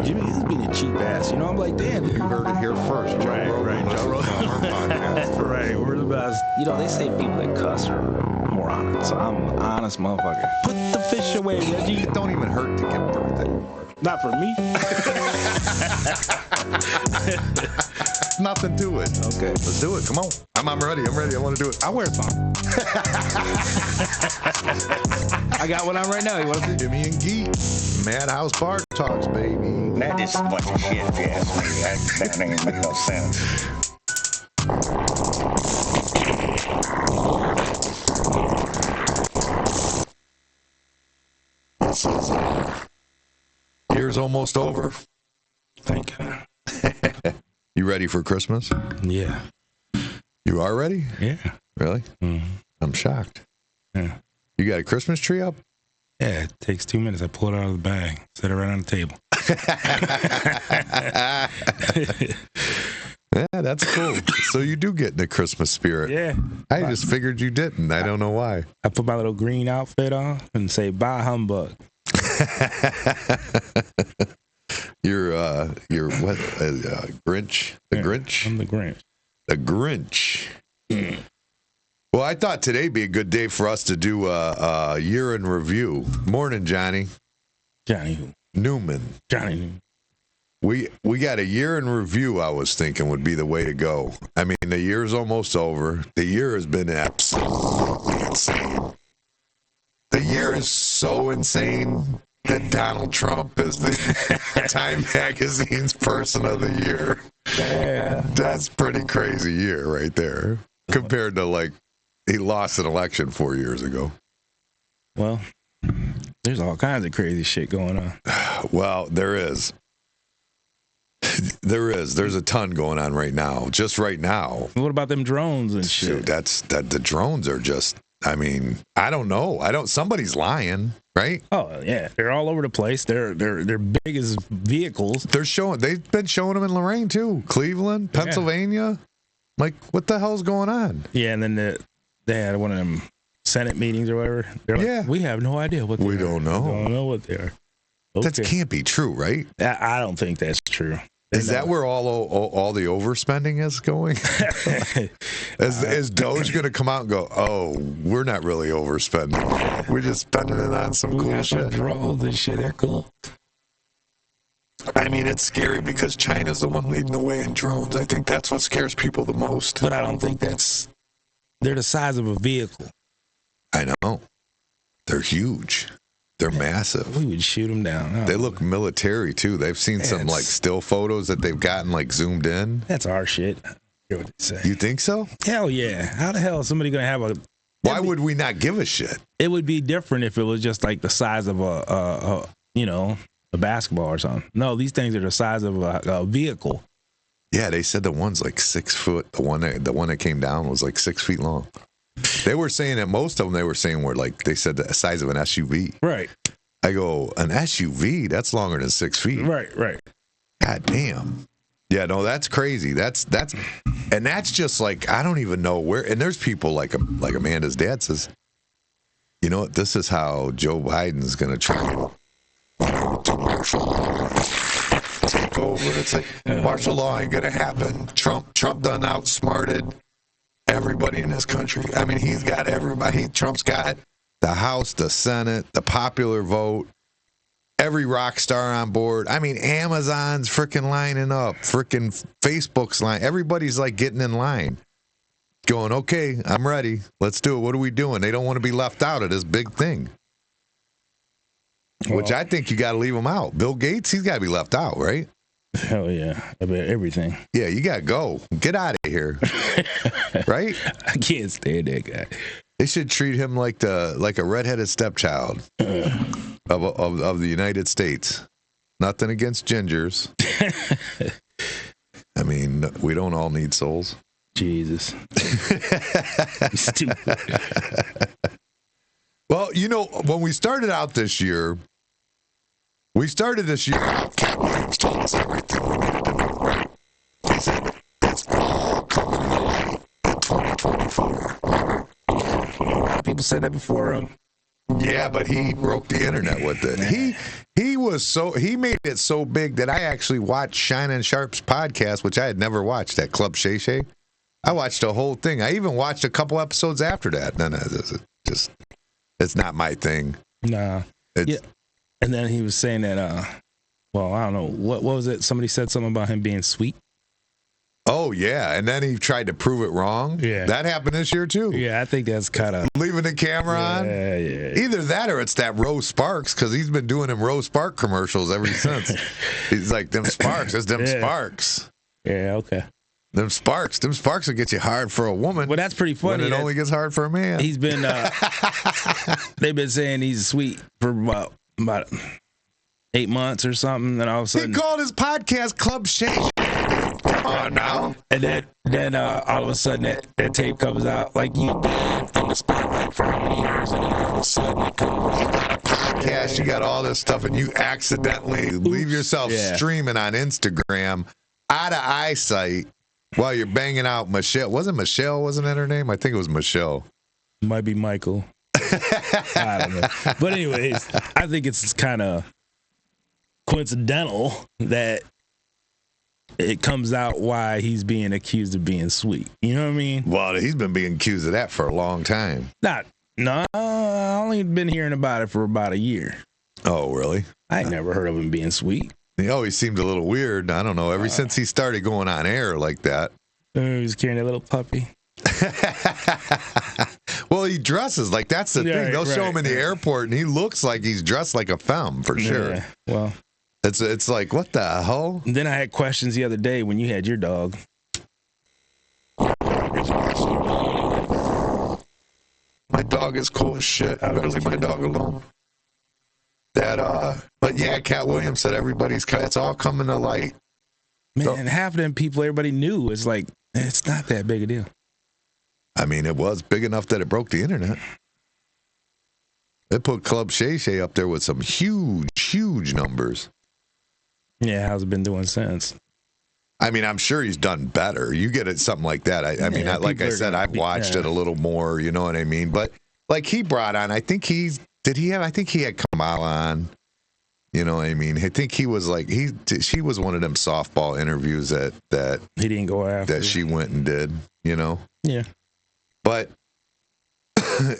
Jimmy is being a cheap ass. You know, I'm like, damn. You heard it here first. Joe Rogan listens to our podcast. Right, we're the best. You know, they say people that cuss are morons, so I'm an honest motherfucker. Put the fish away, Reggie. It don't even hurt to give birth anymore. Not for me. Nothing to it. Okay. Let's do it. Come on. I'm ready. I want to do it. I'll wear some. I got one on right now. You want to see? Jimmy and Geek. Madhouse Bar Talks, baby. That is a bunch of shit, if you ask me. That ain't make no sense. Year's almost over. Thank God. You ready for Christmas? Yeah. You are ready? Yeah. Really? Mm-hmm. I'm shocked. Yeah. You got a Christmas tree up? Yeah, it takes 2 minutes. I pull it out of the bag, set it right on the table. Yeah, that's cool. So you do get in the Christmas spirit. Yeah. I just figured you didn't. I don't know why. I put my little green outfit on and say, "Bye, humbug." You're what? Grinch? The Grinch? I'm the Grinch. The Grinch. Well, I thought today'd be a good day for us to do a year in review. Morning, Johnny. Johnny who? Newman. Johnny Newman. We got a year in review, I was thinking would be the way to go. I mean, the year's almost over. The year has been absolutely insane. The year is so insane that Donald Trump is the Time Magazine's Person of the Year. Yeah. That's pretty crazy year right there. Compared to, like, he lost an election 4 years ago. Well, there's all kinds of crazy shit going on. Well, there is. There's a ton going on right now. Just right now. What about them drones and shit? Dude, the drones are just, I mean, I don't know. Somebody's lying, right? Oh yeah, they're all over the place. They're big as vehicles. They've been showing them in Lorraine too. Cleveland, Pennsylvania. Yeah. Like, what the hell's going on? Yeah, and then they had one of them Senate meetings or whatever. They're like, we have no idea what they are. We don't know. We don't know what they are. Okay. That can't be true, right? I don't think that's true. Is that where all the overspending is going? Is Doge going to come out and go, oh, we're not really overspending. We're just spending it on some cool shit. Drones and shit, they're cool. I mean, it's scary because China's the one leading the way in drones. I think that's what scares people the most. But I don't think they're the size of a vehicle. I know. They're huge. They're massive. We would shoot them down. They look military, too. They've seen some, like, still photos that they've gotten, like, zoomed in. That's our shit. I hear what they say. You think so? Hell yeah. How the hell is somebody going to have a... Why would we not give a shit? It would be different if it was just, like, the size of a basketball or something. No, these things are the size of a vehicle. Yeah, they said the one's, like, 6 foot. The one that came down was, like, 6 feet long. They were saying that most of them, they were saying were like, they said the size of an SUV. Right. I go, an SUV? That's longer than 6 feet. Right. God damn. Yeah, no, that's crazy. That's just like, I don't even know where. And there's people like Amanda's dad says, you know what? This is how Joe Biden's going to try to martial law take over. It's like martial law ain't going to happen. Trump done outsmarted everybody in this country. I mean, he's got everybody. Trump's got the House, the Senate, the popular vote, every rock star on board. I mean, Amazon's freaking lining up, freaking Facebook's line. Everybody's like getting in line, going, okay, I'm ready. Let's do it. What are we doing? They don't want to be left out of this big thing, which I think you got to leave them out. Bill Gates, he's got to be left out, right? Hell yeah. I bet everything. Yeah, you got to go. Get out of here. Right? I can't stand that guy. They should treat him like a redheaded stepchild of the United States. Nothing against gingers. I mean, we don't all need souls. Jesus. Stupid. Well, you know, when we started out this year, Cat Williams told us everything we needed to know, right? He said, it's all coming to light in 2024. Remember? A lot of people said that before him. Yeah, but he broke the internet with it. He he made it so big that I actually watched Shine and Sharp's podcast, which I had never watched, that Club Shay Shay. I watched the whole thing. I even watched a couple episodes after that. No, it's not my thing. Nah. Yeah. And then he was saying that, well, I don't know. What was it? Somebody said something about him being sweet. Oh, yeah. And then he tried to prove it wrong. Yeah. That happened this year, too. Yeah, I think that's kind of... Leaving the camera on? Yeah. Either that or it's that Rose Sparks, because he's been doing them Rose Spark commercials ever since. He's like, them Sparks. It's them Sparks. Yeah, okay. Them sparks will get you hard for a woman. Well, that's pretty funny. When it only gets hard for a man. He's been, they've been saying he's sweet for about 8 months or something. And all of a sudden, he called his podcast Club Shay. Come on now. And then all of a sudden that tape comes out. Like, you've been in the spotlight for how many years? And then all of a sudden it comes. You got a podcast, you got all this stuff, and you accidentally leave yourself streaming on Instagram out of eyesight. While you're banging out Michelle. Wasn't that her name? I think it was Michelle. Might be Michael. I don't know. But anyways, I think it's kind of coincidental that it comes out why he's being accused of being sweet. You know what I mean? Well, he's been being accused of that for a long time. No, I only been hearing about it for about a year. Oh, really? I ain't never heard of him being sweet. He always seemed a little weird. I don't know. Ever since he started going on air like that. He was carrying a little puppy. Well, he dresses like that's the thing. They'll show him in the airport, and he looks like he's dressed like a femme for sure. Yeah, well, it's like, what the hell? And then I had questions the other day when you had your dog. My dog is cool as shit. I better leave my dog alone. But yeah, Cat Williams said it's all coming to light. Man, half of them people everybody knew. It's like, it's not that big a deal. I mean, it was big enough that it broke the internet. It put Club Shay Shay up there with some huge numbers. Yeah, how's it been doing since? I mean, I'm sure he's done better. You get it, something like that. I mean, like I said, I've watched it a little more, you know what I mean? But like he brought on, I think he had Kamala on. You know what I mean? I think he was like, she was one of them softball interviews that he didn't go after. That she went and did, you know? Yeah. But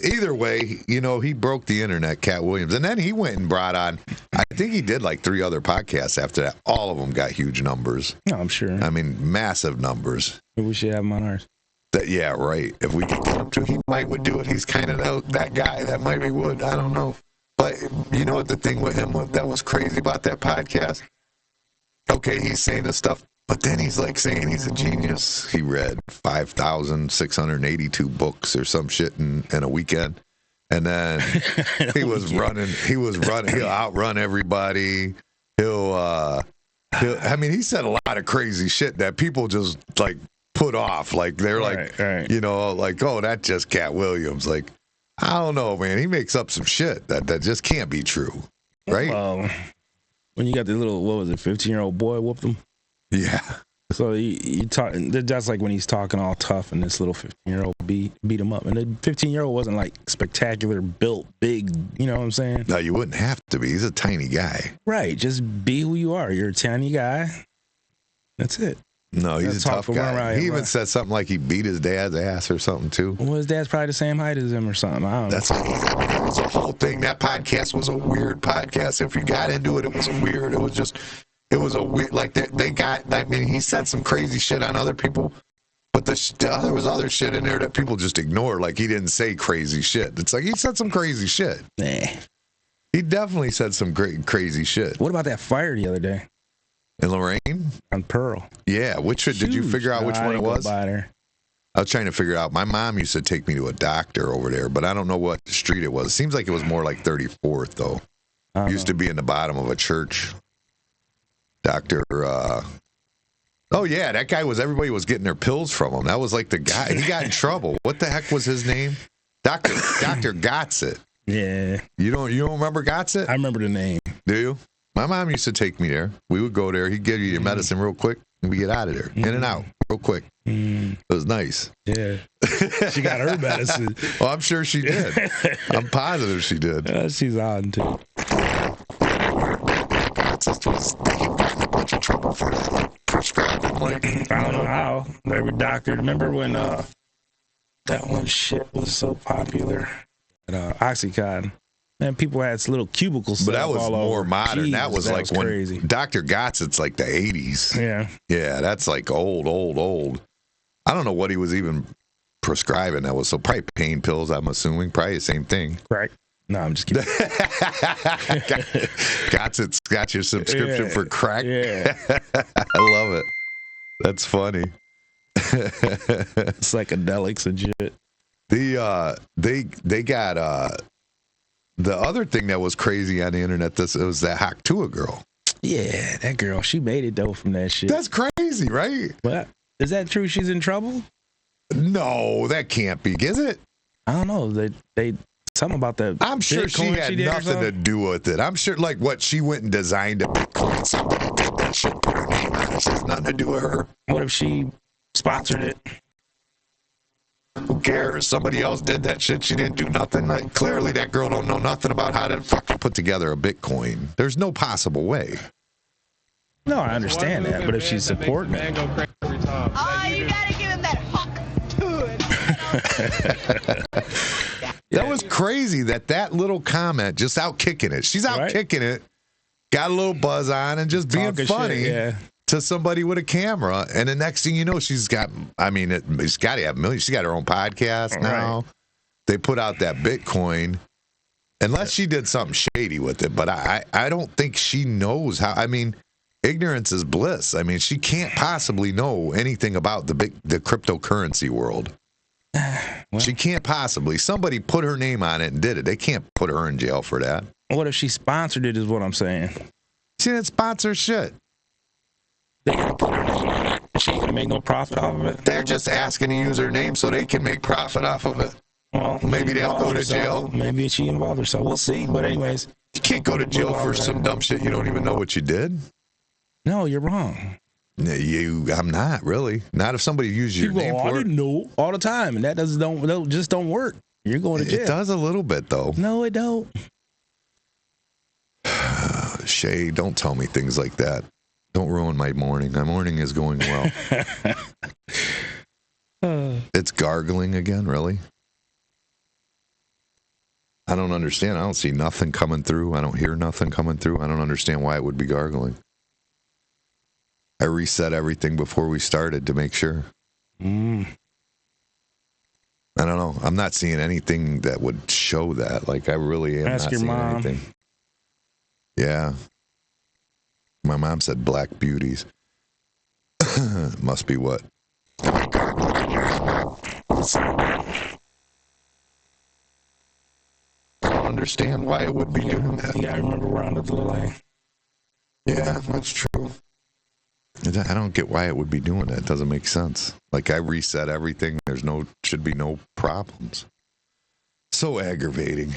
either way, you know, he broke the internet, Cat Williams. And then he went and brought on, I think he did like 3 other podcasts after that. All of them got huge numbers. No, I'm sure. I mean, massive numbers. Maybe we should have him on ours. Yeah, right. If we could get him to, he might would do it. He's kind of that guy that maybe would. I don't know. But you know what the thing with him that was crazy about that podcast? Okay, he's saying this stuff, but then he's like saying he's a genius. He read 5,682 books or some shit in a weekend. And then he was running, he'll outrun everybody. I mean, he said a lot of crazy shit that people just like put off. Like they're right. You know, like, oh, that's just Cat Williams. Like, I don't know, man. He makes up some shit that just can't be true, right? When you got the little, 15-year-old boy whooped him? Yeah. So you talk. That's like when he's talking all tough, and this little 15-year-old beat him up. And the 15-year-old wasn't like spectacular, built, big. You know what I'm saying? No, you wouldn't have to be. He's a tiny guy. Right. Just be who you are. You're a tiny guy. That's it. No, he's a tough guy. He even said something like he beat his dad's ass or something too. Well, his dad's probably the same height as him or something. I don't know. That was a whole thing. That podcast was a weird podcast. If you got into it, it was weird. It was a weird, like they got, I mean, he said some crazy shit on other people, but there was other shit in there that people just ignored. Like he didn't say crazy shit. It's like he said some crazy shit. Nah. He definitely said some crazy shit. What about that fire the other day? In Lorraine? On Pearl. Yeah. Did you figure out which one it was? I was trying to figure out. My mom used to take me to a doctor over there, but I don't know what street it was. It seems like it was more like 34th, though. Used to be in the bottom of a church. Doctor, oh, yeah, that guy everybody was getting their pills from him. That was like the guy. He got in trouble. What the heck was his name? Dr. Gotsit. Yeah. You don't remember Gotsit? I remember the name. Do you? My mom used to take me there. We would go there. He'd give you your medicine real quick, and we get out of there. In and out real quick. It was nice. Yeah. She got her medicine. Well, I'm sure she did. I'm positive she did. She's on, too. was they got in a bunch of trouble for that, like prescribing, like I don't know how. Every doctor. Remember when that one shit was so popular? Oxycontin. Man, people had little cubicles. But that was all more over. modern. Jesus, that was like when crazy. Dr. Gotsit's like the 80s. Yeah. Yeah, that's like old. I don't know what he was even prescribing. That was so probably pain pills, I'm assuming. Probably the same thing. Right. No, I'm just kidding. Gotsit's got your subscription for crack. Yeah. I love it. That's funny. It's psychedelics and shit. They got the other thing that was crazy on the internet. It was that Haktua girl. Yeah, that girl. She made it though from that shit. That's crazy, right? But is that true? She's in trouble? No, that can't be. Is it? I don't know. They something about that. I'm sure she had nothing to do with it. I'm sure, like, what she went and designed a Bitcoin. Somebody did that shit, put her name on it. It has nothing to do with her. What if she sponsored it? Who cares? Somebody else did that shit. She didn't do nothing. Like, clearly, that girl don't know nothing about how to fucking put together a Bitcoin. There's no possible way. No, I understand that, but if she's supporting it. Oh, you gotta give him that huck to it. That was crazy that little comment just out kicking it. She's out kicking it, got a little buzz on, and just being funny to somebody with a camera. And the next thing you know, she's got, I mean, it's got to have millions. She got her own podcast now. Right. They put out that Bitcoin. Unless she did something shady with it. But I don't think she knows how. I mean, ignorance is bliss. I mean, she can't possibly know anything about the cryptocurrency world. Well, she can't possibly. Somebody put her name on it and did it. They can't put her in jail for that. What if she sponsored it is what I'm saying. She didn't sponsor shit. They gotta put her name on it. She can make no profit off of it. They're just asking to use her name so they can make profit off of it. Well, maybe they'll go to jail. Maybe she involved herself. We'll see. But anyways. You can't go to jail for some dumb shit you don't even know what you did. No, you're wrong. I'm not really. Not if somebody uses your name for it. I didn't know all the time, and that just don't work. You're going to jail. It does a little bit though. No, it don't. Shay, don't tell me things like that. Don't ruin my morning. My morning is going well. It's gargling again, really? I don't understand. I don't see nothing coming through. I don't hear nothing coming through. I don't understand why it would be gargling. I reset everything before we started to make sure. I don't know. I'm not seeing anything that would show that. Like, I really am Ask not your seeing mom. anything. Yeah. My mom said black beauties. Must be what? I don't understand why it would be doing that. Yeah, I remember around the delay. Yeah, that's true. I don't get why it would be doing that. It doesn't make sense. Like, I reset everything. Should be no problems. So aggravating.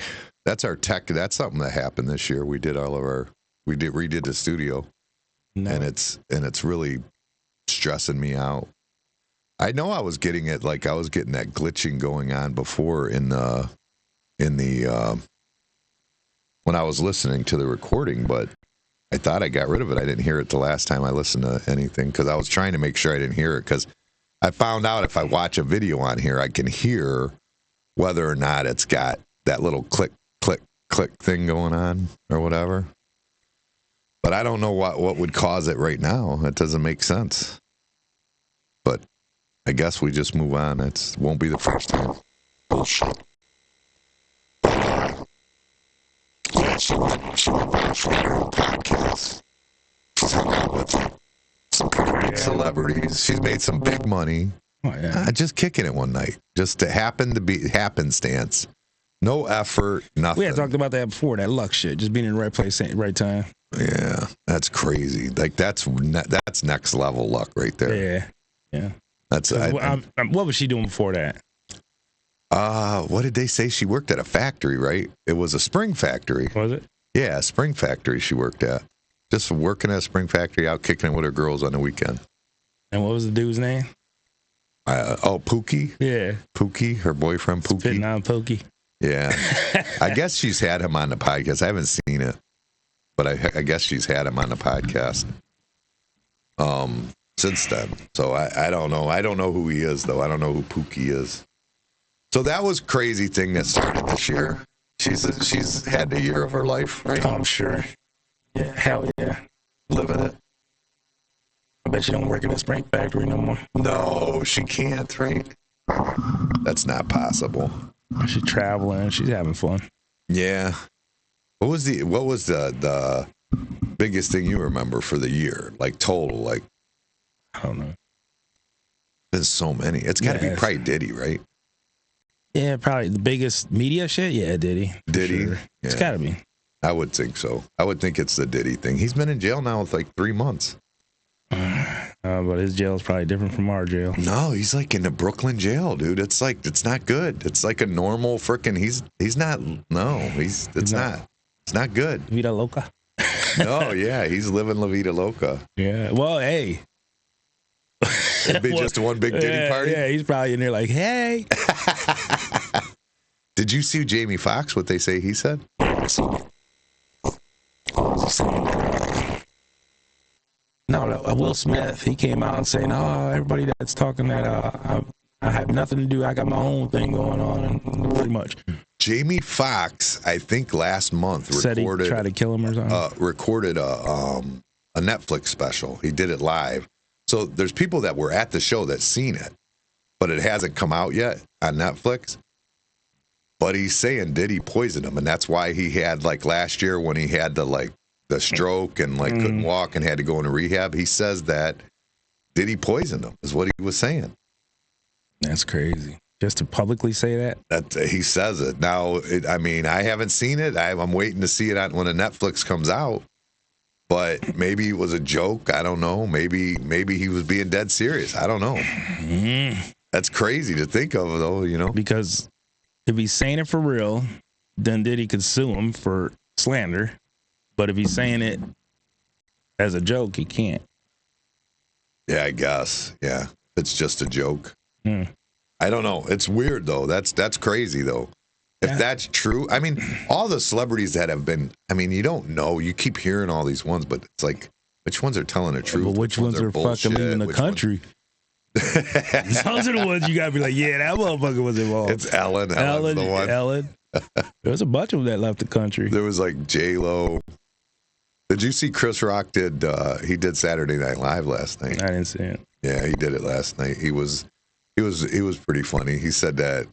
That's our tech. That's something that happened this year. We redid the studio. No. And it's really stressing me out. I know I was getting it, like I was getting that glitching going on before in the when I was listening to the recording, but I thought I got rid of it. I didn't hear it the last time I listened to anything because I was trying to make sure I didn't hear it because I found out if I watch a video on here, I can hear whether or not it's got that little click, click, click thing going on or whatever. But I don't know what would cause it right now. That doesn't make sense. But I guess we just move on. It won't be the first time. Bullshit. Yeah, she went back for her own podcast. She's hung out with some pretty big celebrities. She's made some big money. Oh, yeah. Just kicking it one night. Just to happenstance. No effort, nothing. We had talked about that before, that luck shit. Just being in the right place at the right time. Yeah, that's crazy. Like, that's next level luck right there. Yeah. That's what was she doing before that? What did they say? She worked at a factory, right? It was a spring factory. Was it? Yeah, a spring factory she worked at. Just working at a spring factory, out kicking it with her girls on the weekend. And what was the dude's name? Pookie? Yeah. Pookie, her boyfriend Pookie. Spitting on Pookie. Yeah. I guess she's had him on the podcast. I haven't seen it. but I guess she's had him on the podcast since then. So I don't know. I don't know who he is, though. I don't know who Pookie is. So that was crazy thing that started this year. She's had the year of her life, right? Oh, I'm sure. Yeah, hell yeah. Living it. I bet she don't work in a Sprint factory no more. No, she can't, right? That's not possible. She's traveling. She's having fun. Yeah. What was the biggest thing you remember for the year? Like total, like I don't know. there's so many. It's got to be probably Diddy, right? Yeah, probably the biggest media shit. Yeah, Diddy. Diddy? Sure. Yeah. It's got to be. I would think so. I would think it's the Diddy thing. He's been in jail now with like 3 months. But his jail is probably different from our jail. No, he's like in the Brooklyn jail, dude. It's like, it's not good. It's like a normal freaking, it's not good. Vida loca. No, yeah, he's living La Vida Loca. Yeah. Well, hey. It'd be just one big Diddy party. Yeah, he's probably in there like, hey. Did you see Jamie Foxx, what they say he said? No, Will Smith, he came out and saying, oh, everybody that's talking that I have nothing to do. I got my own thing going on, and pretty much. Jamie Foxx, I think last month Said he tried to kill him or something. Recorded a Netflix special. He did it live. So there's people that were at the show that seen it, but it hasn't come out yet on Netflix. But he's saying Diddy poisoned him, and that's why he had, like last year when he had the stroke and couldn't walk and had to go into rehab. He says that Diddy poisoned him is what he was saying. That's crazy. Just to publicly say that? He says it. Now, I haven't seen it. I'm waiting to see it when the Netflix comes out. But maybe it was a joke. I don't know. Maybe he was being dead serious. I don't know. That's crazy to think of, though, you know? Because if he's saying it for real, then Diddy could sue him for slander. But if he's saying it as a joke, he can't. Yeah, I guess. Yeah. It's just a joke. I don't know. It's weird, though. That's crazy, though. If that's true, all the celebrities that have been, you don't know. You keep hearing all these ones, but it's like, which ones are telling the truth? But which ones are bullshit? fucking leaving the country? Those are the ones you got to be like, yeah, that motherfucker was involved. It's Ellen. Ellen's the one. Ellen. There's a bunch of them that left the country. There was like J-Lo. Did you see Chris Rock he did Saturday Night Live last night? I didn't see it. Yeah, he did it last night. He was pretty funny. He said that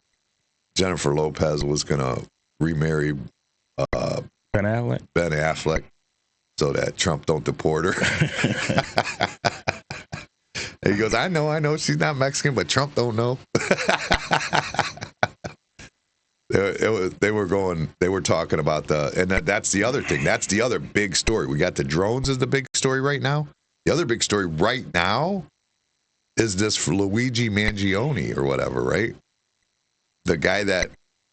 Jennifer Lopez was gonna remarry Ben Affleck so that Trump don't deport her. And he goes, I know she's not Mexican, but Trump don't know. They were talking about that's the other thing. That's the other big story. We got the drones is the big story right now. The other big story right now is this Luigi Mangione or whatever, right? The guy that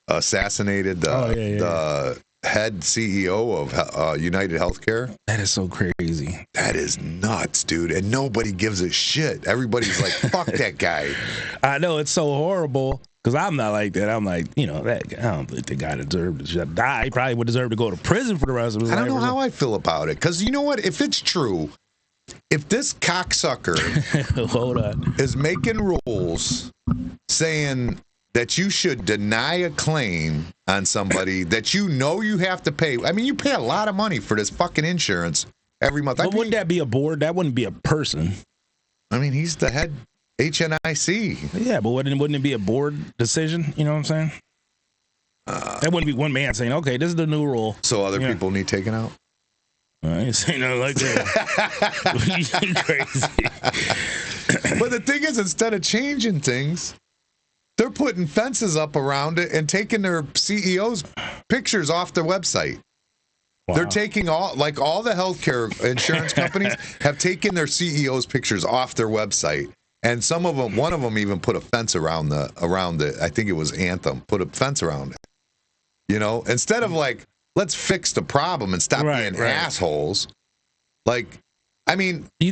assassinated the head CEO of United Healthcare. That is so crazy. That is nuts, dude. And nobody gives a shit. Everybody's like, fuck that guy. I know, it's so horrible. Because I'm not like that. I'm like, that guy, I don't think the guy deserved to die. He probably would deserve to go to prison for the rest of his life. I don't know how I feel about it. Because you know what? If it's true, if this cocksucker hold on, is making rules saying that you should deny a claim on somebody that you have to pay. You pay a lot of money for this fucking insurance every month. But wouldn't that be a board? That wouldn't be a person. He's the head HNIC. Yeah, but wouldn't it be a board decision? You know what I'm saying? That wouldn't be one man saying, okay, this is the new rule. So other people need taken out? I ain't saying nothing like that. You crazy. But the thing is, instead of changing things, they're putting fences up around it and taking their CEOs' pictures off their website. Wow. They're taking all the healthcare insurance companies have taken their CEOs' pictures off their website. And some of them, one of them even put a fence around the, I think it was Anthem, put a fence around it. Instead of let's fix the problem and stop being assholes. You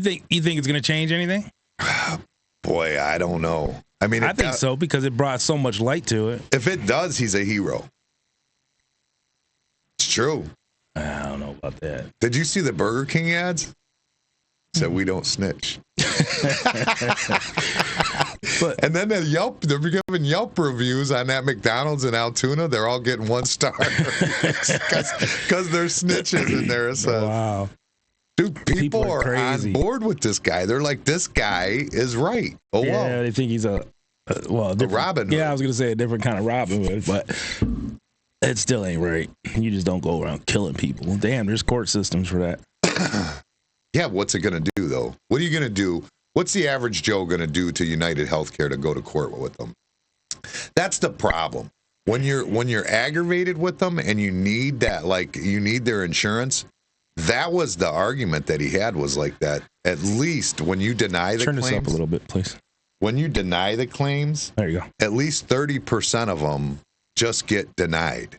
think it's going to change anything? Boy, I don't know. I think so, because it brought so much light to it. If it does, he's a hero. It's true. I don't know about that. Did you see the Burger King ads? Said we don't snitch. But And then they're giving Yelp reviews on that McDonald's in Altoona. They're all getting 1 star because they're snitches in there. So, wow. dude, people are crazy. on board with this guy. They're like, this guy is right. Oh, Yeah, well. they think he's a Robin Hood. Yeah, I was gonna say a different kind of Robin Hood, but it still ain't right. You just don't go around killing people. Damn, there's court systems for that. Yeah, what's it going to do, though? What are you going to do? What's the average Joe going to do to United Healthcare to go to court with them? That's the problem. When you're aggravated with them and you need that, like, you need their insurance, that was the argument that he had, was like that. At least when you deny the Turn claims. this up a little bit, please. When you deny the claims, There you go. at least 30% of them just get denied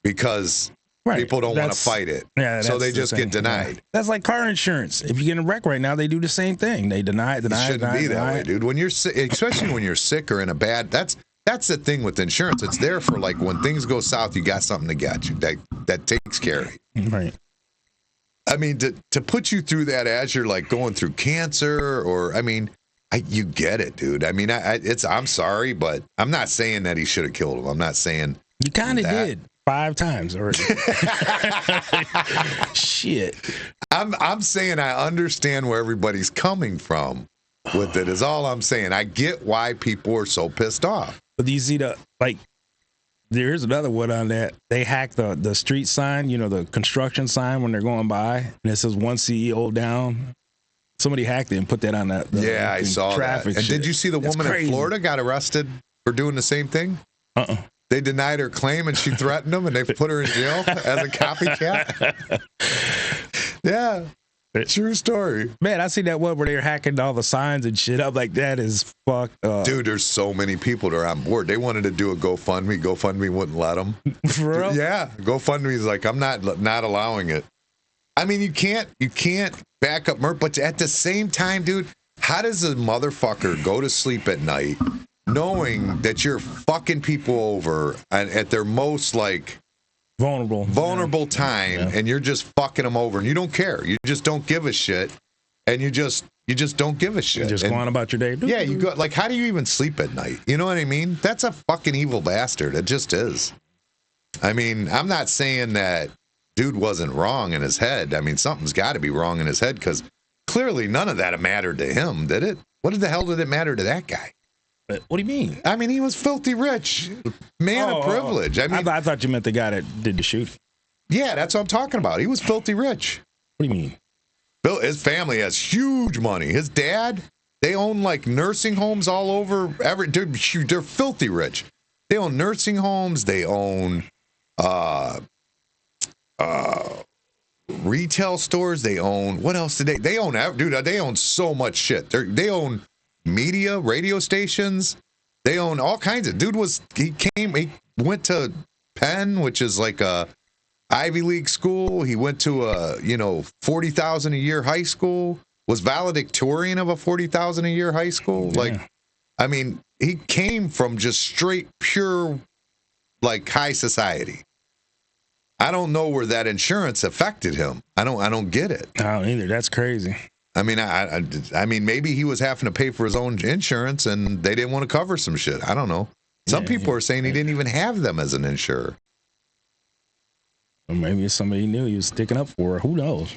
because people don't want to fight it. Yeah, so that's they the just thing. get denied. Yeah. That's like car insurance. If you get in a wreck right now, they do the same thing. They deny it. It shouldn't be that way, dude. When you're sick, especially when you're sick or in a bad, that's the thing with insurance. It's there for, like, when things go south, you got something to get you that takes care of you. Right. I mean, to put you through that as you're, like, going through cancer, or, I mean, you get it, dude. I mean, I'm sorry, but I'm not saying that he should have killed him. I'm not saying You kind of that. did 5 times already. Shit. I'm saying I understand where everybody's coming from with it, is all I'm saying. I get why people are so pissed off. But do you see there's another one on that. They hacked the street sign, the construction sign when they're going by, and it says one CEO down. Somebody hacked it and put that on that. Yeah, I saw that. And did you see the woman in Florida got arrested for doing the same thing? They denied her claim and she threatened them and they put her in jail as a copycat. Yeah. True story. Man, I see that one where they're hacking all the signs and shit up. Like, that is fucked up. Dude, there's so many people that are on board. They wanted to do a GoFundMe. GoFundMe wouldn't let them. For real? Yeah. GoFundMe is like, I'm not allowing it. I mean, you can't back up murder, but at the same time, dude, how does a motherfucker go to sleep at night knowing that you're fucking people over at their most, like, vulnerable time, and you're just fucking them over and you don't care. You just don't give a shit, and you just don't give a shit. Just go on about your day. Yeah, you go, like, how do you even sleep at night? You know what I mean? That's a fucking evil bastard. It just is. I mean, I'm not saying that dude wasn't wrong in his head. I mean, something's got to be wrong in his head, because clearly none of that mattered to him, did it? What the hell did it matter to that guy? What do you mean? I mean, he was filthy rich, man of privilege. I mean, I thought you meant the guy that did the shooting. Yeah, that's what I'm talking about. He was filthy rich. What do you mean? His family has huge money. His dad, they own, like, nursing homes all over. They're filthy rich. They own nursing homes. They own retail stores. They own, what else did they own? Dude, they own so much shit. They own media, radio stations. They own all kinds of. He went to Penn, which is like a Ivy League school. He went to a $40,000 a year high school. Was valedictorian of a $40,000 a year high school. Yeah. Like, I mean, he came from just straight, pure, like, high society. I don't know where that insurance affected him. I don't get it. I don't either. That's crazy. I mean, I mean, maybe he was having to pay for his own insurance and they didn't want to cover some shit. I don't know. Some people are saying he didn't even have them as an insurer. Or maybe it's somebody he knew he was sticking up for. Who knows?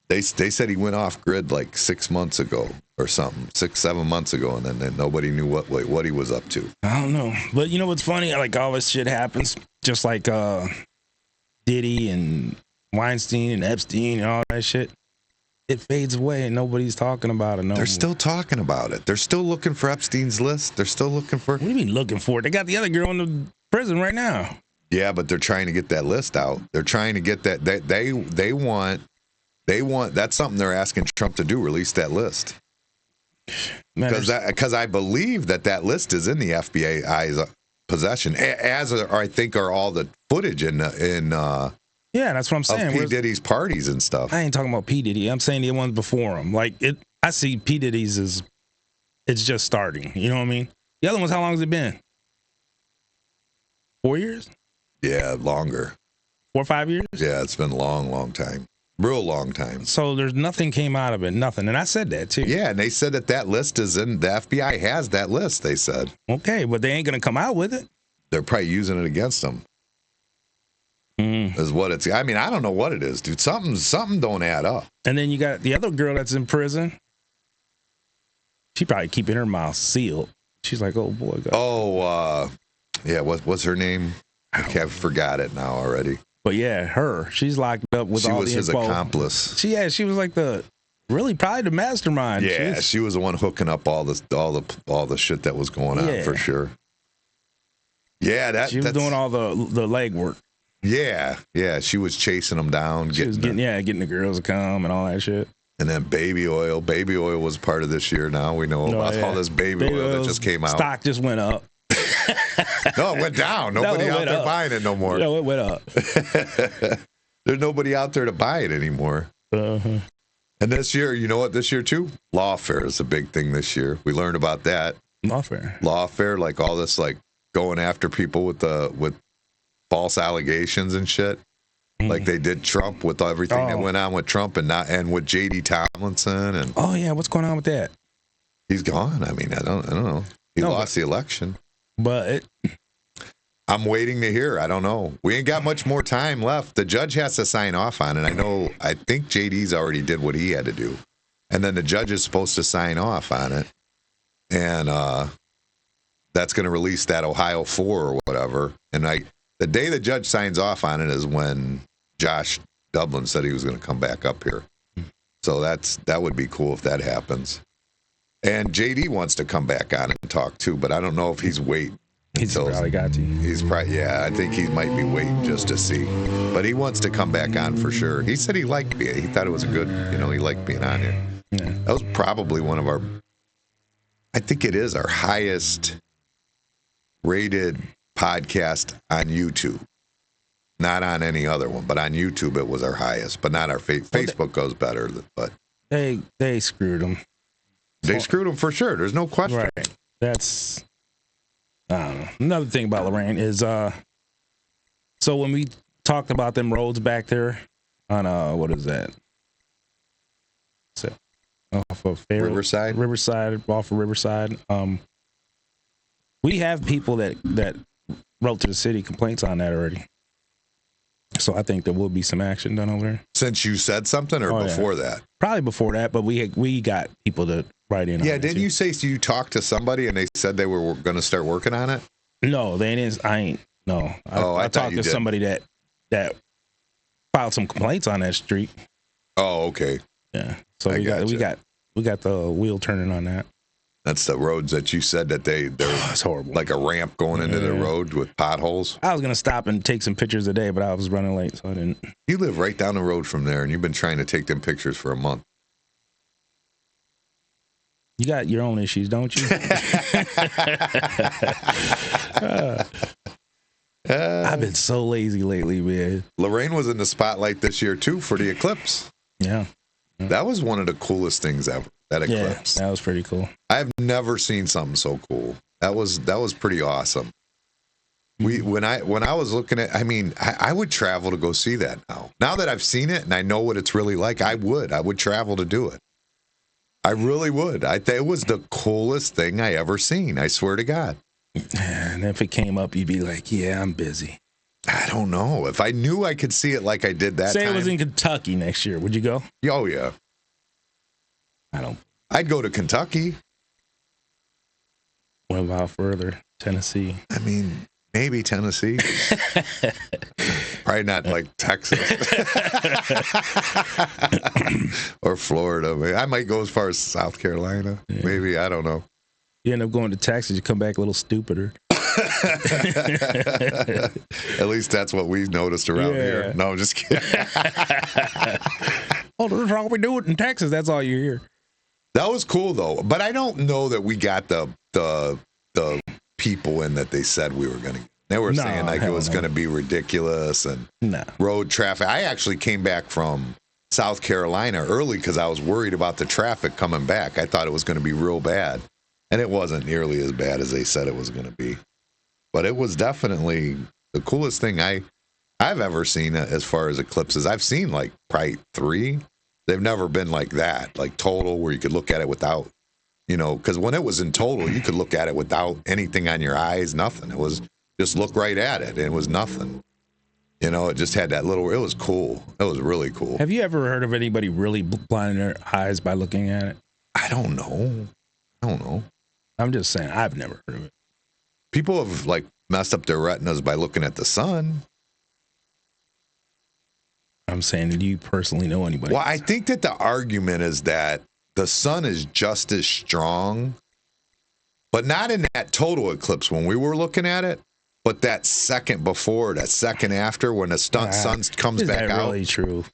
They said he went off grid like 6 months ago or something, 6-7 months ago, and then nobody knew what he was up to. I don't know. But you know what's funny? Like, all this shit happens, just like Diddy and Weinstein and Epstein and all that shit. It fades away and nobody's talking about it. They're still talking about it. They're still looking for Epstein's list. They're still looking for. What do you mean looking for it? They got the other girl in the prison right now. Yeah, but they're trying to get that list out. They're trying to get that. They want. That's something they're asking Trump to do. Release that list. Because I believe that list is in the FBI's possession, as I think are all the footage in. Yeah, that's what I'm saying. Of P. Diddy's parties and stuff. I ain't talking about P. Diddy. I'm saying the ones before him. Like, I see P. Diddy's as it's just starting. You know what I mean? The other ones, how long has it been? 4 years? Yeah, longer. 4 or 5 years. Yeah, it's been a long time. Real long time. So there's nothing came out of it, nothing. And I said that too. Yeah, and they said that list is in, the FBI has that list, they said. Okay, but they ain't going to come out with it. They're probably using it against them. Is what it's, I mean, I don't know what it is, dude. Something don't add up. And then you got the other girl that's in prison. She probably keeping her mouth sealed. She's like, oh boy. God. Oh, yeah, what's her name? I forgot it now already. But yeah, she's locked up with all the info. She was his accomplice. She was like probably the mastermind. Yeah, she was the one hooking up all the shit that was going on for sure. Yeah, she was doing all the legwork. Yeah, she was chasing them down. Getting the girls to come and all that shit. And then baby oil was part of this year. Now we know about all this baby oil that just came out. Stock just went up. No, it went down. Nobody out there buying it no more. No, it went up. There's nobody out there to buy it anymore. Uh-huh. And this year, you know what? This year too, lawfare is a big thing this year. We learned about that. Lawfare, like all this, like going after people with false allegations and shit, like they did Trump with everything that went on with Trump and with J.D. Tomlinson and. Oh yeah, what's going on with that? He's gone. I mean, I don't know. He lost the election. But I'm waiting to hear. I don't know. We ain't got much more time left. The judge has to sign off on it. I think JD's already did what he had to do. And then the judge is supposed to sign off on it. And that's going to release that Ohio 4 or whatever. And the day the judge signs off on it is when Josh Dublin said he was going to come back up here. So that would be cool if that happens. And JD wants to come back on and talk too, but I don't know if he's waiting. He's probably got to. He's probably, I think he might be waiting just to see. But he wants to come back on for sure. He said he liked being. He thought it was a good, he liked being on here. Yeah. That was probably one of our, I think it is our highest rated podcast on YouTube. Not on any other one, but on YouTube it was our highest. But not our Facebook goes better. But they screwed him. They screwed him for sure. There's no question. Right. That's, I don't know. Another thing about Lorraine is, so when we talked about them roads back there on, what is that? So, off of Riverside, off of Riverside. We have people that wrote to the city complaints on that already. So I think there will be some action done over there. Since you said something, or before that? Probably before that, but we got people to write in. Yeah, didn't you say you talked to somebody and they said they were going to start working on it? No, they didn't. I ain't. No, I talked to somebody that filed some complaints on that street. Oh, okay. Yeah. So we got the wheel turning on that. That's the roads that you said that they're it's horrible. Like a ramp going into the road with potholes. I was gonna stop and take some pictures today, but I was running late, so I didn't. You live right down the road from there, and you've been trying to take them pictures for a month. You got your own issues, don't you? I've been so lazy lately, man. Lorraine was in the spotlight this year too for the eclipse. Yeah. That was one of the coolest things ever. That eclipse. Yeah, that was pretty cool. I've never seen something so cool. That was pretty awesome. When I was looking at, I would travel to go see that now. Now that I've seen it and I know what it's really like, I would travel to do it. I really would. I think it was the coolest thing I ever seen. I swear to God. And if it came up, you'd be like, "Yeah, I'm busy." I don't know. If I knew I could see it like I did that time. Say it was in Kentucky next year. Would you go? Oh, yeah. I'd go to Kentucky. What about further? Tennessee. Maybe Tennessee. Probably not like Texas. Or Florida. I might go as far as South Carolina. Yeah. Maybe. I don't know. You end up going to Texas, you come back a little stupider. At least that's what we've noticed around here. No, I'm just kidding. Oh, that's all we do it in Texas. That's all you hear. That was cool though, but I don't know that we got the people in that they said we were going to. They were saying like it was going to be ridiculous and road traffic. I actually came back from South Carolina early because I was worried about the traffic coming back. I thought it was going to be real bad, and it wasn't nearly as bad as they said it was going to be. But it was definitely the coolest thing. I I've ever seen as far as eclipses. I've seen like probably 3. They've never been like that, like total, where you could look at it without, because when it was in total, you could look at it without anything on your eyes, nothing. It was just look right at it, and it was nothing. It just had that little. It was cool. It was really cool. Have you ever heard of anybody really blinding their eyes by looking at it? I don't know. I'm just saying, I've never heard of it. People have like messed up their retinas by looking at the sun. I'm saying, do you personally know anybody? Well, I think that the argument is that the sun is just as strong, but not in that total eclipse when we were looking at it, but that second before, that second after, when the sun comes back out. Is that really true?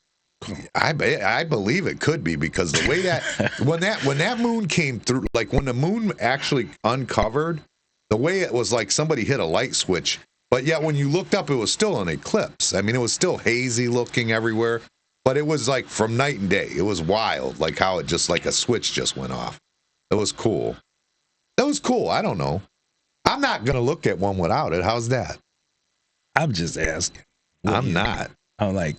I believe it could be, because the way that when that moon came through, like when the moon actually uncovered, the way it was like somebody hit a light switch. But yet when you looked up, it was still an eclipse. I mean, it was still hazy looking everywhere, but it was like from night and day. It was wild, like how it just like a switch just went off. It was cool. That was cool. I don't know. I'm not going to look at one without it. How's that? I'm just asking. I'm not. I'm like.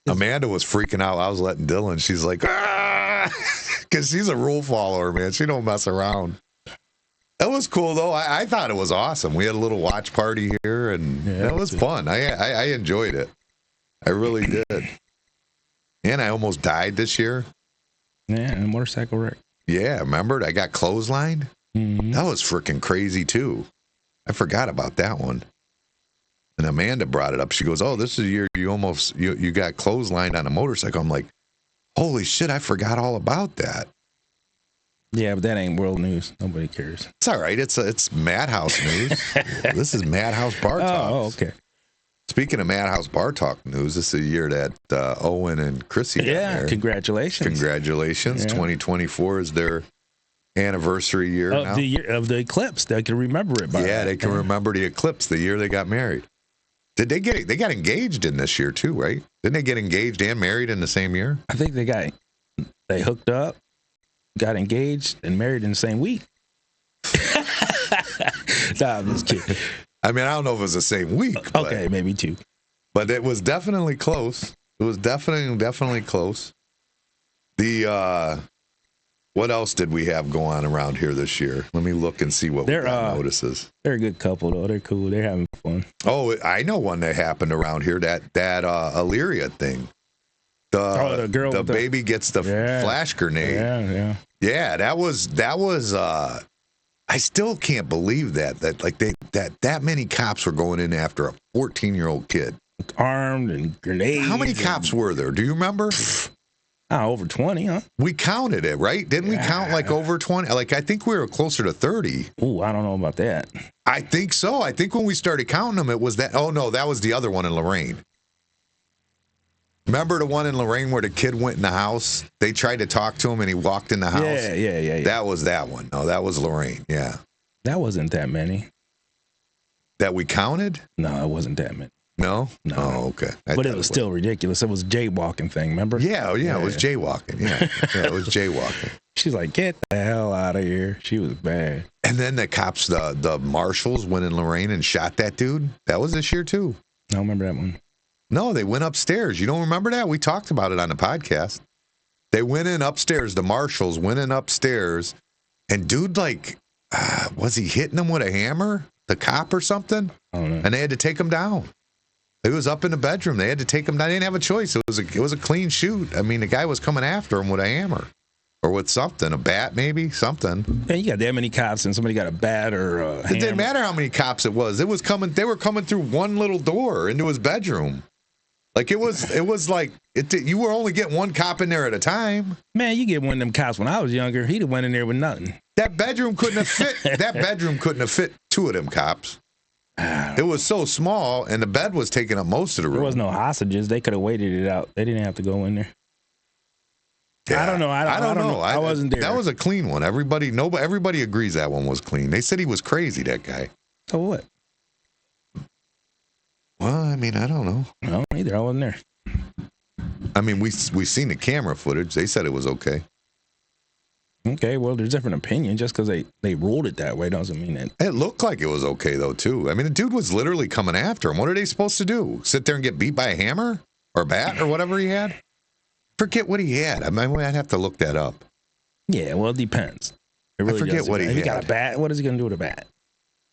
Amanda was freaking out. I was letting Dylan. She's like, because she's a rule follower, man. She don't mess around. It was cool, though. I thought it was awesome. We had a little watch party here, and it was fun. I enjoyed it. I really did. And I almost died this year. Yeah, in a motorcycle wreck. Yeah, remember? I got clotheslined. Mm-hmm. That was freaking crazy, too. I forgot about that one. And Amanda brought it up. She goes, "Oh, this is the year you got clotheslined on a motorcycle." I'm like, "Holy shit, I forgot all about that." Yeah, but that ain't world news. Nobody cares. It's all right. It's Madhouse news. This is Madhouse Bar Talk. Oh, okay. Speaking of Madhouse Bar Talk news, this is the year that Owen and Chrissy got married. Congratulations. Congratulations. Yeah. 2024 is their anniversary year of now. The year of the eclipse. They can remember it by they can remember the eclipse, the year they got married. Did they got engaged in this year too, right? Didn't they get engaged and married in the same year? I think they hooked up, got engaged, and married in the same week. Nah, I'm just kidding. I mean, I don't know if it was the same week. Okay, maybe 2. But it was definitely close. It was definitely close. What else did we have go on around here this year? Let me look and see what we got notices. They're a good couple, though. They're cool. They're having fun. Oh, I know one that happened around here, that Illyria thing. The girl, the baby gets the flash grenade. Yeah. Yeah, that was. I still can't believe that many cops were going in after a 14-year-old kid, armed and grenades. How many cops were there? Do you remember? Over 20, huh? We counted it, right? Didn't we count like over 20? Like, I think we were closer to 30. Ooh, I don't know about that. I think so. I think when we started counting them, it was that. Oh, no, that was the other one in Lorraine. Remember the one in Lorraine where the kid went in the house? They tried to talk to him and he walked in the house? Yeah. That was that one. No, that was Lorraine. Yeah. That wasn't that many. That we counted? No, it wasn't that many. No? No. Oh, okay. But it was still ridiculous. It was a jaywalking thing, remember? Yeah, it was jaywalking. Yeah, it was jaywalking. She's like, get the hell out of here. She was bad. And then the cops, the marshals went in Lorraine and shot that dude. That was this year, too. I don't remember that one. No, they went upstairs. You don't remember that? We talked about it on the podcast. They went in upstairs. The marshals went in upstairs. And dude, was he hitting them with a hammer? The cop or something? I don't know. And they had to take him down. He was up in the bedroom. They had to take him down. They didn't have a choice. It was a clean shoot. I mean, the guy was coming after him with a hammer or with something, a bat maybe, something. Man, you got that many cops and somebody got a bat or a hammer. It didn't matter how many cops it was. It was coming. They were coming through one little door into his bedroom. Like it was like you were only getting one cop in there at a time. Man, you get one of them cops when I was younger. He'd have went in there with nothing. That bedroom couldn't have fit. That bedroom couldn't have fit 2 of them cops. It was so small, and the bed was taking up most of the room. There was no hostages. They could have waited it out. They didn't have to go in there. Yeah, I don't know. I don't know. I wasn't there. That was a clean one. Everybody agrees that one was clean. They said he was crazy, that guy. So what? Well, I mean, I don't know. I don't either. I wasn't there. I mean, we seen the camera footage. They said it was okay. Okay, well, there's different opinions. Just because they ruled it that way doesn't mean it. It looked like it was okay, though, too. I mean, the dude was literally coming after him. What are they supposed to do? Sit there and get beat by a hammer or a bat or whatever he had? Forget what he had. I mean, I'd have to look that up. Yeah, well, it depends. It really I forget does what he depend. If had. he got a bat, what is he going to do with a bat?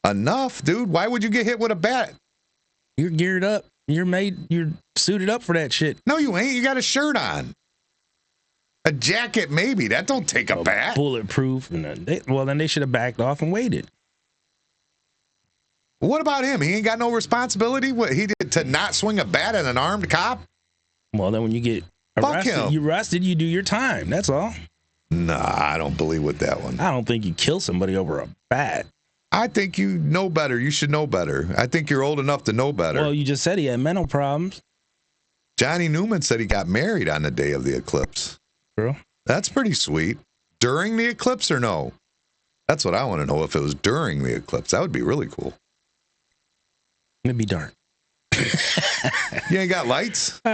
Enough, dude. Why would you get hit with a bat? You're geared up. You're suited up for that shit. No, you ain't. You got a shirt on. A jacket, maybe. That don't take a bat. Bulletproof. And then they should have backed off and waited. What about him? He ain't got no responsibility? What he did to not swing a bat at an armed cop? Well, then when you get Fuck him. arrested, you do your time. That's all. Nah, I don't believe with that one. I don't think you kill somebody over a bat. I think you know better. You should know better. I think you're old enough to know better. Well, you just said he had mental problems. Johnny Newman said he got married on the day of the eclipse. True. That's pretty sweet. During the eclipse or no? That's what I want to know, if it was during the eclipse. That would be really cool. It'd be dark. You ain't got lights? You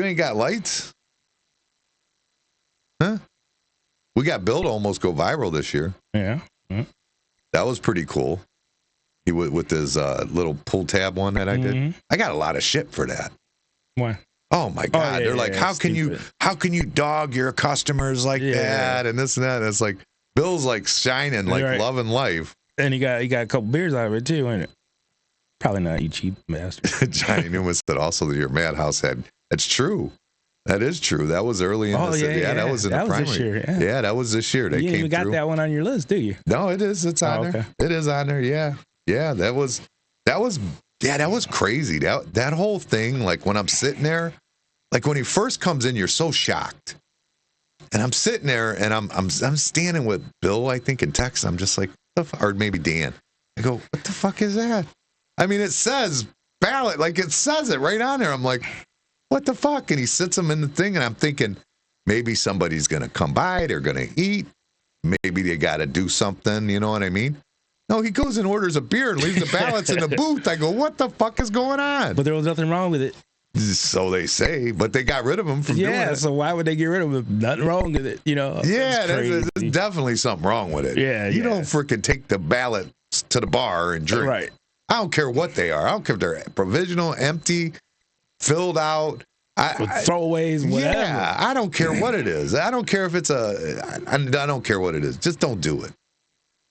ain't got lights? Huh? We got Bill to almost go viral this year. Yeah. That was pretty cool. He with his little pull tab one that I did. I got a lot of shit for that. Why? Oh my God! Yeah, They're like, how can you dog your customers like that and this and that? And it's like Bill's like shining, like loving life. And he got a couple beers out of it too, ain't it? Probably not, you cheap bastard. Johnny Newman said also that your madhouse had. That's true. That is true. That was early in the city. Yeah, that was in the primary. This year, yeah, that was this year. They you came even got through. that one on your list, do you? No, it is. It's on there. It is on there. Yeah. Yeah, that was crazy. That whole thing, like when I'm sitting there, like when he first comes in, you're so shocked. And I'm sitting there and I'm standing with Bill, I think, in Texas. I'm just like, or maybe Dan. I go, what the fuck is that? I mean, it says ballot, like it says it right on there. I'm like, what the fuck? And he sits them in the thing, and I'm thinking, maybe somebody's going to come by. They're going to eat. Maybe they got to do something. You know what I mean? No, he goes and orders a beer and leaves the ballots in the booth. I go, what the fuck is going on? But there was nothing wrong with it. So they say, but they got rid of him from doing it. Yeah, so why would they get rid of him? Nothing wrong with it, you know? Yeah, there's definitely something wrong with it. Yeah, you don't freaking take the ballots to the bar and drink. Right. I don't care what they are. I don't care if they're provisional, empty, filled out. With throwaways, whatever. Yeah, I don't care what it is. I don't care if it's I don't care what it is. Just don't do it.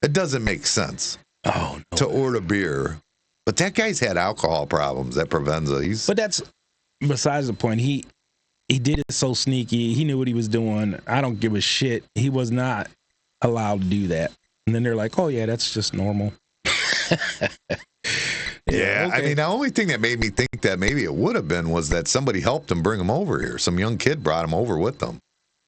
It doesn't make sense to order beer. But that guy's had alcohol problems. That Provenza. But that's besides the point. He did it so sneaky. He knew what he was doing. I don't give a shit. He was not allowed to do that. And then they're like, oh, yeah, that's just normal. Yeah, okay. I mean, the only thing that made me think that maybe it would have been was that somebody helped him bring him over here. Some young kid brought him over with them.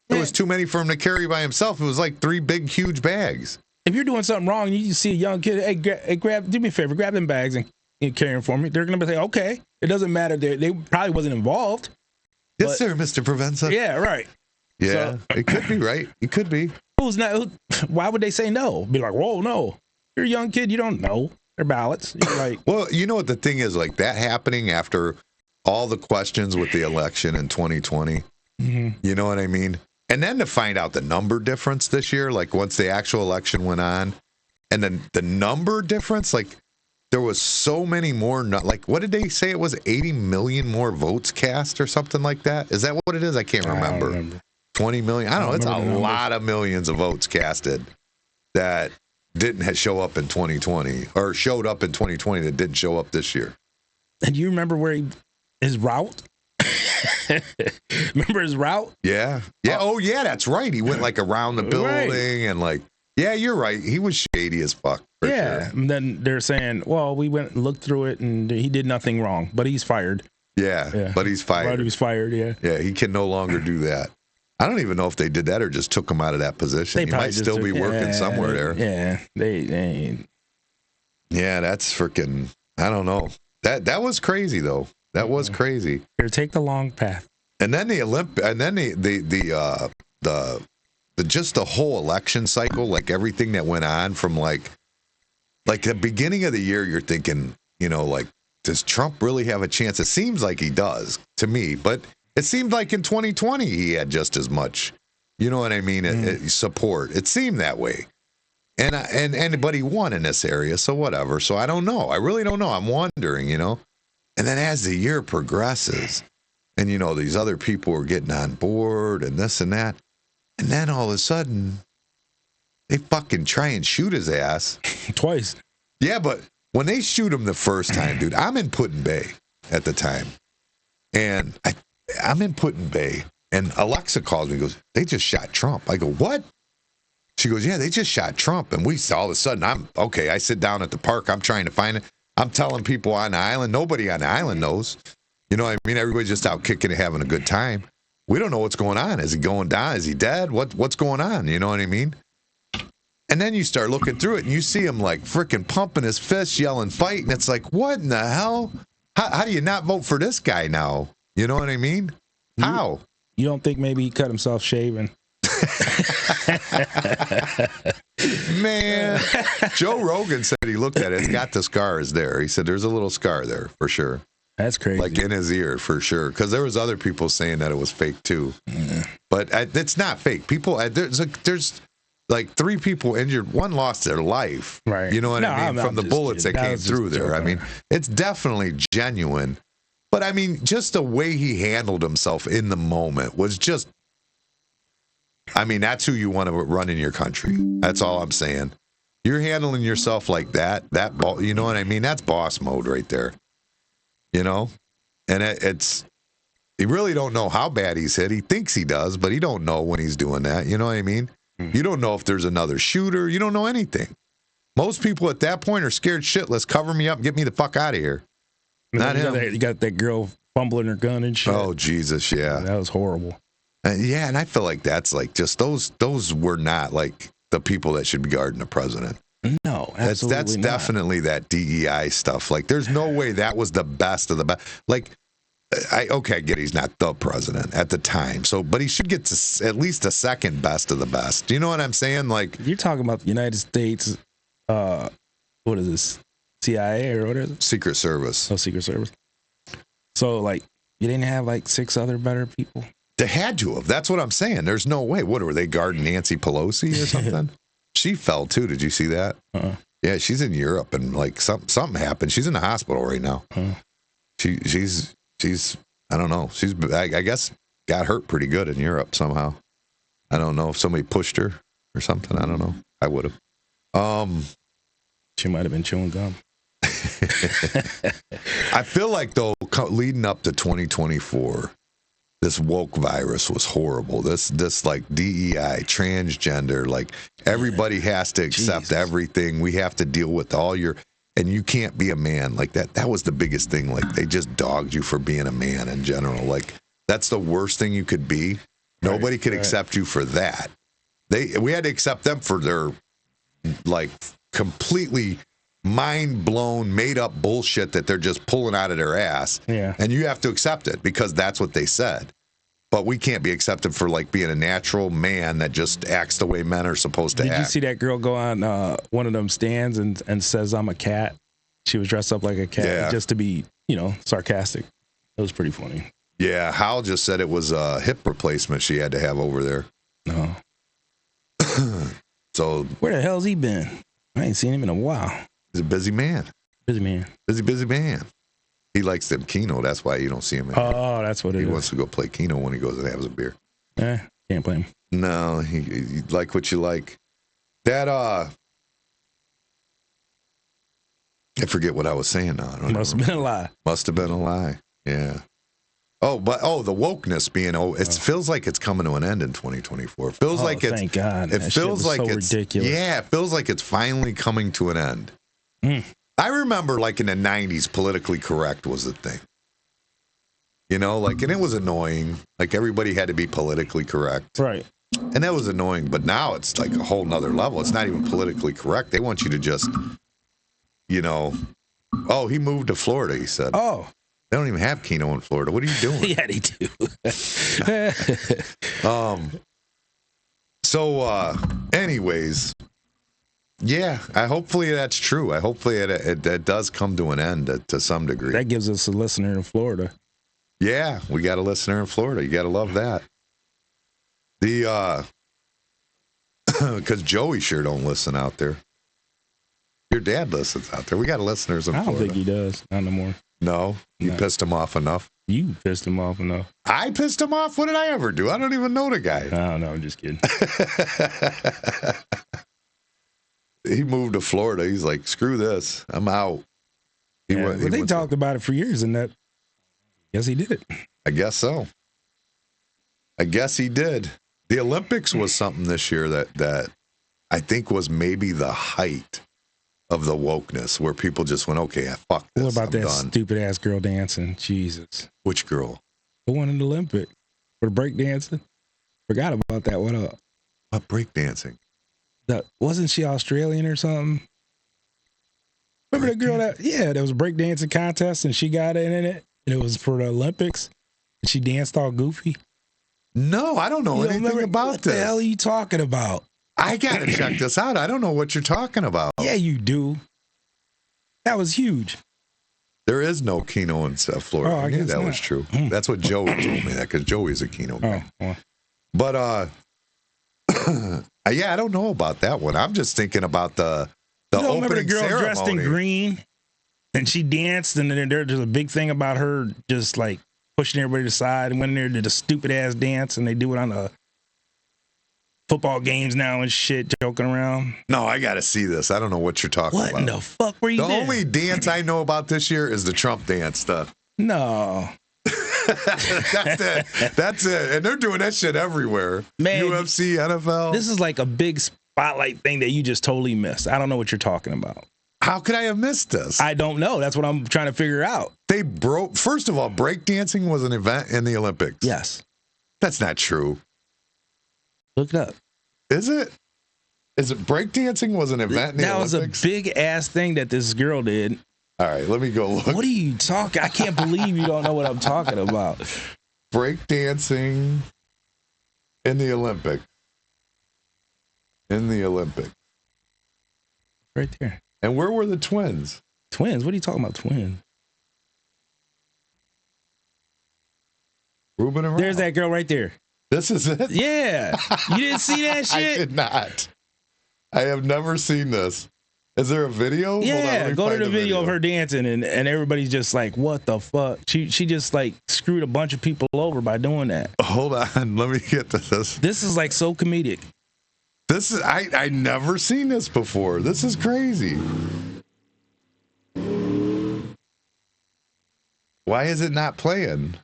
There was too many for him to carry by himself. It was like 3 big, huge bags. If you're doing something wrong and you see a young kid, hey, do me a favor, grab them bags and carry them for me. They're going to say, okay. It doesn't matter. They probably wasn't involved. Yes, sir, Mr. Provenza. Yeah, right. Yeah, so, it could be, right? It could be. Why would they say no? Be like, whoa, no. You're a young kid. You don't know. They're ballots. You're like, well, you know what the thing is, like that happening after all the questions with the election in 2020. Mm-hmm. You know what I mean? And then to find out the number difference this year, like once the actual election went on, and then the number difference, like there was so many more, like what did they say? It was 80 million more votes cast or something like that. Is that what it is? I can't remember. 20 million. I don't know. It's a lot of millions of votes casted that didn't show up in 2020 or showed up in 2020 that didn't show up this year. And you remember where his route? Remember his route? Yeah. Yeah. Oh, yeah, that's right. He went like around the building and like, yeah, you're right. He was shady as fuck. Yeah. Sure. And then they're saying, well, we went and looked through it and he did nothing wrong, but he's fired. Yeah. But he's fired. But he was fired. Yeah. Yeah. He can no longer do that. I don't even know if they did that or just took him out of that position. He might still be working somewhere there. Yeah. They Yeah, that's freaking, I don't know. That was crazy though. That was crazy. Here, take the long path. And then the just the whole election cycle, like everything that went on from like the beginning of the year, you're thinking, you know, like, does Trump really have a chance? It seems like he does to me, but it seemed like in 2020 he had just as much You know what I mean? Support. It seemed that way. And anybody won in this area, so whatever. So I don't know. I really don't know. I'm wondering, you know. And then as the year progresses, and you know these other people are getting on board and this and that, and then all of a sudden they fucking try and shoot his ass twice. Yeah, but when they shoot him the first time, dude, I'm in Put in Bay at the time, and I'm in Put in Bay. And Alexa calls me and goes, they just shot Trump. I go, what? She goes, yeah, they just shot Trump. And we all of a sudden, I sit down at the park. I'm trying to find it. I'm telling people on the island. Nobody on the island knows. You know what I mean? Everybody's just out kicking and having a good time. We don't know what's going on. Is he going down? Is he dead? What's going on? You know what I mean? And then you start looking through it and you see him like freaking pumping his fists, yelling, fight. And it's like, what in the hell? How do you not vote for this guy now? You know what I mean? How? You don't think maybe he cut himself shaving? Man, Joe Rogan said he looked at it. It's got the scars there. He said there's a little scar there for sure. That's crazy. Like in his ear for sure. Because there was other people saying that it was fake too. But it's not fake. People, there's like 3 people injured. One lost their life. Right. You know what I mean? From the bullets that came through there. I mean, it's definitely genuine. But I mean, just the way he handled himself in the moment was just, I mean, that's who you want to run in your country. That's all I'm saying. You're handling yourself like that, you know what I mean? That's boss mode right there. You know? And you really don't know how bad he's hit. He thinks he does, but he don't know when he's doing that. You know what I mean? You don't know if there's another shooter. You don't know anything. Most people at that point are scared shitless. Cover me up and get me the fuck out of here. Not him. You got that girl fumbling her gun and shit. Oh, Jesus, yeah. That was horrible. Yeah, and I feel like that's like just those were not like the people that should be guarding the president. No, absolutely That's not. definitely that DEI stuff. Like, there's no way that was the best of the best. Like, I get he's not the president at the time, but he should get to at least the second best of the best. Do you know what I'm saying? Like, you're talking about the United States. What is this? CIA or what is it? Secret Service. Oh, Secret Service. So, like, you didn't have like 6 other better people? They had to have. That's what I'm saying. There's no way. What, were they guarding Nancy Pelosi or something? She fell too. Did you see that? Yeah, she's in Europe and like something happened. She's in the hospital right now. She's I don't know. I guess got hurt pretty good in Europe somehow. I don't know if somebody pushed her or something. I don't know. I would have. She might have been chewing gum. I feel like though, leading up to 2024, this woke virus was horrible. This like DEI, transgender, like everybody has to accept everything. We have to deal with and you can't be a man like that. That was the biggest thing. Like, they just dogged you for being a man in general. Like, that's the worst thing you could be. Nobody could accept you for that. We had to accept them for their like completely mind-blown, made-up bullshit that they're just pulling out of their ass. Yeah. And you have to accept it because that's what they said. But we can't be accepted for like being a natural man that just acts the way men are supposed to act. Did you see that girl go on one of them stands and says, I'm a cat? She was dressed up like a cat just to be, sarcastic. It was pretty funny. Yeah, Hal just said it was a hip replacement she had to have over there. No. So where the hell's he been? I ain't seen him in a while. He's a busy man. Busy man. Busy man. He likes them Keno. That's why you don't see him anymore. Oh, that's what it is. He wants to go play Keno when he goes and has a beer. Can't blame him. No, he like what you like. That I forget what I was saying now. Must have been a lie. Must have been a lie. Yeah. The wokeness being it feels like it's coming to an end in 2024. It feels like it's, thank God. It feels like so it's ridiculous. Yeah, it feels like it's finally coming to an end. I remember like in the 90s, politically correct was the thing. And it was annoying. Like, everybody had to be politically correct. Right. And that was annoying, but now it's like a whole nother level. It's not even politically correct. They want you to just, he moved to Florida, he said. Oh. They don't even have Keno in Florida. What are you doing? Yeah, they do. Anyways, yeah, hopefully that's true. Hopefully it does come to an end to some degree. That gives us a listener in Florida. Yeah, we got a listener in Florida. You got to love that. The because Joey sure don't listen out there. Your dad listens out there. We got listeners in I don't Florida. think he does. Not no more. No, you No. pissed him off enough. You pissed him off enough. I pissed him off? What did I ever do? I don't even know the guy. I don't know. I'm just kidding. He moved to Florida. He's like, screw this. I'm out. Yeah, but they talked about it for years, and that. Yes, he did it. I guess so. I guess he did. The Olympics was something this year that I think was maybe the height of the wokeness, where people just went, okay, fuck this. What about I'm that done. stupid ass girl dancing? Jesus. Which girl? The one in the Olympic for the break dancing. Forgot about that. What up? What breakdancing? Wasn't she Australian or something? Remember the girl there was a breakdancing contest and she got in it, and it was for the Olympics. And she danced all goofy. No, I don't know You don't anything remember- about what this. the hell are you talking about? I gotta check this out. I don't know what you're talking about. Yeah, you do. That was huge. There is no Keno in Florida. Oh, I I knew guess that not. was true. Hmm. That's what Joey told me, that because Joey's a Keno guy. Oh, well. But yeah, I don't know about that one. I'm just thinking about the You don't remember the opening girl ceremony. dressed in green and she danced, and then there's a big thing about her just like pushing everybody to the side and went in there and did a stupid ass dance, and they do it on the football games now and shit, joking around. No, I got to see this. I don't know what you're talking What about. in the fuck were you The there? only dance I know about this year is the Trump dance stuff. No. That's it. That's it. And they're doing that shit everywhere. Man, UFC, NFL. This is like a big spotlight thing that you just totally missed. I don't know what you're talking about. How could I have missed this? I don't know. That's what I'm trying to figure out. They broke. First of all, breakdancing was an event in the Olympics. Yes. That's not true. Look it up. Is it? Is it breakdancing was an event in the That was Olympics? a big ass thing that this girl did. All right, let me go look. What are you talking? I can't believe you don't know what I'm talking about. Breakdancing in the Olympics. In the Olympics. Right there. And where were the twins? Twins? What are you talking about, twins? Ruben and There's Ralph. that girl right there. This is it? Yeah. You didn't see that I shit? did not. I have never seen this. Is there a video? Hold on, Yeah, let me go to find the video of her dancing, and everybody's just like, what the fuck? She just like screwed a bunch of people over by doing that. Hold on, let me get to this. This is like so comedic. This is I never seen this before. This is crazy. Why is it not playing?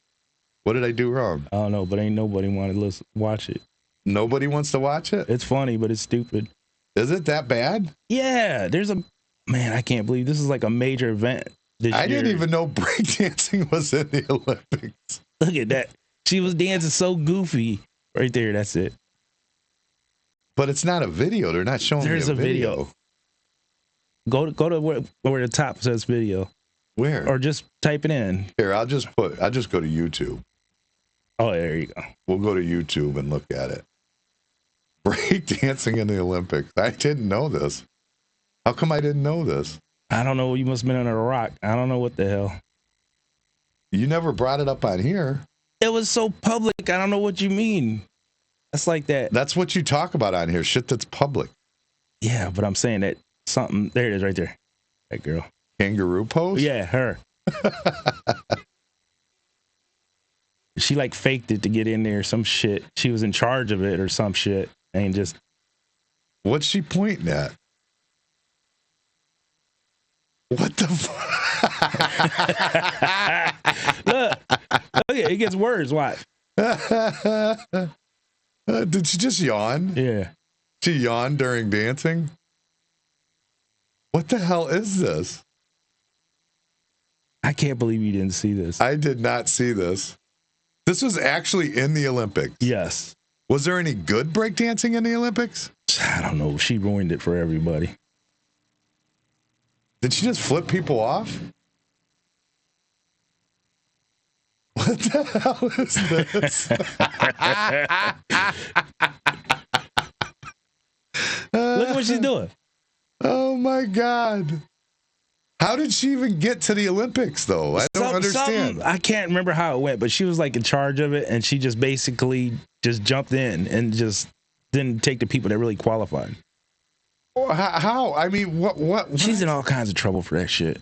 What did I do wrong? I don't know, but ain't nobody want to watch it. Nobody wants to watch it? It's funny, but it's stupid. Is it that bad? Yeah, man, I can't believe this is like a major event this I year. didn't even know breakdancing was in the Olympics. Look at that. She was dancing so goofy. Right there, that's it. But it's not a video. They're not showing There's me a video. Go to where the top says video. Where? Or just type it in. Here, I'll just go to YouTube. Oh, there you go. We'll go to YouTube and look at it. Breakdancing in the Olympics. I didn't know this. How come I didn't know this? I don't know. You must have been under a rock. I don't know what the hell. You never brought it up on here. It was so public. I don't know what you mean. That's like that. That's what you talk about on here. Shit that's public. Yeah, but I'm saying that something. There it is right there. That girl. Kangaroo pose? Yeah, her. She like faked it to get in there. Some shit. She was in charge of it or some shit. And just. What's she pointing at? What the fuck? Look, it gets worse. Watch. Did she just yawn? Yeah. She yawned during dancing? What the hell is this? I can't believe you didn't see this. I did not see this. This was actually in the Olympics. Yes. Was there any good breakdancing in the Olympics? I don't know. She ruined it for everybody. Did she just flip people off? What the hell is this? Look at what she's doing. Oh my God. How did she even get to the Olympics though? I don't understand. I can't remember how it went, but she was like in charge of it, and she just basically just jumped in and just didn't take the people that really qualified. How? I mean, what? She's in all kinds of trouble for that shit.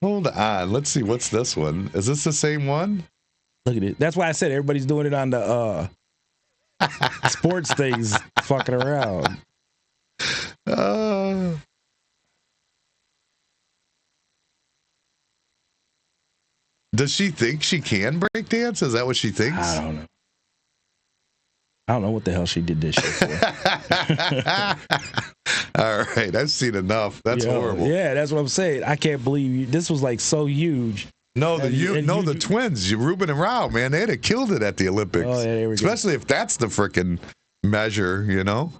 Hold on. Let's see. What's this one? Is this the same one? Look at it. That's why I said everybody's doing it on the sports things, fucking around. Does she think she can break dance? Is that what she thinks? I don't know. I don't know what the hell she did this shit for. All right, I've seen enough. That's horrible. Yeah, that's what I'm saying. I can't believe this was like so huge. No, the twins, Ruben and Rao, man, they'd have killed it at the Olympics. Oh, yeah, there we Especially if that's the freaking measure, you know?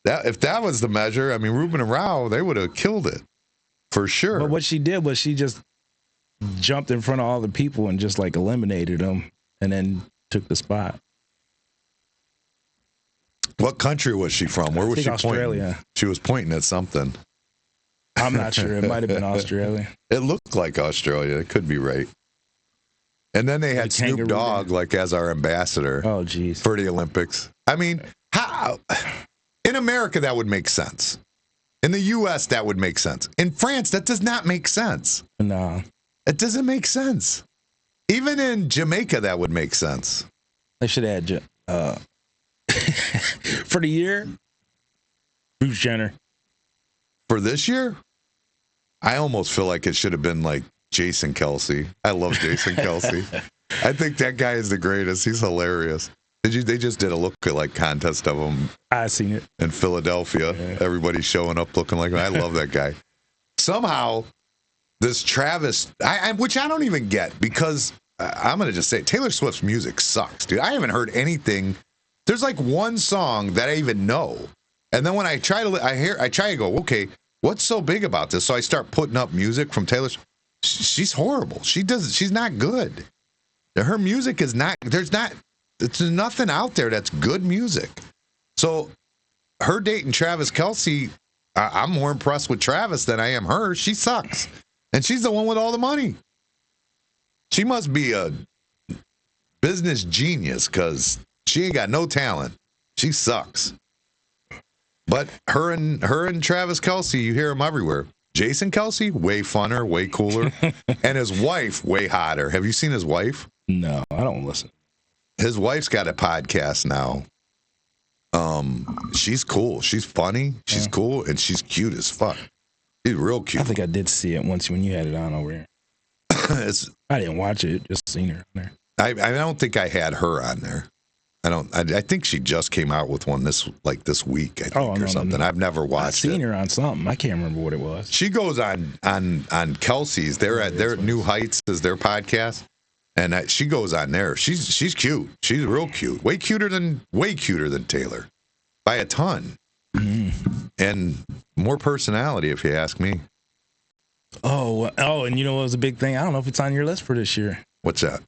If that was the measure, I mean, Ruben and Rao, they would have killed it for sure. But what she did was she just jumped in front of all the people and just like eliminated them and then took the spot. What country was she from? Where was she Australia. pointing? She was pointing at something. I'm not sure. It might have been Australia. It looked like Australia. It could be right. And then they had Snoop Dogg like as our ambassador. Oh, geez. For the Olympics. I mean, how? In America, that would make sense. In the U.S., that would make sense. In France, that does not make sense. No. It doesn't make sense. Even in Jamaica, that would make sense. They should add for the year, Bruce Jenner. For this year, I almost feel like it should have been like Jason Kelsey. I love Jason Kelsey. I think that guy is the greatest. He's hilarious. They just did a look-alike contest of him. I seen it in Philadelphia. Yeah. Everybody's showing up looking like that. I love that guy. Somehow, this Travis, which I don't even get because I'm gonna just say Taylor Swift's music sucks, dude. I haven't heard anything. There's like one song that I even know, and then when I try to go, okay, what's so big about this? So I start putting up music from Taylor. She's horrible. She's not good. Her music is not. There's nothing out there that's good music. So her dating Travis Kelsey, I'm more impressed with Travis than I am her. She sucks, and she's the one with all the money. She must be a business genius because she ain't got no talent. She sucks. But her and Travis Kelsey, you hear him everywhere. Jason Kelsey, way funner, way cooler. And his wife, way hotter. Have you seen his wife? No, I don't listen. His wife's got a podcast now. She's cool. She's funny. She's cool. And she's cute as fuck. She's real cute. I think I did see it once when you had it on over here. I didn't watch it. Just seen her on there. I don't think I had her on there. I think she just came out with one this week, I think, or something. No. I've never watched it. I've seen her on something. I can't remember what it was. She goes on Kelsey's. They're at New Heights is their podcast, and she goes on there. She's cute. She's real cute. Way cuter than Taylor, by a ton, and more personality, if you ask me. Oh, and you know what was a big thing? I don't know if it's on your list for this year. What's that?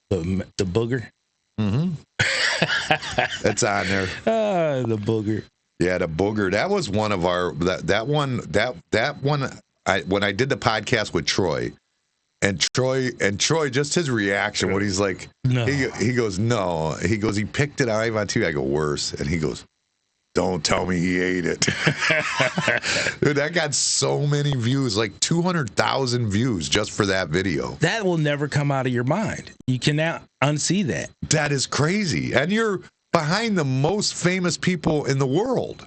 The booger. Mm-hmm. It's on there. The booger. Yeah, the booger. That was one of our that one. When I did the podcast with Troy, and Troy, just his reaction when he's like, no. He goes, no. He goes, he picked it out on TV. I go, worse, and he goes, don't tell me he ate it. Dude, that got so many views, like 200,000 views just for that video. That will never come out of your mind. You cannot unsee that. That is crazy. And you're behind the most famous people in the world.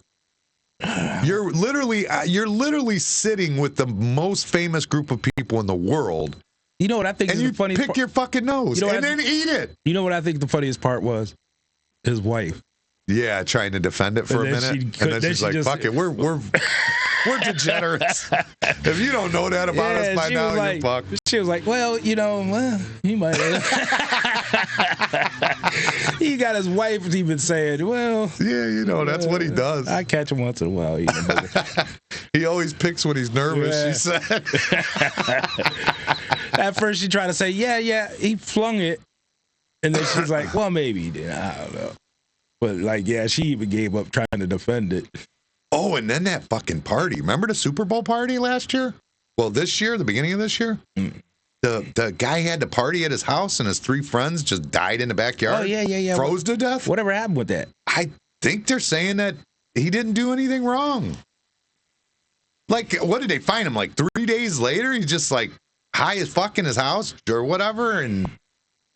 You're literally sitting with the most famous group of people in the world. You know what I think is the funniest part? And you pick your fucking nose and then eat it. You know what I think the funniest part was? His wife. Yeah, trying to defend it for a minute, and then she's like, "Fuck it, we're degenerates. If you don't know that about us by now, you're fucked." She was like, "Well, he might have." He got his wife even saying, "Well, yeah, that's what he does." I catch him once in a while. He always picks when he's nervous. Yeah. She said. At first, she tried to say, "Yeah, he flung it," and then she's like, "Well, maybe he did. I don't know." But she even gave up trying to defend it. Oh, and then that fucking party. Remember the Super Bowl party last year? Well, this year, the beginning of this year? The guy had to party at his house and his 3 friends just died in the backyard. Oh, yeah. Froze to death. Whatever happened with that? I think they're saying that he didn't do anything wrong. Like, what did they find him? Like 3 days later, he's just like high as fuck in his house or whatever. And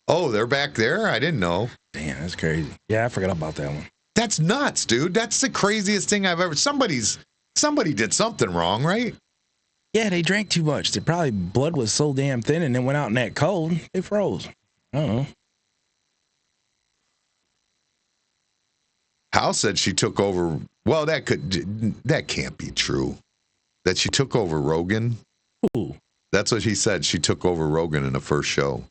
they're back there. I didn't know. Damn, that's crazy. Yeah, I forgot about that one. That's nuts, dude. That's the craziest thing I've ever. Somebody did something wrong, right? Yeah, they drank too much. Their probably blood was so damn thin, and then went out in that cold. They froze. I don't know. Hal said she took over. Well, that can't be true. That she took over Rogan. Ooh. That's what he said. She took over Rogan in the first show.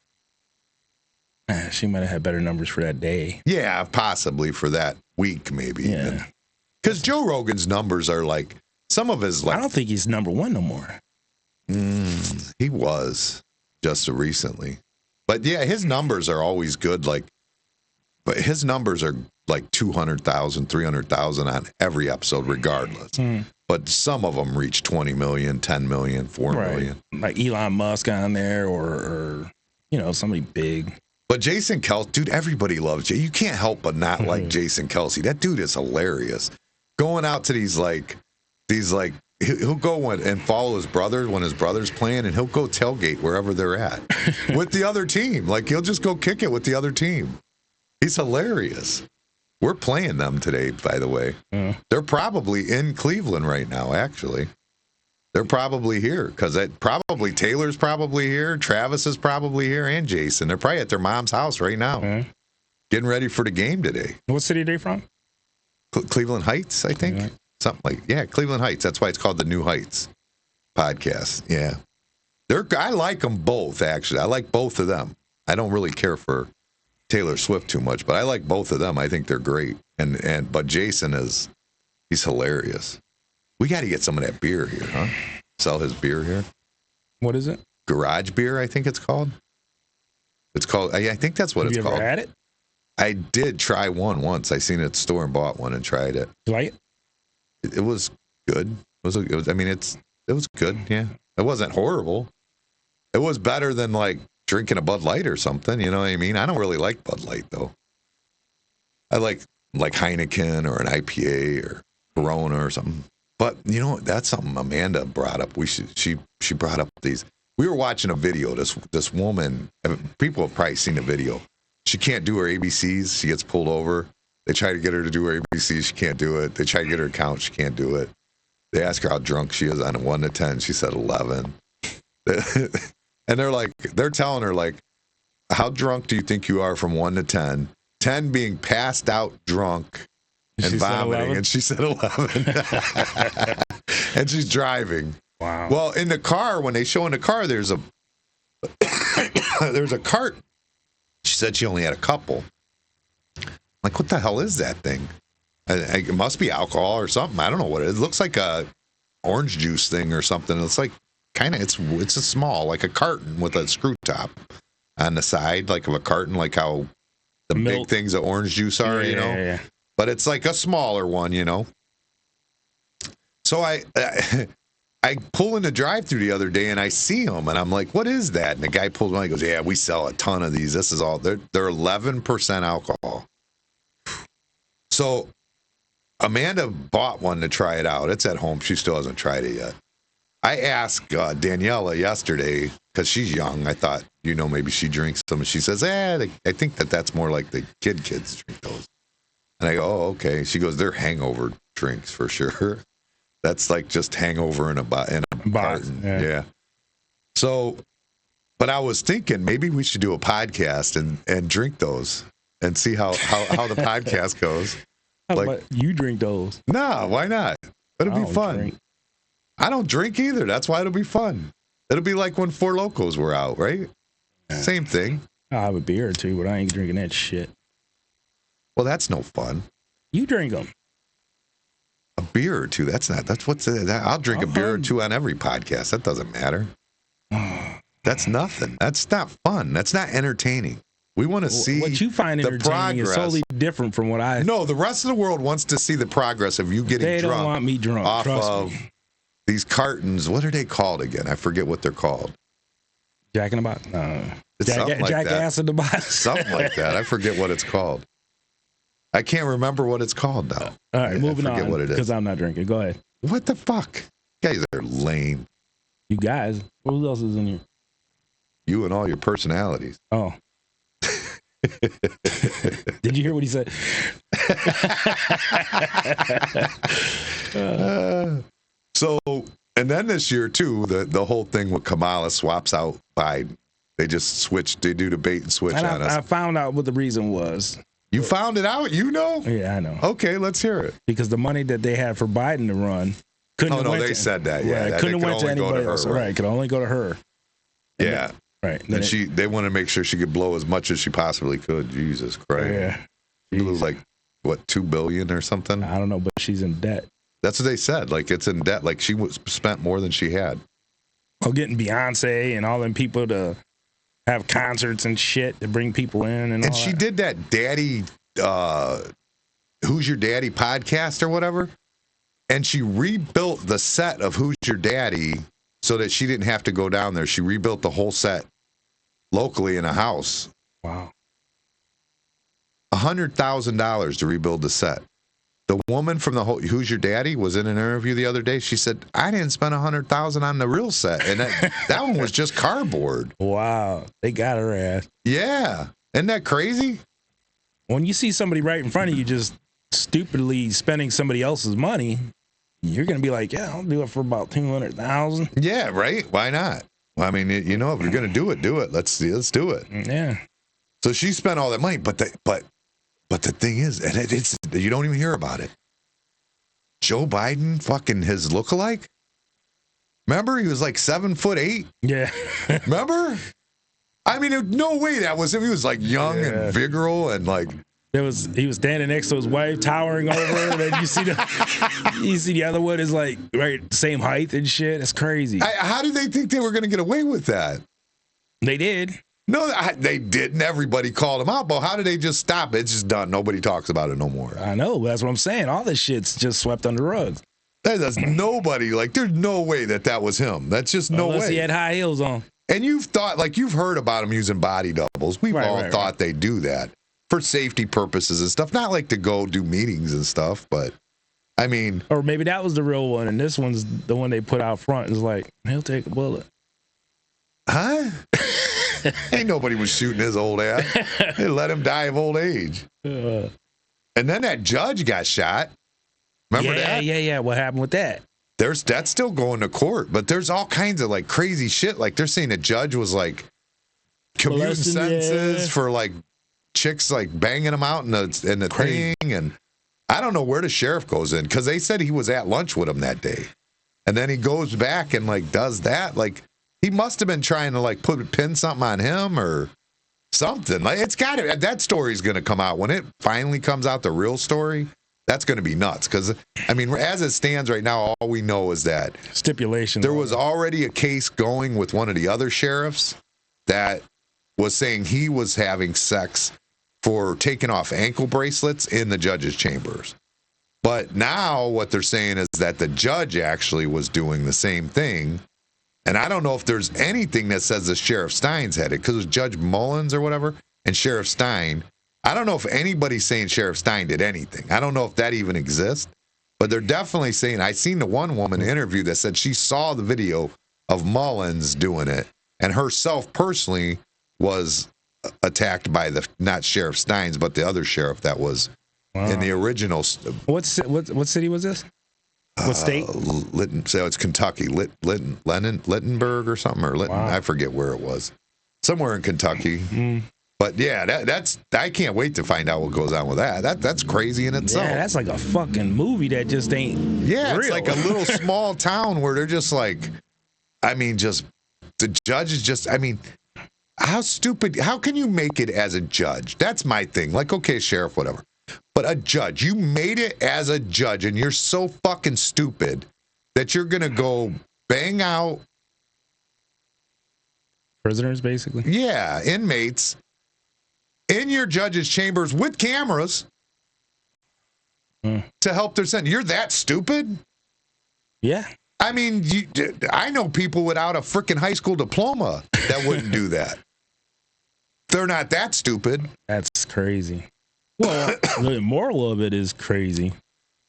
She might have had better numbers for that day. Yeah, possibly for that week, maybe. Yeah. Because Joe Rogan's numbers are like, some of his like. I don't think he's number one no more. He was just recently. But yeah, his numbers are always good. But his numbers are like 200,000, 300,000 on every episode, regardless. But some of them reach 20 million, 10 million, 4 million. Like Elon Musk on there or somebody big. But Jason Kelce, dude, everybody loves Jay. You can't help but not like Jason Kelce. That dude is hilarious. Going out to these he'll go and follow his brother when his brother's playing, and he'll go tailgate wherever they're at with the other team. Like, he'll just go kick it with the other team. He's hilarious. We're playing them today, by the way. They're probably in Cleveland right now, actually. They're probably here because Taylor's probably here, Travis is probably here, and Jason. They're probably at their mom's house right now, getting ready for the game today. What city are they from? Cleveland Heights, I think. Something like, Cleveland Heights. That's why it's called the New Heights podcast. Yeah. I like them both, actually. I like both of them. I don't really care for Taylor Swift too much, but I like both of them. I think they're great. But Jason he's hilarious. We got to get some of that beer here, huh? Sell his beer here. What is it? Garage beer, I think it's called. I think that's what it's called. Have you ever had it? I did try one once. I seen it at the store and bought one and tried it. You like it? It was good. It was good. Yeah. It wasn't horrible. It was better than like drinking a Bud Light or something. You know what I mean? I don't really like Bud Light though. I like Heineken or an IPA or Corona or something. But that's something Amanda brought up. She brought up these. We were watching a video. This woman. People have probably seen the video. She can't do her ABCs. She gets pulled over. They try to get her to do her ABCs. She can't do it. They try to get her to count. She can't do it. They ask her how drunk she is on a 1 to 10. She said 11. And they're telling her like, how drunk do you think you are from 1 to 10? 10 being passed out drunk and vomiting, and she said 11. And she's driving. Wow. Well, in the car, when they show in the car, there's a cart. She said she only had a couple. Like, what the hell is that thing? It must be alcohol or something. I don't know what it is. It looks like a orange juice thing or something. It's like it's a small, like a carton with a screw top on the side, like of a carton, like how the big things of orange juice are, Yeah. But it's like a smaller one, So I pull in the drive-through the other day and I see them and I'm like, what is that? And the guy pulls me and he goes, yeah, we sell a ton of these. This is all, they're 11% alcohol. So Amanda bought one to try it out. It's at home. She still hasn't tried it yet. I asked Daniela yesterday, because she's young. I thought, maybe she drinks them. And she says, I think that's more like the kids drink those. And I go, oh, okay. She goes, they're hangover drinks for sure. That's like just hangover in a carton. Yeah. So, but I was thinking maybe we should do a podcast and drink those and see how the podcast goes. Like, you drink those? No, why not? It'll be fun. Drink. I don't drink either. That's why it'll be fun. It'll be like when Four Locos were out, right? Yeah. Same thing. I'll have a beer or two, but I ain't drinking that shit. Well, that's no fun. You drink them. A beer or two. I'll drink a beer or two on every podcast. That doesn't matter. That's nothing. That's not fun. That's not entertaining. We want to see what you find entertaining is totally different from what I. No, the rest of the world wants to see the progress of you getting drunk. They don't want me drunk. Off Trust of me. These cartons. What are they called again? I forget what they're called. Jack in the Box? No. It's something like that. Jackass in the Box? Something like that. I forget what it's called. I can't remember what it's called now. All right, moving on. I forget what it is. Because I'm not drinking. Go ahead. What the fuck? You guys are lame. You guys. Who else is in here? You and all your personalities. Oh. Did you hear what he said? And then this year too, the whole thing with Kamala swaps out Biden. They just switched. They do the bait and switch and on us. I found out what the reason was. You found it out? You know? Yeah, I know. Okay, let's hear it. Because the money that they had for Biden to run couldn't. Oh no, they said that. Yeah, right, that couldn't have went to anybody her, else. Right, could only go to her. Yeah. Right. And they want to make sure she could blow as much as she possibly could. Jesus Christ. Yeah. She was like, what, $2 billion or something? I don't know, but she's in debt. That's what they said. Like, it's in debt. Like, she spent more than she had. Oh, getting Beyonce and all them people to have concerts and shit to bring people in. And all she that. did that daddy, Who's Your Daddy podcast or whatever. And she rebuilt the set of Who's Your Daddy so that she didn't have to go down there. She rebuilt the whole set locally in a house. Wow. $100,000 to rebuild the set. The woman from the Who's Your Daddy was in an interview the other day. She said, I didn't spend $100,000 on the real set. And that one was just cardboard. Wow. They got her ass. Yeah. Isn't that crazy? When you see somebody right in front of you just stupidly spending somebody else's money, you're going to be like, yeah, I'll do it for about $200,000. Yeah, right? Why not? Well, I mean, you know, if you're going to do it, do it. Let's do it. Yeah. So she spent all that money, but the thing is, and it's you don't even hear about it. Joe Biden, fucking his lookalike. Remember, he was like 7'8". Yeah. Remember? I mean, no way that was him. He was like young and virile and like. He was standing next to his wife, towering over her. And then you see the other one is like right same height and shit. It's crazy. How did they think they were going to get away with that? They did. No, they didn't. Everybody called him out, but how did they just stop it? It's just done. Nobody talks about it no more. I know. That's what I'm saying. All this shit's just swept under the rugs. There's nobody, like, there's no way that was him. That's just no way. Unless he had high heels on. And you've thought, like, you've heard about him using body doubles. We've all thought they do that for safety purposes and stuff. Not like to go do meetings and stuff, but, I mean. Or maybe that was the real one, and this one's the one they put out front. Is like, he'll take a bullet. Huh? Ain't nobody was shooting his old ass. They let him die of old age. And then that judge got shot. Remember that? Yeah. What happened with that? That's still going to court, but there's all kinds of like crazy shit. Like they're saying the judge was like commuting sentences for like chicks like banging him out in the thing, and I don't know where the sheriff goes in because they said he was at lunch with him that day, and then he goes back and like does that. Like he must have been trying to like pin something on him or something. Like it's got to. That story's going to come out when it finally comes out. The real story. That's going to be nuts because, I mean, as it stands right now, all we know is that stipulation. There was already a case going with one of the other sheriffs that was saying he was having sex for taking off ankle bracelets in the judge's chambers. But now what they're saying is that the judge actually was doing the same thing. And I don't know if there's anything that says the Sheriff Stein's had it because it was Judge Mullins or whatever and Sheriff Stein. I don't know if anybody's saying Sheriff Stein did anything. I don't know if that even exists, but they're definitely saying, I seen the one woman interview that said she saw the video of Mullins doing it and herself personally was attacked by not Sheriff Stein's, but the other sheriff that was in the original. What city was this? What state? So it's Kentucky, Littenberg or something, or Lytton. I forget where it was. Somewhere in Kentucky. Mm. But yeah, that's I can't wait to find out what goes on with that. That's crazy in itself. Yeah, that's like a fucking movie that just ain't real. It's like a little small town where they're just like, I mean, just the judge is just, I mean, how stupid, how can you make it as a judge? That's my thing. Like, okay, sheriff, whatever. But a judge, you made it as a judge and you're so fucking stupid that you're going to go bang out prisoners, basically. Yeah, inmates. In your judge's chambers with cameras to help their sentence. You're that stupid? Yeah. I mean, I know people without a freaking high school diploma that wouldn't do that. They're not that stupid. That's crazy. Well, the moral of it is crazy.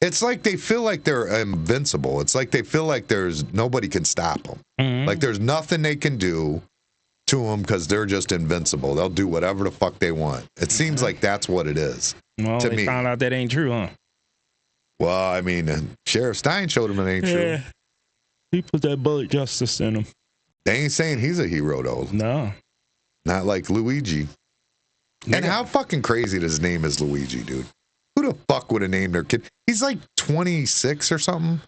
It's like they feel like they're invincible. It's like they feel like nobody can stop them. Mm-hmm. Like there's nothing they can do to them because they're just invincible. They'll do whatever the fuck they want. It seems like that's what it is. Well, to they me. found out that ain't true, huh? Well, I mean, Sheriff Stein showed him it ain't true. He put that bullet justice in him. They ain't saying he's a hero, though. No. Not like Luigi. And how fucking crazy that his name is Luigi, dude? Who the fuck would have named their kid? He's like 26 or something.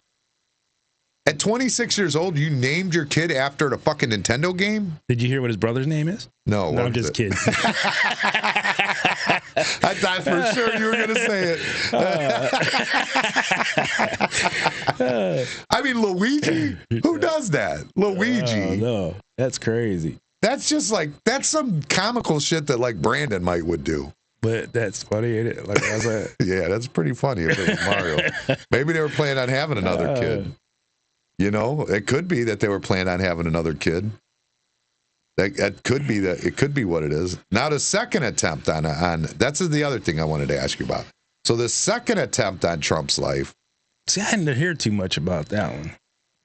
At 26 years old, you named your kid after the fucking Nintendo game? Did you hear what his brother's name is? No, I'm just kidding. I thought for sure you were going to say it. I mean, Luigi? Who does that? Luigi. No, that's crazy. That's just like, that's some comical shit that like Brandon would do. But that's funny, ain't it? Like I said. Yeah, that's pretty funny if it was Mario. Maybe they were planning on having another kid. You know, it could be that they were planning on having another kid. That could be it could be what it is. Now the second attempt on that's the other thing I wanted to ask you about. So the second attempt on Trump's life. See, I didn't hear too much about that one.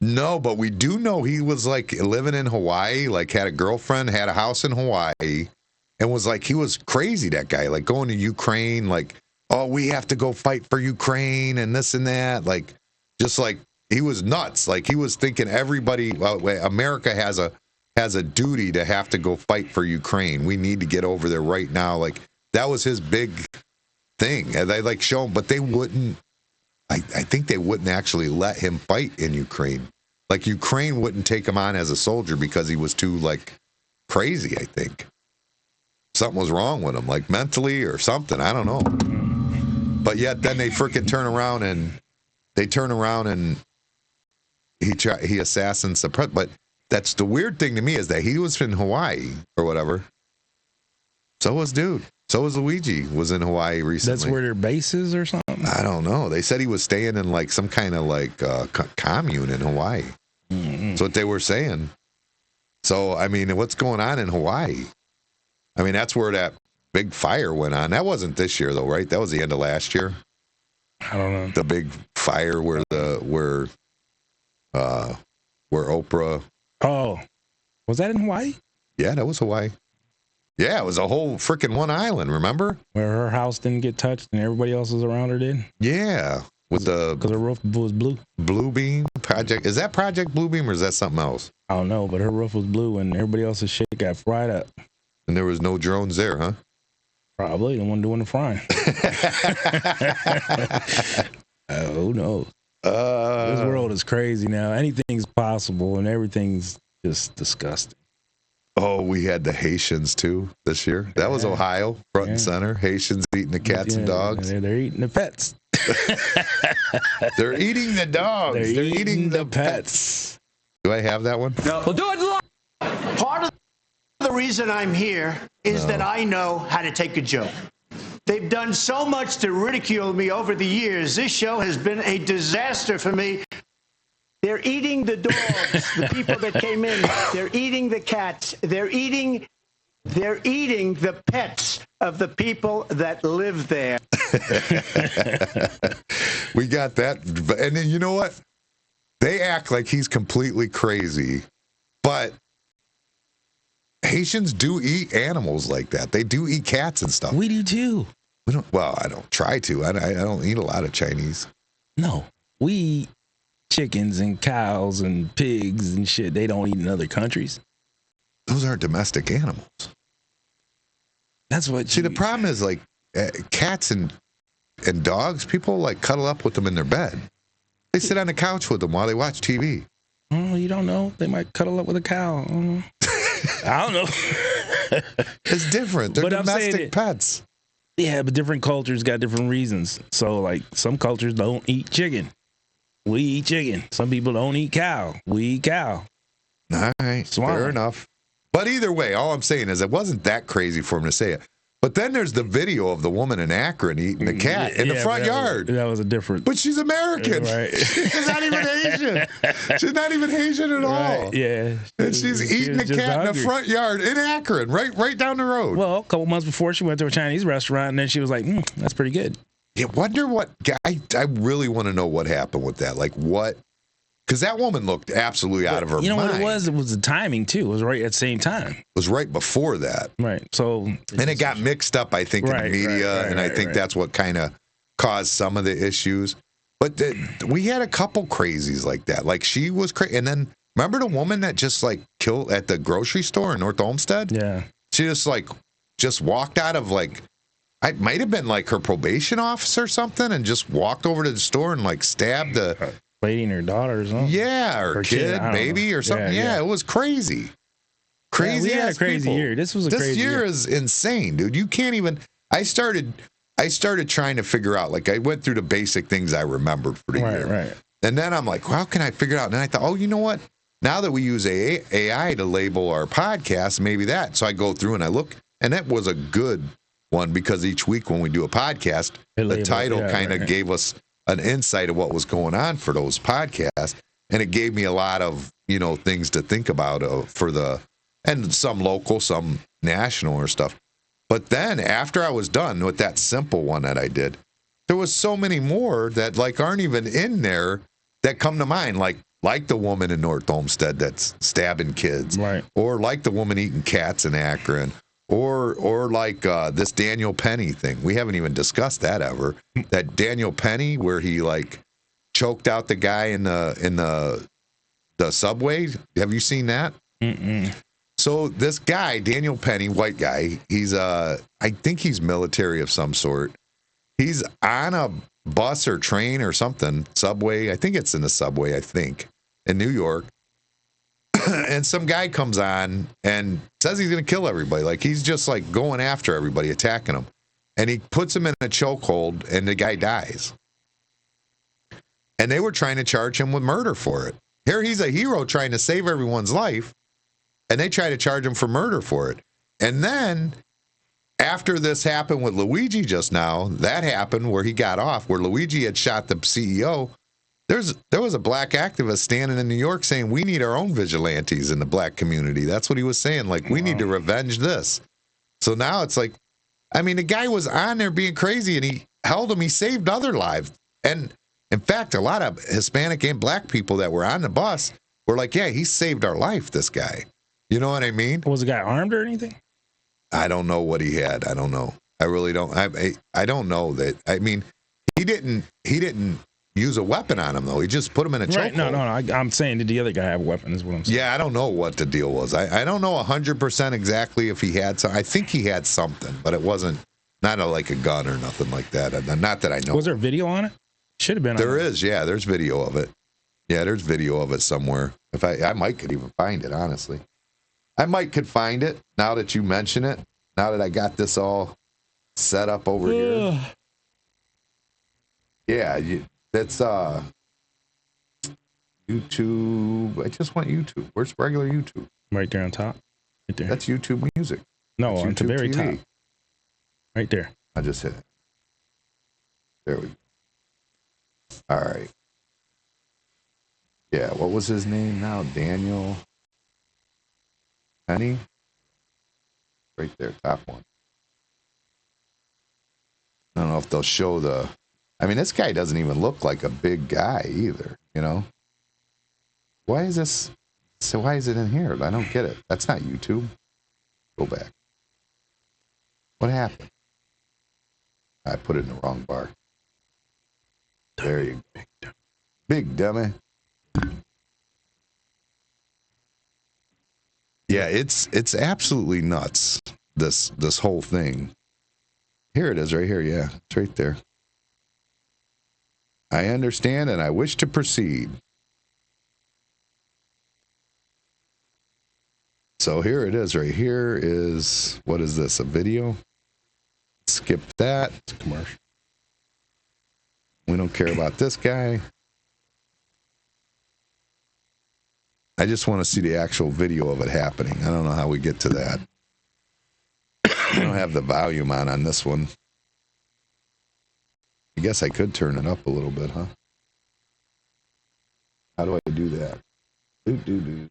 No, but we do know he was like living in Hawaii, like had a girlfriend, had a house in Hawaii, and was like, he was crazy, that guy, like going to Ukraine, like, oh, we have to go fight for Ukraine and this and that. Like, just like, he was nuts. Like, he was thinking everybody, America has a duty to have to go fight for Ukraine. We need to get over there right now. Like, that was his big thing. And they like show him, but they wouldn't, I think they wouldn't actually let him fight in Ukraine. Like, Ukraine wouldn't take him on as a soldier because he was too, like, crazy, I think. Something was wrong with him, like mentally or something. I don't know. But yet then they freaking turn around and he assassins the president. But that's the weird thing to me is that he was in Hawaii or whatever. So was Luigi was in Hawaii recently. That's where their base is or something? I don't know. They said he was staying in like some kind of like commune in Hawaii. Mm-hmm. That's what they were saying. So, I mean, what's going on in Hawaii? I mean, that's where that big fire went on. That wasn't this year, though, right? That was the end of last year. I don't know. The big fire where Oprah. Oh, was that in Hawaii? Yeah, that was Hawaii. Yeah, it was a whole freaking one island. Remember? Where her house didn't get touched and everybody else's around her did. Yeah, with because her roof was blue. Blue Beam Project. Is that Project Blue Beam or is that something else? I don't know, but her roof was blue and everybody else's shit got fried up. And there was no drones there, huh? Probably the one doing the frying. Who knows? This world is crazy now. Anything's possible and everything's just disgusting. Oh, we had the Haitians too this year. That was Ohio, front and center. Haitians eating the cats and dogs. They're eating the pets. They're eating the dogs. They're eating the pets. Do I have that one? No. We'll do it live. Part of the reason I'm here is that I know how to take a joke. They've done so much to ridicule me over the years. This show has been a disaster for me. They're eating the dogs, the people that came in. They're eating the cats. They're eating the pets of the people that live there. We got that. And then you know what? They act like he's completely crazy, but Haitians do eat animals like that. They do eat cats and stuff. We do too. I don't try to. I don't eat a lot of Chinese. No, we eat chickens and cows and pigs and shit. They don't eat in other countries. Those aren't domestic animals. That's what. See, the problem is like cats and dogs. People like cuddle up with them in their bed. They sit on the couch with them while they watch TV. Oh, you don't know. They might cuddle up with a cow. I don't know. It's different. They're domestic pets. Yeah, but different cultures got different reasons. So, like, some cultures don't eat chicken. We eat chicken. Some people don't eat cow. We eat cow. All right. Fair enough. But either way, all I'm saying is it wasn't that crazy for him to say it. But then there's the video of the woman in Akron eating the cat in the front yard. That was a different. But she's American. Right. She's not even Asian. She's not even Asian at all. Right, yeah. And she's eating the cat in the front yard in Akron, right down the road. Well, a couple months before, she went to a Chinese restaurant, and then she was like, that's pretty good. Yeah, wonder what I really want to know what happened with that. Like what? Because that woman looked absolutely out of her mind. You know what it was? It was the timing, too. It was right at the same time. It was right before that. Right. So. And it got mixed up, I think, in the media, and I think that's what kind of caused some of the issues. But we had a couple crazies like that. Like, she was crazy. And then, remember the woman that just, like, killed at the grocery store in North Olmsted? Yeah. She just walked out of, like, it might have been, like, her probation officer or something, and just walked over to the store and, like, stabbed the... Lady her daughter or something. Yeah, or kid, baby, or something. Yeah, it was crazy. Crazy. Yeah, we had a crazy year. This was a crazy year. This year is insane, dude. You can't even. I started trying to figure out. Like, I went through the basic things I remembered for the year. Right. And then I'm like, well, how can I figure it out? And then I thought, oh, you know what? Now that we use AI to label our podcast, maybe that. So I go through and I look, and that was a good one because each week when we do a podcast, the title kind of gave us an insight of what was going on for those podcasts, and it gave me a lot of things to think about and some local, some national or stuff. But then after I was done with that simple one that I did, there was so many more that like aren't even in there that come to mind, like the woman in North Olmsted that's stabbing kids, right? Or like the woman eating cats in Akron. Or like this Daniel Penny thing. We haven't even discussed that ever. That Daniel Penny where he like choked out the guy in the subway. Have you seen that? Mm-mm. So this guy, Daniel Penny, white guy, he's I think he's military of some sort. He's on a bus or train or something, subway. I think it's in the subway, in New York. And some guy comes on and says he's going to kill everybody. Like, he's just like going after everybody, attacking them. And he puts him in a chokehold and the guy dies. And they were trying to charge him with murder for it. Here he's a hero trying to save everyone's life. And they try to charge him for murder for it. And then after this happened with Luigi just now, that happened where he got off, where Luigi had shot the CEO. There was a black activist standing in New York saying we need our own vigilantes in the black community. That's what he was saying. Like, we need to revenge this. So now it's like, I mean, the guy was on there being crazy and he held him. He saved other lives. And in fact, a lot of Hispanic and black people that were on the bus were like, yeah, he saved our life, this guy. You know what I mean? Was the guy armed or anything? I don't know what he had. I don't know. I really don't. I don't know that. I mean, he didn't use a weapon on him, though. He just put him in a chokehold. Right. No. I'm saying, did the other guy have a weapon is what I'm saying. Yeah, I don't know what the deal was. I don't know 100% exactly if he had some. I think he had something, but it wasn't not like a gun or nothing like that. Not that I know. Was there video on it? Should have been. There is, yeah. There's video of it. Yeah, there's video of it somewhere. If I might could even find it, honestly. I might could find it now that you mention it. Now that I got this all set up over here. Yeah, that's YouTube. I just want YouTube. Where's regular YouTube? Right there on top. Right there. That's YouTube Music. No, that's on the very TV. top. Right there. I just hit it. There we go. All right. Yeah, what was his name now? Daniel Penny? Right there, top one. I don't know if they'll show the... I mean, this guy doesn't even look like a big guy either, you know? Why is this... So why is it in here? I don't get it. That's not YouTube. Go back. What happened? I put it in the wrong bar. There you go. Big dummy. Yeah, it's absolutely nuts, this whole thing. Here it is right here. Yeah, it's right there. I understand and I wish to proceed. So here it is right here is, what is this, a video? Skip that. It's a commercial. We don't care about this guy. I just want to see the actual video of it happening. I don't know how we get to that. I don't have the volume on this one. I guess I could turn it up a little bit, huh? How do I do that? Do.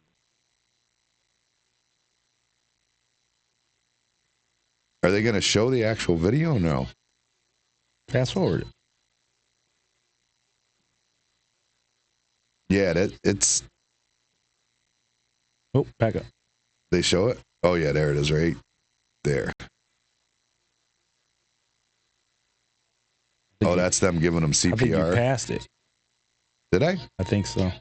Are they going to show the actual video? Or no. Fast forward. Yeah, it's. Oh, back up. They show it? Oh, yeah, there it is, right there. Oh, that's them giving them CPR. I think you passed it. Did I? I think so.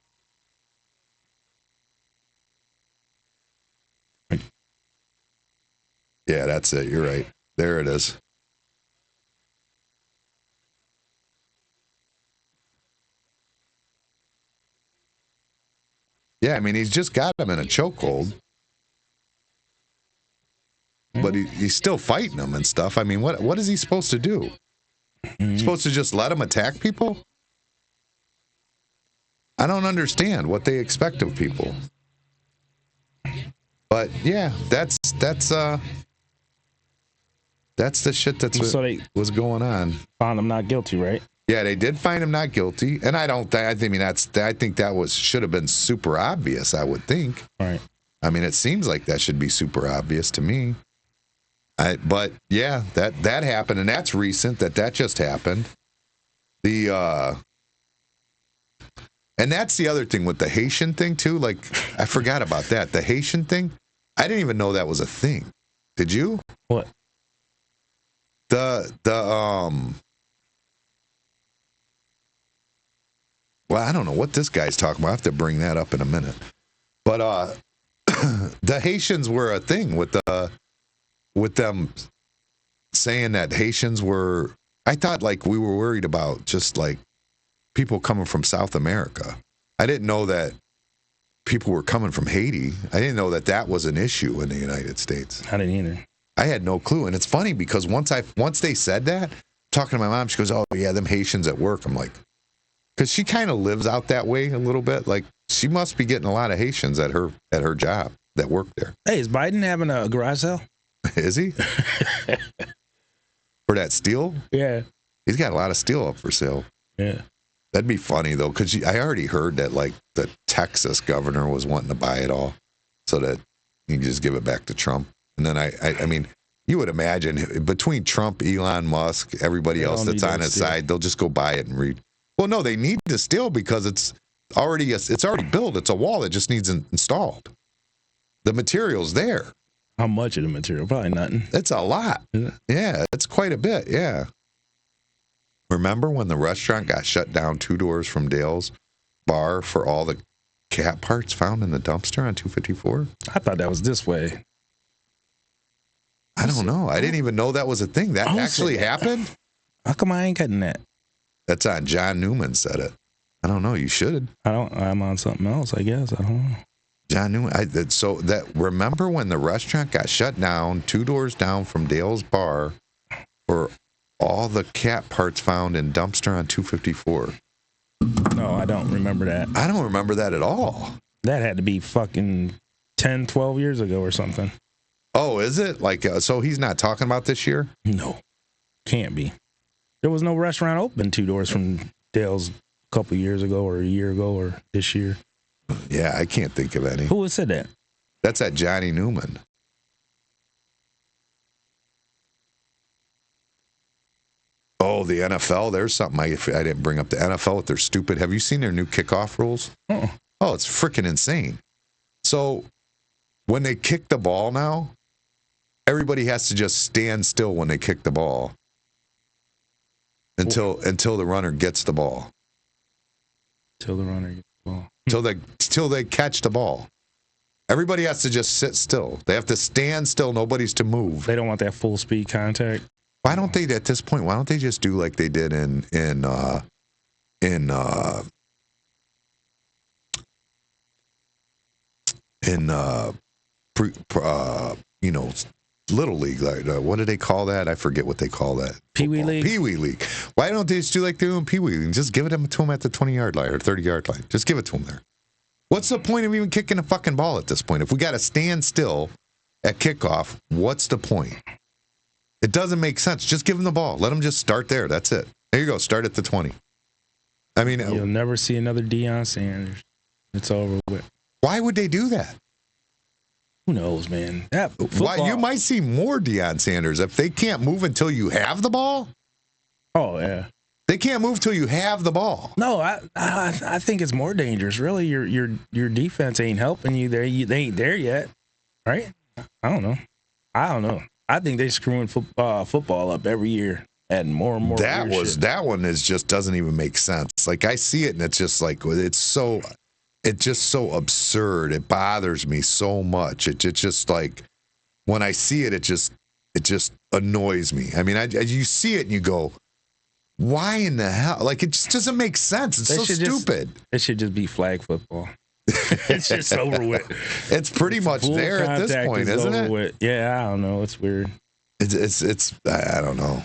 Yeah, that's it. You're right. There it is. Yeah, I mean, he's just got him in a chokehold. But he's still fighting them and stuff. I mean, what is he supposed to do? He's supposed to just let him attack people? I don't understand what they expect of people. But yeah, that's the shit was going on. Found him not guilty, right? Yeah, they did find him not guilty, and I think that should have been super obvious. I would think. Right. I mean, it seems like that should be super obvious to me. But yeah, that happened, and that's recent. That just happened. And that's the other thing with the Haitian thing too. Like, I forgot about that. The Haitian thing, I didn't even know that was a thing. Did you? What? Well, I don't know what this guy's talking about. I have to bring that up in a minute. But the Haitians were a thing with them saying that Haitians were. I thought like we were worried about just like people coming from South America. I didn't know that people were coming from Haiti. I didn't know that was an issue in the United States. I didn't either. I had no clue. And it's funny because once they said that, talking to my mom, she goes, "Oh yeah, them Haitians at work." I'm like, because she kind of lives out that way a little bit. Like she must be getting a lot of Haitians at her job that work there. Hey, is Biden having a garage sale? Is he? For that steel? Yeah. He's got a lot of steel up for sale. Yeah. That'd be funny though, because I already heard that like the Texas governor was wanting to buy it all, so that you can just give it back to Trump. And then I mean, you would imagine between Trump, Elon Musk, everybody else that's on his side, they'll just go buy it and read. Well, no, they need to steal because it's already built. It's a wall that just needs installed. The material's there. How much of the material? Probably nothing. It's a lot. Yeah, it's quite a bit. Yeah. Remember when the restaurant got shut down 2 doors from Dale's bar for all the cat parts found in the dumpster on 254? I thought that was this way. I don't know. I didn't even know that was a thing. That actually happened? How come I ain't getting that? That's on John Newman said it. I don't know. You should. I'm on something else, I guess. I don't know. John Newman. Remember when the restaurant got shut down 2 doors down from Dale's bar for all the cat parts found in dumpster on 254? No, I don't remember that. I don't remember that at all. That had to be fucking 10, 12 years ago or something. Oh, is it? Like, so he's not talking about this year? No, can't be. There was no restaurant open 2 doors from Dale's a couple years ago or a year ago or this year. Yeah, I can't think of any. Who said that? That's at Johnny Newman. Oh, the NFL. There's something I didn't bring up. The NFL with their stupid. Have you seen their new kickoff rules? Uh-uh. Oh, it's freaking insane. So when they kick the ball now, everybody has to just stand still when they kick the ball until the runner gets the ball. Until the runner gets the ball. Till they catch the ball. Everybody has to just sit still. They have to stand still. Nobody's to move. They don't want that full speed contact. Why don't they at this point? Why don't they just do like they did in Little League? Like what do they call that? I forget what they call that. Pee Wee League. Pee Wee League. Why don't they just do like they do in Pee Wee League? Just give it to them at the 20-yard line or 30-yard line. Just give it to them there. What's the point of even kicking a fucking ball at this point? If we got to stand still at kickoff, what's the point? It doesn't make sense. Just give them the ball. Let them just start there. That's it. There you go. Start at the 20. I mean, You'll never see another Deion Sanders. It's over with. Why would they do that? Who knows, man? That Why you might see more Deion Sanders if they can't move until you have the ball. Oh yeah, they can't move till you have the ball. No, I think it's more dangerous. Really, your defense ain't helping you there. They ain't there yet, right? I don't know. I think they screwing football up every year, adding more and more. That one is just doesn't even make sense. Like I see it and it's just like it's just so absurd. It bothers me so much. It's just like when I see it, it just annoys me. I mean, you see it and you go, why in the hell? Like it just doesn't make sense. It's so stupid. It should just be flag football. It's just over with. It's pretty much there at this point, isn't it? With. Yeah, I don't know. It's weird. It's I don't know.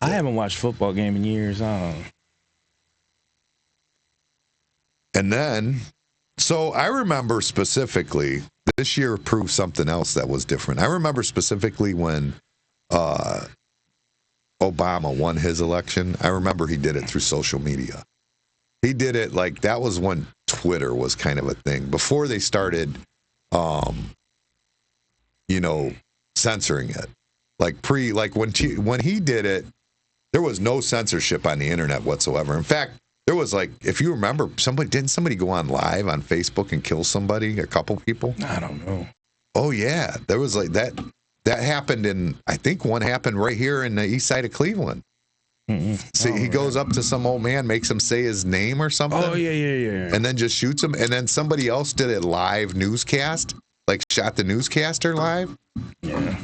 I haven't watched a football game in years. I don't know. And then, so I remember specifically, this year proved something else that was different. I remember specifically when Obama won his election. I remember he did it through social media. He did it like that was when Twitter was kind of a thing. Before they started, censoring it. Like when he did it, there was no censorship on the internet whatsoever. In fact, there was like, if you remember, didn't somebody go on live on Facebook and kill somebody, a couple people? I don't know. Oh yeah, there was like that happened I think one happened right here in the east side of Cleveland. See, he goes up to some old man, makes him say his name or something. Oh yeah. And then just shoots him. And then somebody else did a live newscast, like shot the newscaster live. Yeah.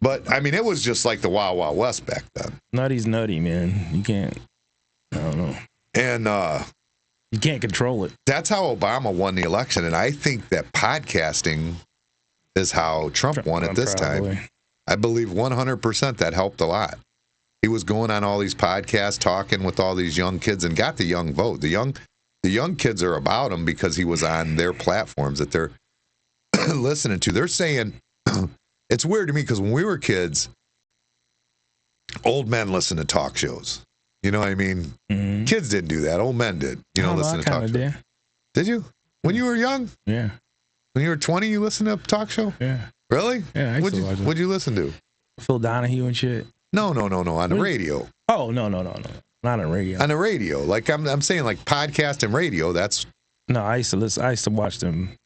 But I mean, it was just like the Wild Wild West back then. Nutty's nutty, man. You can't. I don't know. And you can't control it. That's how Obama won the election. And I think that podcasting is how Trump won it this time. I believe 100% that helped a lot. He was going on all these podcasts, talking with all these young kids, and got the young vote. The young kids are about him because he was on their platforms that they're listening to. They're saying, it's weird to me because when we were kids, old men listened to talk shows. You know what I mean? Mm-hmm. Kids didn't do that. Old men did. Listen to talk shows. Did you? When you were young? Yeah. When you were 20, you listened to a talk show? Yeah. Really? Yeah. What'd you listen to? Phil Donahue and shit. No. On the radio. Oh, no. Not on radio. On the radio. Like I'm saying, like podcast and radio. That's. No, I used to listen. I used to watch them.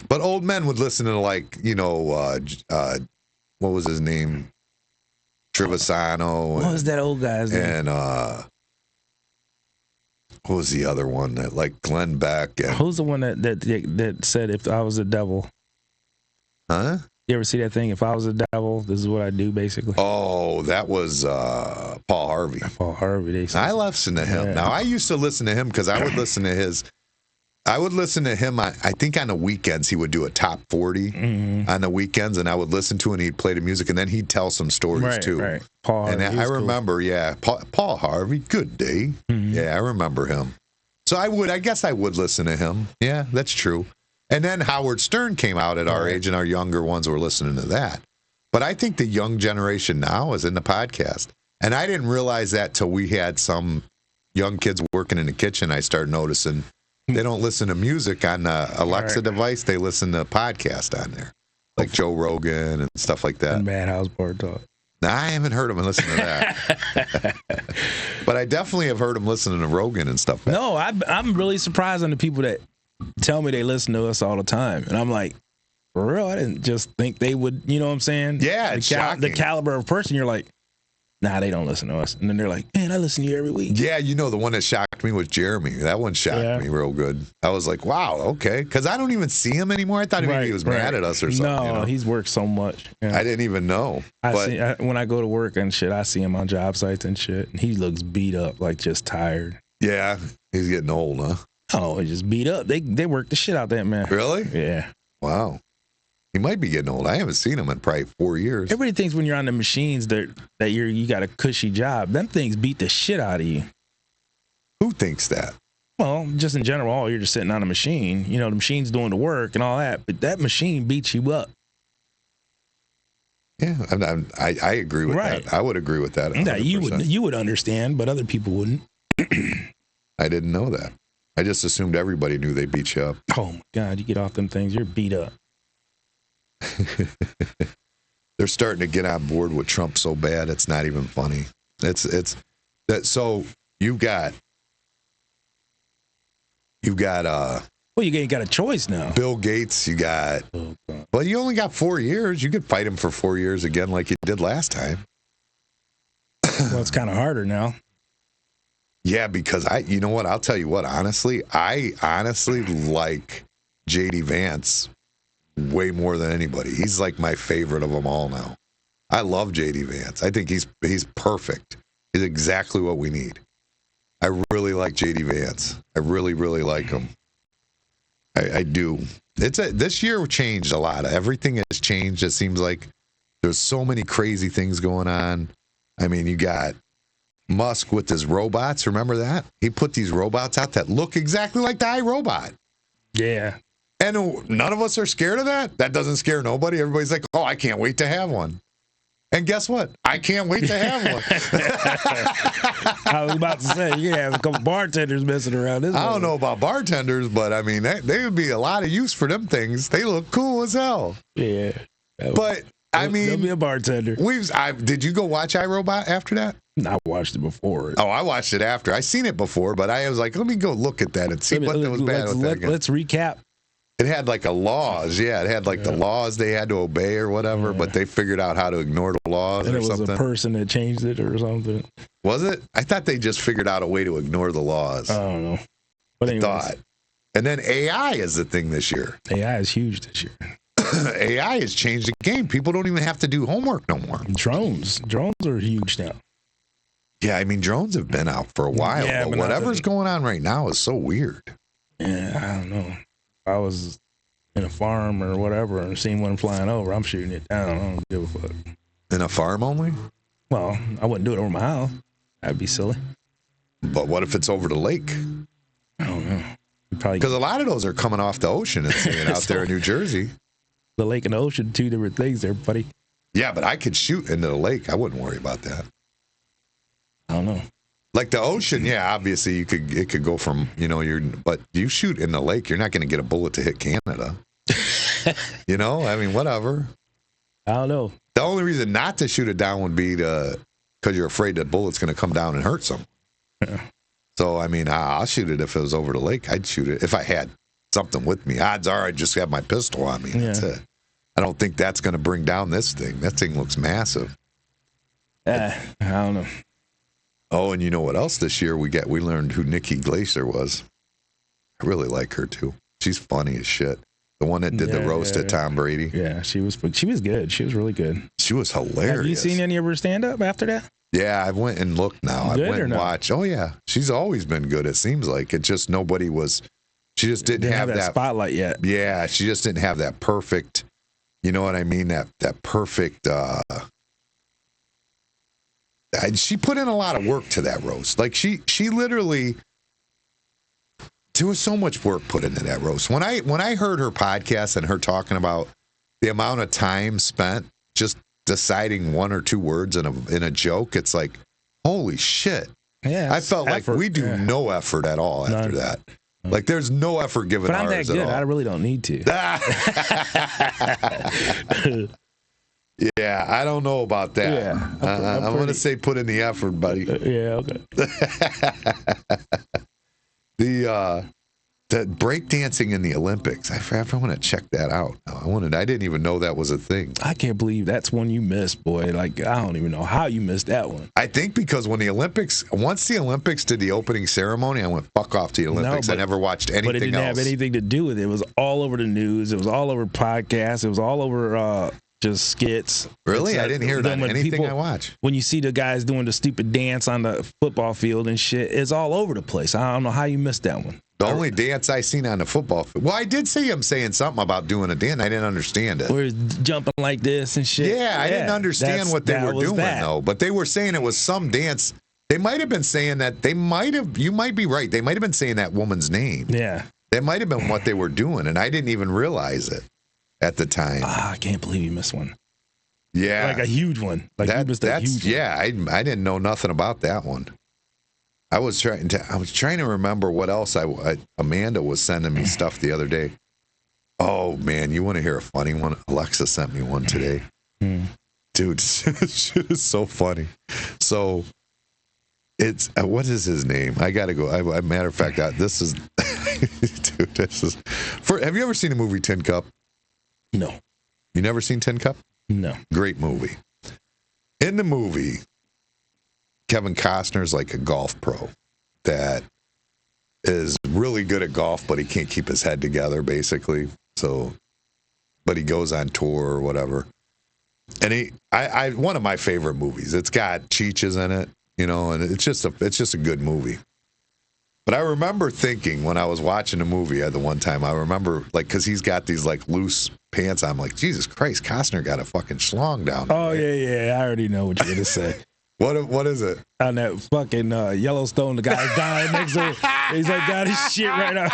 But old men would listen to like, what was his name? Trevisano. What was that old guy's name? And what was the other one that like Glenn Beck? And, who's the one that said if I was a devil? Huh? You ever see that thing? If I was a devil, this is what I do, basically. Oh, that was Paul Harvey. Paul Harvey. I listened to him. Yeah. Now I used to listen to him because I would listen to his. I would listen to him. I think on the weekends he would do a top 40 on the weekends, and I would listen to it. And he'd play the music, and then he'd tell some stories too. Right. Paul Harvey, and I remember, cool. Paul Harvey, good day. Mm-hmm. Yeah, I remember him. So I guess I would listen to him. Yeah, that's true. And then Howard Stern came out at our age, and our younger ones were listening to that. But I think the young generation now is in the podcast, and I didn't realize that till we had some young kids working in the kitchen. I started noticing. They don't listen to music on the Alexa device. They listen to podcasts on there, like Joe Rogan and stuff like that. And Madhouse Bar Talk. Nah, I haven't heard him listen to that. But I definitely have heard him listening to Rogan and stuff. No, I'm really surprised on the people that tell me they listen to us all the time. And I'm like, for real? I didn't just think they would, you know what I'm saying? Yeah, it's shocking. The caliber of person, you're like, nah, they don't listen to us. And then they're like, man, I listen to you every week. Yeah, the one that shocked me was Jeremy. That one shocked me real good. I was like, wow, okay. Because I don't even see him anymore. I thought maybe he was mad at us or something. No, he's worked so much. Yeah. I didn't even know. When I go to work and shit, I see him on job sites and shit. And he looks beat up, like just tired. Yeah, he's getting old, huh? Oh, he's just beat up. They work the shit out that man. Really? Yeah. Wow. He might be getting old. I haven't seen him in probably 4 years. Everybody thinks when you're on the machines that you got a cushy job. Them things beat the shit out of you. Who thinks that? Well, just in general, you're just sitting on a machine. The machine's doing the work and all that, but that machine beats you up. Yeah, I agree with Right. that. I would agree with that. Yeah, 100%. you would understand, but other people wouldn't. I didn't know that. I just assumed everybody knew they beat you up. Oh my God, you get off them things, you're beat up. They're starting to get on board with Trump so bad it's not even funny. It's that. So you got Well, you ain't got a choice now. Bill Gates. You got. Well, you only got 4 years. You could fight him for 4 years again, like you did last time. Well, it's kind of harder now. Yeah, because you know what? I'll tell you what. Honestly, I honestly like J.D. Vance way more than anybody. He's like my favorite of them all now. I love J.D. Vance. I think he's perfect. He's exactly what we need. I really like J.D. Vance. I really, really like him. I do. This year changed a lot. Everything has changed. It seems like there's so many crazy things going on. I mean, you got Musk with his robots. Remember that? He put these robots out that look exactly like the iRobot. Yeah. And none of us are scared of that. That doesn't scare nobody. Everybody's like, oh, I can't wait to have one. And guess what? I can't wait to have one. I was about to say, you have a couple bartenders messing around this. I don't know about bartenders, but I mean, they would be a lot of use for them things. They look cool as hell. Yeah. But I mean, they'll be a bartender. Did you go watch iRobot after that? I watched it before. Oh, I watched it after. I seen it before, but I was like, let me go look at that and see what was bad with that again. Let's recap. It had like laws. Yeah, it had like the laws they had to obey or whatever, but they figured out how to ignore the laws and or something. It was a person that changed it or something. Was it? I thought they just figured out a way to ignore the laws. I don't know. But anyways, I thought. And then AI is the thing this year. AI is huge this year. AI has changed the game. People don't even have to do homework no more. Drones are huge now. Yeah, I mean, drones have been out for a while, but whatever's going on right now is so weird. Yeah, I don't know. If I was in a farm or whatever and seen one flying over, I'm shooting it down. I don't give a fuck. In a farm only? Well, I wouldn't do it over my house. That'd be silly. But what if it's over the lake? I don't know. Because a lot of those are coming off the ocean and staying out there in New Jersey. The lake and the ocean, two different things there, buddy. Yeah, but I could shoot into the lake. I wouldn't worry about that. I don't know. Like the ocean, yeah, obviously it could go from, but you shoot in the lake, you're not going to get a bullet to hit Canada. I mean, whatever. I don't know. The only reason not to shoot it down would be because you're afraid that bullet's going to come down and hurt someone. Yeah. So, I mean, I'll shoot it if it was over the lake. I'd shoot it if I had something with me. Odds are I'd just have my pistol on me. That's it. I don't think that's going to bring down this thing. That thing looks massive. I don't know. Oh, and you know what else this year we learned who Nikki Glaser was. I really like her too. She's funny as shit. The one that did the roast at Tom Brady. Yeah, she was good. She was really good. She was hilarious. Have you seen any of her stand up after that? Yeah, I went and looked now. I went and watched. Oh yeah. She's always been good, it seems like. It just she just didn't have that spotlight yet. Yeah, she just didn't have that perfect, you know what I mean? That perfect she put in a lot of work to that roast. Like she literally, there was so much work put into that roast. When I heard her podcast and her talking about the amount of time spent just deciding one or two words in a joke, it's like, holy shit. Yeah, I felt effort. Like we do no effort at all after that. Like there's no effort given ours at all. But I'm that good. I really don't need to. Yeah, I don't know about that. Yeah, I'm going to say put in the effort, buddy. Yeah, okay. The breakdancing in the Olympics. I want to check that out. I didn't even know that was a thing. I can't believe that's one you missed, boy. Like I don't even know how you missed that one. I think because once the Olympics did the opening ceremony, I went fuck off to the Olympics. I never watched anything else. But it didn't have anything to do with it. It was all over the news. It was all over podcasts. It was all over just skits. Really? I didn't hear that on anything I watch. When you see the guys doing the stupid dance on the football field and shit, it's all over the place. I don't know how you missed that one. The only dance I seen on the football field. Well, I did see him saying something about doing a dance. I didn't understand it. Where he's jumping like this and shit. Yeah, I didn't understand what they were doing, though. But they were saying it was some dance. They might have been saying that. You might be right. They might have been saying that woman's name. Yeah. That might have been what they were doing, and I didn't even realize it at the time. I can't believe you missed one. Yeah. Like a huge one. Like you missed a huge one. Yeah, I didn't know nothing about that one. I was trying to remember what else Amanda was sending me stuff the other day. Oh man, you want to hear a funny one? Alexa sent me one today. Dude, shit is so funny. So it's what is his name? I gotta go. Matter of fact, this is dude. This is. Have you ever seen the movie Tin Cup? No. You never seen Tin Cup? No. Great movie. In the movie, Kevin Costner's like a golf pro that is really good at golf, but he can't keep his head together, basically. So, but he goes on tour or whatever. And one of my favorite movies. It's got Cheeches in it, and it's just a good movie. But I remember thinking when I was watching the movie the one time, I remember because he's got these like loose pants. I'm like, Jesus Christ, Costner got a fucking schlong down there. Oh yeah. I already know what you're gonna say. What is it? On that fucking Yellowstone, the guy's dying next to him. He's like got his shit right now.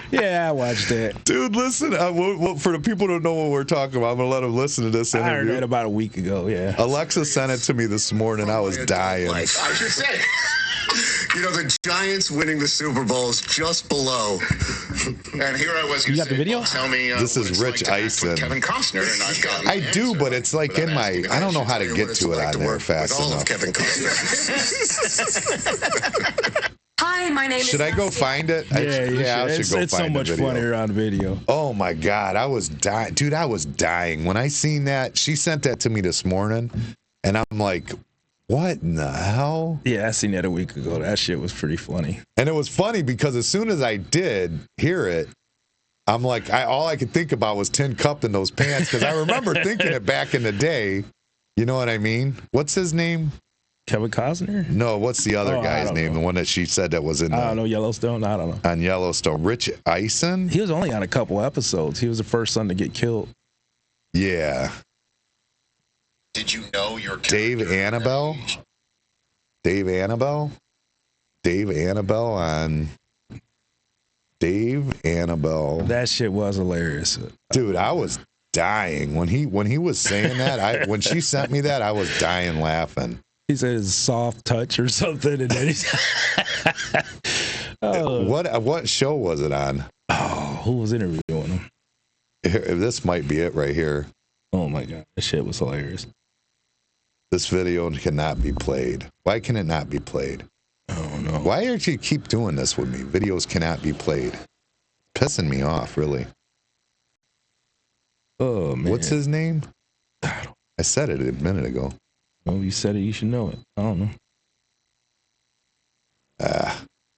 Yeah, I watched that. Dude, listen. For the people who don't know what we're talking about, I'm gonna let them listen to this interview. I heard that about a week ago. Yeah. Alexa sent it to me this morning. I was dying. I should say. The Giants winning the Super Bowl is just below. And here I was. You got the video? Tell me. This is Rich Eisen. Kevin Costner, and I've got. I do, but it's like in my. I don't know how to get to it on there fast enough. Kevin Costner. Hi, my name is. Should I go find it? Yeah, I should go it's find so much the video. funnier on video. Oh my God, I was dying, dude. I was dying when I seen that. She sent that to me this morning, and I'm like, what in the hell? Yeah, I seen that a week ago. That shit was pretty funny. And it was funny because as soon as I did hear it, I'm like, all I could think about was Tin Cup in those pants because I remember thinking it back in the day. You know what I mean? What's his name? Kevin Costner? No, what's the other guy's name? The one that she said that was in I don't know, Yellowstone? I don't know. On Yellowstone. Rich Eisen? He was only on a couple episodes. He was the first son to get killed. Yeah. Did you know your Dave Annabelle? Dave Annabelle on Dave Annabelle. That shit was hilarious. Dude, I was dying when he was saying that. When she sent me that, I was dying laughing. He said it's soft touch or something, and then he's What show was it on? Oh, who was interviewing him? This might be it right here. Oh my God, that shit was hilarious. This video cannot be played. Why can it not be played? Oh no. Why do you keep doing this with me? Videos cannot be played. Pissing me off, really. Oh man. What's his name? I said it a minute ago. Well, you said it, you should know it. I don't know.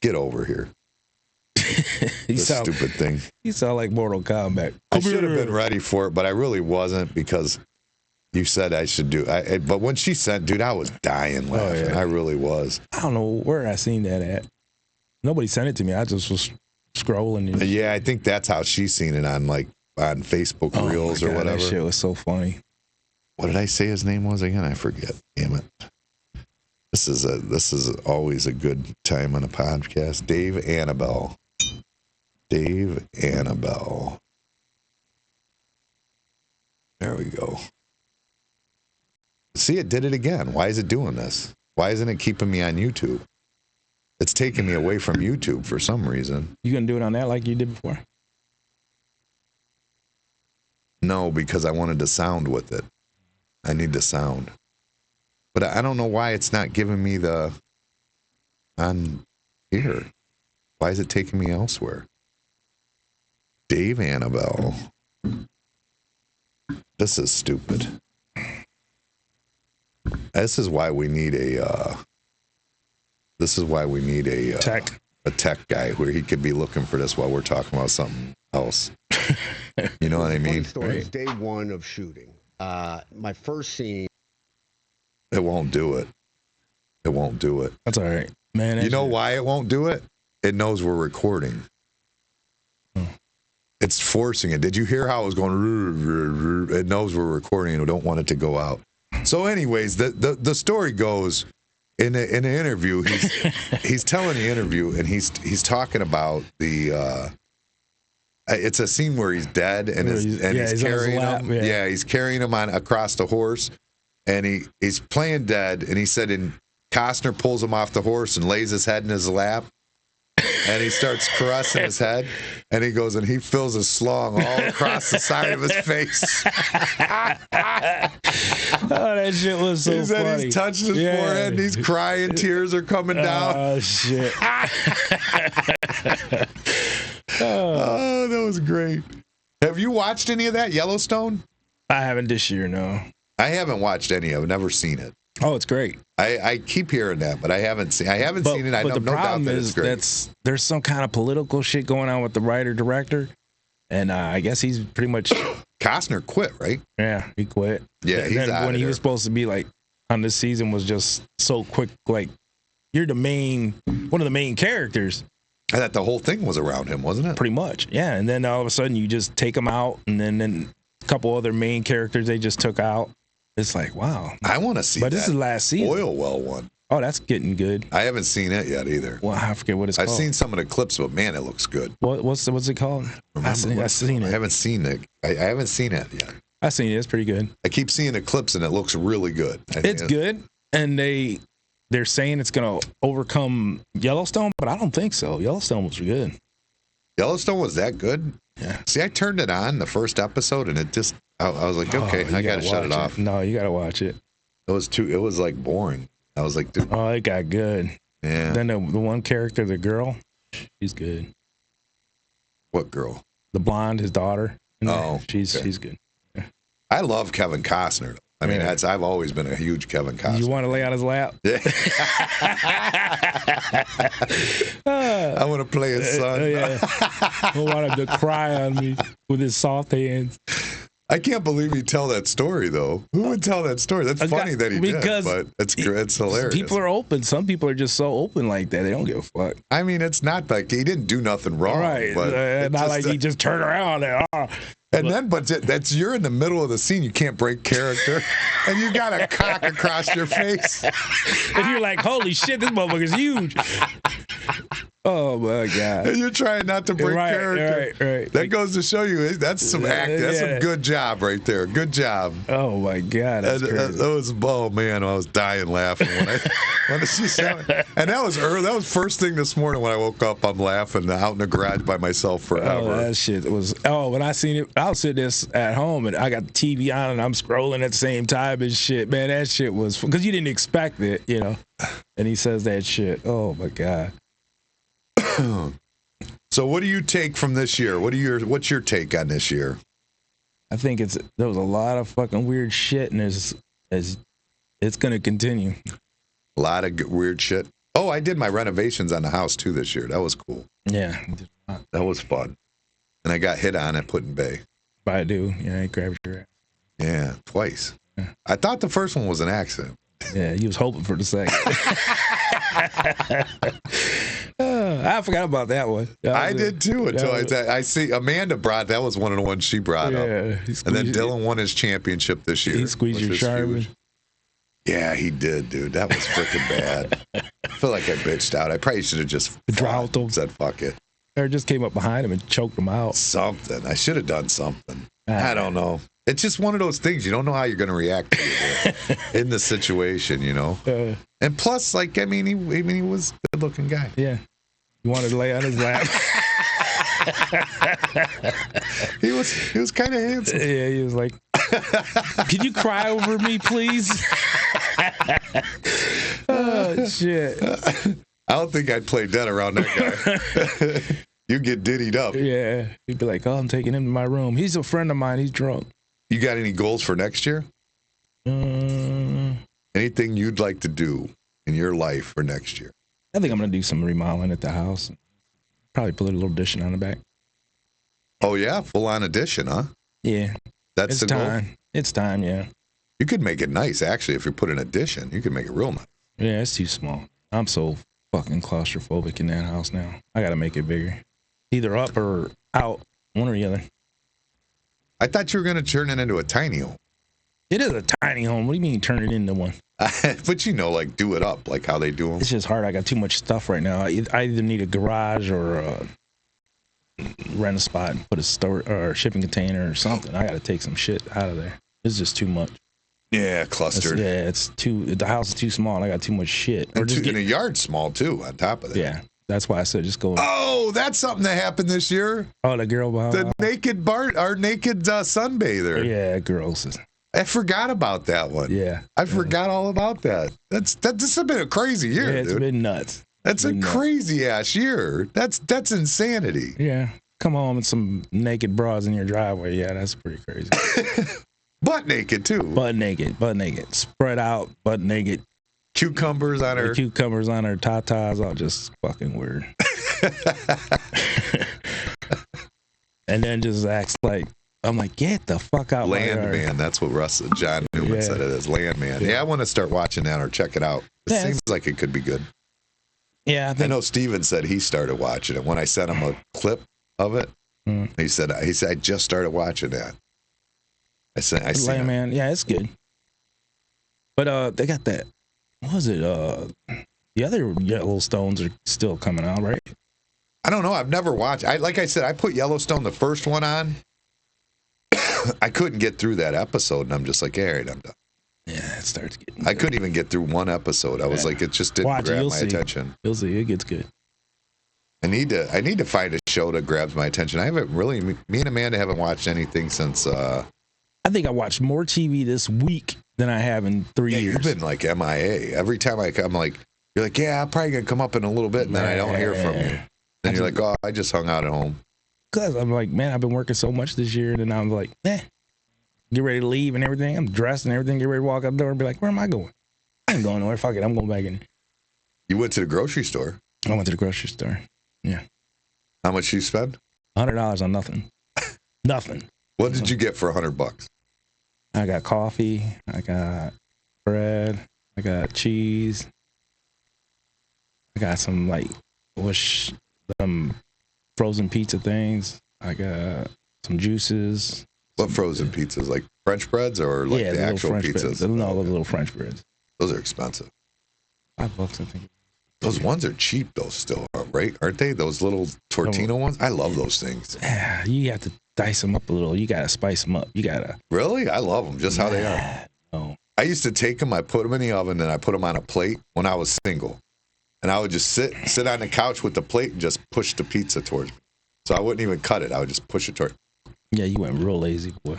Get over here. Stupid thing. You sound like Mortal Kombat. I should have been ready for it, but I really wasn't because you said I should do it. But when she sent, dude, I was dying laughing. Oh, yeah. I really was. I don't know where I seen that at. Nobody sent it to me. I just was scrolling. And Yeah, I think that's how she's seen it on Facebook Reels or whatever. That shit was so funny. What did I say his name was again? I forget. Damn it. This is always a good time on a podcast. Dave Annabelle. Dave Annabelle. There we go. See, it did it again. Why is it doing this? Why isn't it keeping me on YouTube? It's taking me away from YouTube for some reason. You gonna do it on that like you did before? No, because I wanted to sound with it. I need the sound. But I don't know why it's not giving me the on here. Why is it taking me elsewhere? Dave Annabelle. This is stupid. This is why we need a tech guy where he could be looking for this while we're talking about something else. You know what I mean? Funny story. It's day one of shooting. My first scene. It won't do it. It won't do it. That's all right, man. You know why it won't do it? It knows we're recording. It's forcing it. Did you hear how it was going? It knows we're recording and we don't want it to go out. So, anyways, the story goes in the interview. He's telling the interview and he's talking about the. it's a scene where he's dead and he's carrying him. Yeah, he's carrying him on across the horse, and he's playing dead. And he said, and Costner pulls him off the horse and lays his head in his lap, and he starts caressing his head, and he goes and he fills a slong all across the side of his face. Oh, that shit was so funny. He's touched his forehead and he's crying. Tears are coming down. Oh, shit. Oh, that was great. Have you watched any of that Yellowstone? I haven't this year, no. I haven't watched any. I've never seen it. Oh, it's great. I keep hearing that, but I haven't seen it. I know the no problem doubt that is it's great. there's some kind of political shit going on with the writer-director, and I guess he's pretty much... Costner quit, right? Yeah, he quit. Yeah, he's out when he was supposed to be like on this season was just so quick. Like you're one of the main characters. I thought the whole thing was around him, wasn't it? Pretty much, yeah. And then all of a sudden you just take him out, and then a couple other main characters they just took out. It's like wow. I want to see. But this is last season. Oil well one. Oh, that's getting good. I haven't seen it yet either. Well, I forget what it's called. I've seen some of the clips, but man, it looks good. What's it called? I've seen it. I haven't seen it. I haven't seen it yet. I've seen it. It's pretty good. I keep seeing the clips, and it looks really good. It's good, and they're saying it's going to overcome Yellowstone, but I don't think so. Yellowstone was good. Yellowstone was that good? Yeah. See, I turned it on the first episode, and it just I was like, okay, I got to shut it off. No, you got to watch it. It was like boring. I was like, dude. Oh, it got good. Yeah. Then the one character, the girl, she's good. What girl? The blonde, his daughter. Oh, she's good. Yeah. I love Kevin Costner. I mean, I've always been a huge Kevin Costner. You want to lay on his lap? Yeah. I want to play his son. I want him to cry on me with his soft hands. I can't believe you tell that story, though. Who would tell that story? That's funny that he did, but it's hilarious. People are open. Some people are just so open like that. They don't give a fuck. I mean, it's not like he didn't do nothing wrong. Right. But not like he just turned around and, but that's you're in the middle of the scene. You can't break character. And you got a cock across your face. And you're like, holy shit, this motherfucker's huge. Oh, my God. And you're trying not to break character. Right. That goes to show you that's some acting. That's some good job right there. Good job. Oh, my God. That's crazy. Oh, man, I was dying laughing when she said it. And that was early. That was first thing this morning when I woke up. I'm laughing out in the garage by myself forever. Oh, that shit was. Oh, when I seen it, I was sitting this at home and I got the TV on and I'm scrolling at the same time and shit. Man, that shit was because you didn't expect it, you know. And he says that shit. Oh my God. So, what do you take from this year? What's your take on this year? I think there was a lot of fucking weird shit, and it's going to continue. A lot of weird shit. Oh, I did my renovations on the house too this year. That was cool. Yeah, that was fun. And I got hit on at Put in Bay. I do. Yeah, he grabbed your ass. Yeah, twice. Yeah. I thought the first one was an accident. Yeah, he was hoping for the second. I forgot about that one. I did too until I see Amanda that was one of the ones she brought up. And then Dylan won his championship this year. He squeezed your Charmin. Yeah, he did, dude. That was freaking bad. I feel like I bitched out. I probably should have just dropped him. Said fuck it. Or just came up behind him and choked him out. Something. I should have done something. I don't know. It's just one of those things. You don't know how you're going to react to it in the situation, you know. And plus, like, I mean, he was a good-looking guy. Yeah. You wanted to lay on his lap. He was kind of handsome. Yeah, he was like, "Can you cry over me, please?" Oh shit! I don't think I'd play dead around that guy. You get diddied up. Yeah, he'd be like, "Oh, I'm taking him to my room. He's a friend of mine. He's drunk." You got any goals for next year? Anything you'd like to do in your life for next year? I think I'm going to do some remodeling at the house. Probably put a little addition on the back. Oh, yeah? Full-on addition, huh? Yeah. That's the time. goal? It's time, yeah. You could make it nice, actually. If you put an addition, you could make it real nice. Yeah, it's too small. I'm so fucking claustrophobic in that house now. I got to make it bigger. Either up or out, one or the other. I thought you were going to turn it into a tiny home. It is a tiny home. What do you mean turn it into one? But you know, like do it up, like how they do them. It's just hard. I got too much stuff right now. I either need a garage or rent a spot and put a store or a shipping container or something. I got to take some shit out of there. It's just too much. Yeah, clustered. It's too. The house is too small. I got too much shit. And the yard's small too. On top of that. Yeah, that's why I said just go. Oh, that's something that happened this year. Oh, the girl behind the naked naked sunbather. Yeah, gross. I forgot about that one. Yeah, I forgot all about that. This has been a crazy year. Yeah, it's been nuts. That's a crazy ass year. That's insanity. Yeah, come home with some naked bras in your driveway. Yeah, that's pretty crazy. Butt naked too. Butt naked. Spread out, butt naked. Cucumbers on her tatas. All just fucking weird. And then just acts like, I'm like, get the fuck out. Landman. That's what John Newman said it is. Landman. Yeah, I want to start watching that or check it out. It seems like it could be good. Yeah, I know Steven said he started watching it. When I sent him a clip of it, he said I just started watching that. I see. Landman. Yeah, it's good. But they got that. What was it? The other Yellowstones are still coming out, right? I don't know. I've never watched. Like I said, I put Yellowstone, the first one, on. I couldn't get through that episode, and I'm just like, all right, I'm done. Yeah, it starts getting. I couldn't even get through one episode. I was like, it just didn't grab my attention. You'll see, it gets good. I need to find a show that grabs my attention. I haven't really. Me and Amanda haven't watched anything since. I think I watched more TV this week than I have in 3 years. You've been like MIA. Every time I come, like, you're like, yeah, I'm probably gonna come up in a little bit, and then I don't hear from you. Then you're like, oh, I just hung out at home. Because I'm like, man, I've been working so much this year, and then I'm like, get ready to leave and everything. I'm dressed and everything, get ready to walk out the door and be like, where am I going? I ain't going nowhere. Fuck it, I'm going back in. You went to the grocery store? I went to the grocery store. Yeah. How much you spend? $100 on nothing. Nothing. What did you get for $100? I got coffee. I got bread. I got cheese. I got some frozen pizza things. I got some juices. What frozen pizzas? Like French breads or like the actual pizzas? No, the little French breads. Those are expensive. $5, I think. Those ones are cheap though, still, right? Aren't they? Those little tortino ones? I love those things. Yeah, you have to dice them up a little. You got to spice them up. You got to. Really? I love them just how they are. No. I used to take them, I put them in the oven, and I put them on a plate when I was single. And I would just sit on the couch with the plate and just push the pizza towards me. So I wouldn't even cut it. I would just push it toward. Yeah, you went real lazy, boy.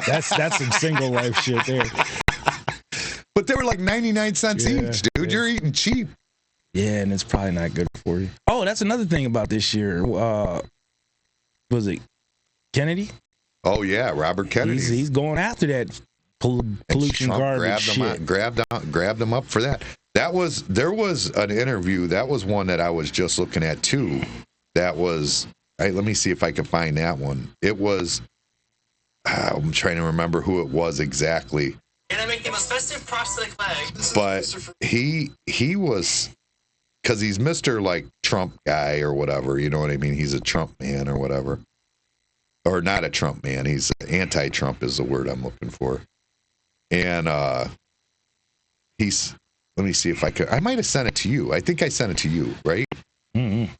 That's some single life shit there. But they were like 99 cents each, dude. You're eating cheap. Yeah, and it's probably not good for you. Oh, that's another thing about this year. Was it Kennedy? Oh yeah, Robert Kennedy. He's going after that pollution garbage shit. Grabbed him up for that. There was an interview. That was one that I was just looking at too. That was. Let me see if I can find that one. It was. I'm trying to remember who it was exactly. And I make the most festive prosthetic leg. But he was, because he's Mr. like Trump guy or whatever. You know what I mean? He's a Trump man or whatever. Or not a Trump man. He's anti-Trump is the word I'm looking for. And he's. Let me see if I could. I might have sent it to you. I think I sent it to you, right? Mm-hmm.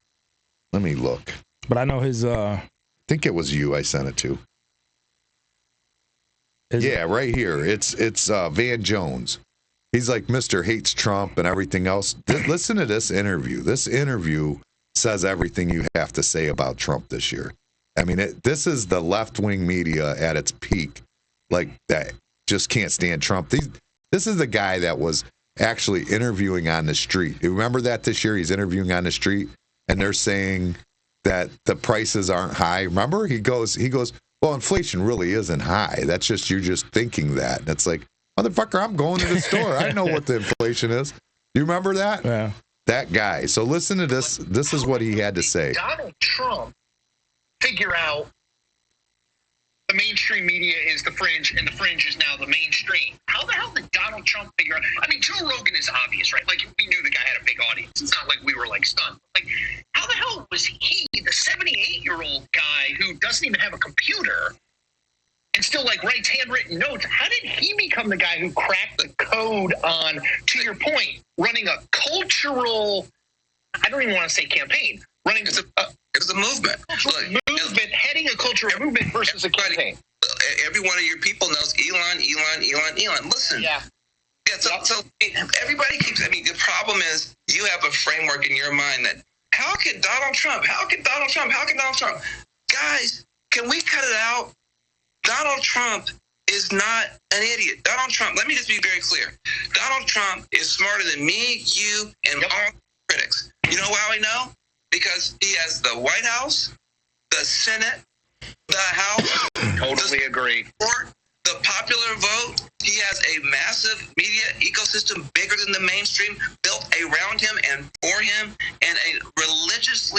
Let me look. But I know his. I think it was you I sent it to. Right here. It's Van Jones. He's like Mr. Hates Trump and everything else. Listen to this interview. This interview says everything you have to say about Trump this year. I mean, this is the left-wing media at its peak. Like, that just can't stand Trump. This is the guy that was actually interviewing on the street. You remember that this year? He's interviewing on the street, and they're saying that the prices aren't high. Remember? He goes, well, inflation really isn't high. That's just, you're just thinking that. And it's like, motherfucker, I'm going to the store. I know what the inflation is. You remember that? Yeah. That guy. So listen to this. This is what he had to say. Donald Trump figure out the mainstream media is the fringe, and the fringe is now the mainstream. How the hell did Donald Trump figure out? I mean, Joe Rogan is obvious, right? Like, we knew the guy had a big audience. It's not like we were, like, stunned. Like, how the hell was he, the 78-year-old guy who doesn't even have a computer and still, like, writes handwritten notes, how did he become the guy who cracked the code on, to your point, running a cultural, I don't even want to say campaign, running a It was a movement. Look, heading a cultural movement versus a campaign. Every one of your people knows Elon. Listen. Yeah. So everybody keeps, the problem is you have a framework in your mind that, how can Donald Trump? Guys, can we cut it out? Donald Trump is not an idiot. Donald Trump, let me just be very clear. Donald Trump is smarter than me, you, and all critics. You know how I know? Because he has the White House, the Senate, the House. Totally agree. The popular vote. He has a massive media ecosystem bigger than the mainstream built around him and for him, and a religious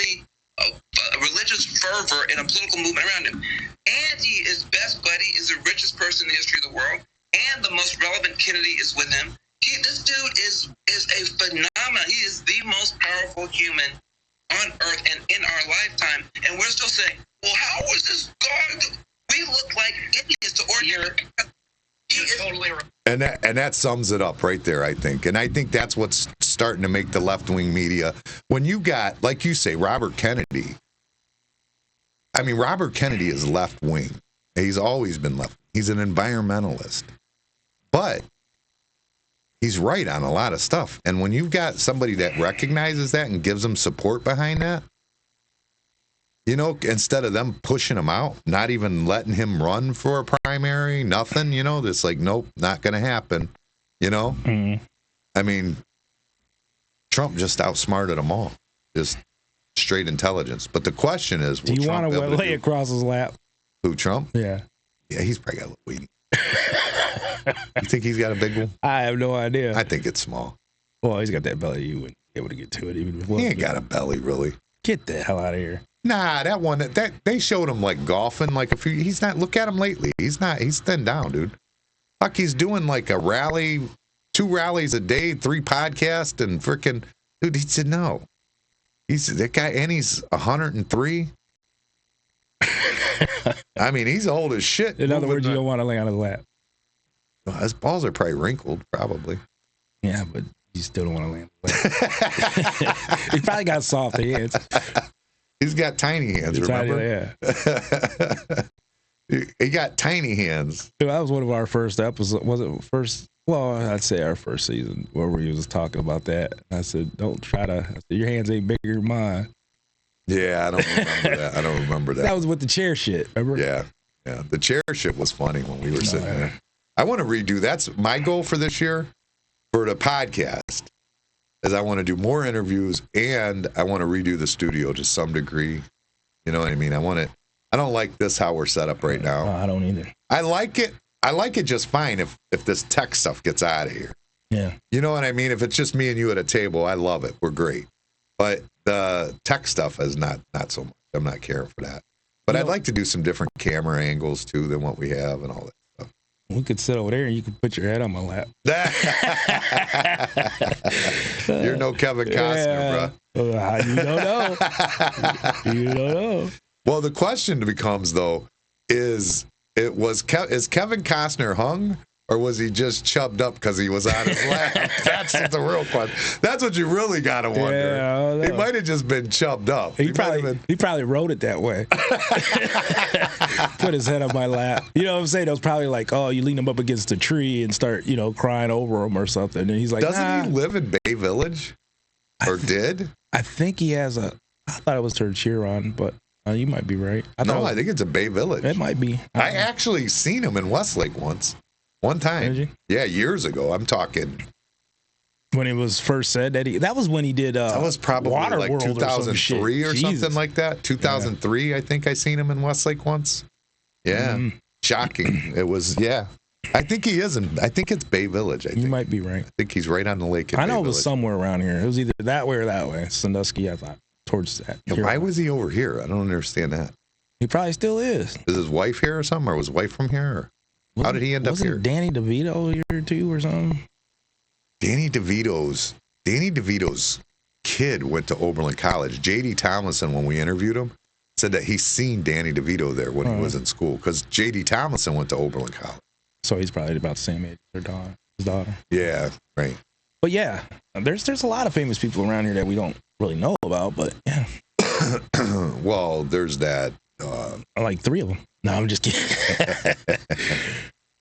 fervor and a political movement around him. And his best buddy is the richest person in the history of the world, and the most relevant Kennedy is with him. This dude is a phenomenon. He is the most powerful human on Earth and in our lifetime. And we're still saying, well, how was this guy? We look like idiots to ordinary. You're totally right. And that sums it up right there, I think. And I think that's what's starting to make the left-wing media. When you got, like you say, Robert Kennedy. I mean, Robert Kennedy is left-wing. He's always been left. He's an environmentalist. But he's right on a lot of stuff. And when you've got somebody that recognizes that and gives them support behind that, you know, instead of them pushing him out, not even letting him run for a primary, nothing, you know, that's like, nope, not going to happen, you know? Mm-hmm. I mean, Trump just outsmarted them all. Just straight intelligence. But the question is, do you want to lay across his lap? Who, Trump? Yeah. Yeah, he's probably got a little weenie. You think he's got a big one? I have no idea. I think it's small. Well, he's got that belly. You wouldn't be able to get to it even if he ain't got a belly, really. Get the hell out of here. Nah, that one that they showed him like golfing like a few. He's not. Look at him lately. He's thinned down, dude. Fuck, he's doing like a rally, 2 rallies a day, 3 podcasts, and freaking dude. He said no. He's that guy, and he's 103. I mean, he's old as shit. In other words, you don't want to lay on his lap. Well, his balls are probably wrinkled, probably. Yeah, but you still don't want to lay on his lap. He probably got soft hands. He's got tiny hands, remember? Yeah. He got tiny hands. That was one of our first episodes. Was it first? Well, I'd say our first season where we was talking about that. I said, don't try to. I said, your hands ain't bigger than mine. Yeah, I don't remember that. I don't remember that. That was with the chair shit, remember? Yeah. The chair shit was funny when we were sitting there. I want to redo. That's my goal for this year for the podcast. Is I want to do more interviews, and I want to redo the studio to some degree. You know what I mean? I don't like this how we're set up right now. No, I don't either. I like it. I like it just fine if this tech stuff gets out of here. Yeah. You know what I mean? If it's just me and you at a table, I love it. We're great. But the tech stuff is not so much. I'm not caring for that. But I'd like to do some different camera angles too than what we have and all that stuff. We could sit over there and you could put your head on my lap. You're no Kevin Costner, bro. You don't know. You don't know. Well, the question becomes, though, is Kevin Costner hung, or was he just chubbed up because he was on his lap? That's the real question. That's what you really got to wonder. Yeah, he might have just been chubbed up. He probably wrote it that way. Put his head on my lap. You know what I'm saying? It was probably like, oh, you lean him up against a tree and start, crying over him or something. And he's like, doesn't he live in Bay Village? Or did? I think he has I thought it was her cheer on, but you might be right. I think it's a Bay Village. It might be. I actually seen him in Westlake one time. Did you? Yeah, years ago. I'm talking. When it was first said that was when he did that was probably like 2003 or something like that. 2003, I think I seen him in Westlake once. Yeah. Mm-hmm. Shocking. It was, yeah. I think he is I think it's Bay Village. I think. You might be right. I think he's right on the lake. I know it was somewhere around here. It was either that way or that way. Sandusky, I thought, towards that. Yeah, why was he over here? I don't understand that. He probably still is. Is his wife here or something? Or was his wife from here? Or how did he end up here? Wasn't Danny DeVito here too or something? Danny DeVito's kid went to Oberlin College. J.D. Tomlinson, when we interviewed him, said that he's seen Danny DeVito there when he was in school because J.D. Tomlinson went to Oberlin College. So he's probably about the same age as his daughter. Yeah, right. But yeah, there's a lot of famous people around here that we don't really know about, but yeah. Well, there's that. Like 3 of them. No, I'm just kidding.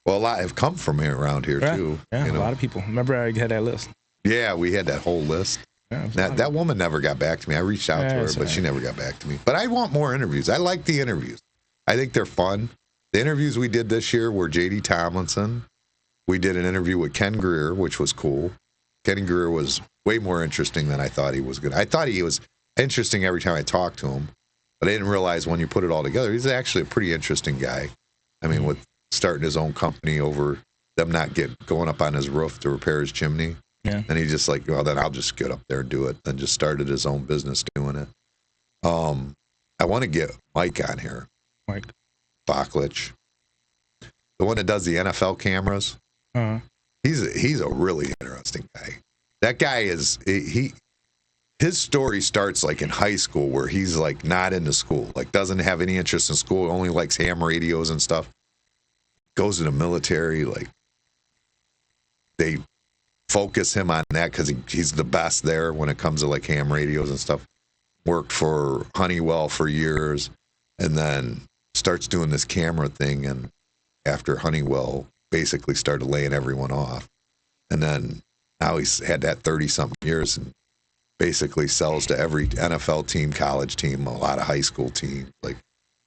Well, a lot have come from here around here too. Yeah, you know? A lot of people. Remember, I had that list. Yeah, we had that whole list. Yeah, that woman never got back to me. I reached out to her, but she never got back to me. But I want more interviews. I like the interviews. I think they're fun. The interviews we did this year were J.D. Tomlinson. We did an interview with Ken Greer, which was cool. Ken Greer was way more interesting than I thought he was good. I thought he was interesting every time I talked to him, but I didn't realize when you put it all together, he's actually a pretty interesting guy. I mean, with starting his own company over them not going up on his roof to repair his chimney. Yeah. And he's just like, well, then I'll just get up there and do it. And just started his own business doing it. I want to get Mike on here. Mike Bachlich. The one that does the NFL cameras. Uh-huh. He's a really interesting guy. That guy is his story starts like in high school where he's like not into school, like doesn't have any interest in school, only likes ham radios and stuff. Goes in the military, like they focus him on that because he's the best there when it comes to like ham radios and stuff. Worked for Honeywell for years and then starts doing this camera thing, and after Honeywell basically started laying everyone off. And then now he's had that 30-something years and basically sells to every NFL team, college team, a lot of high school teams. Like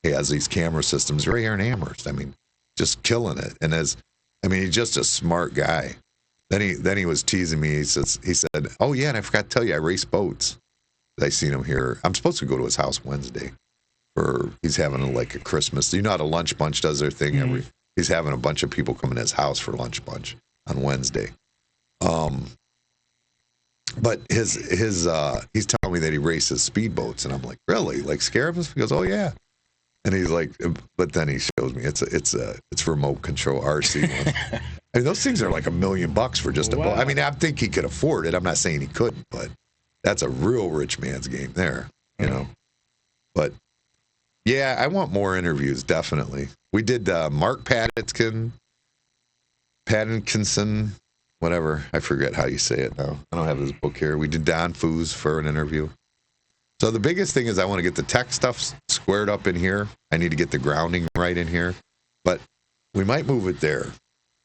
he has these camera systems right here in Amherst. I mean, just killing it. And he's just a smart guy. Then he was teasing me. He said, oh yeah, and I forgot to tell you, I race boats. I seen him here. I'm supposed to go to his house Wednesday. He's having like a Christmas. You know how the Lunch Bunch does their thing he's having a bunch of people come in his house for Lunch Bunch on Wednesday. But he's telling me that he races speedboats, and I'm like, really? Like Scarabus? He goes, oh yeah. And he's like, but then he shows me it's remote control RC. I mean, those things are like $1 million for just a boat. I mean, I think he could afford it. I'm not saying he couldn't, but that's a real rich man's game there, you know. But yeah, I want more interviews, definitely. We did Mark Pattinson, whatever. I forget how you say it now. I don't have his book here. We did Don Foos for an interview. So the biggest thing is I want to get the tech stuff squared up in here. I need to get the grounding right in here. But we might move it there.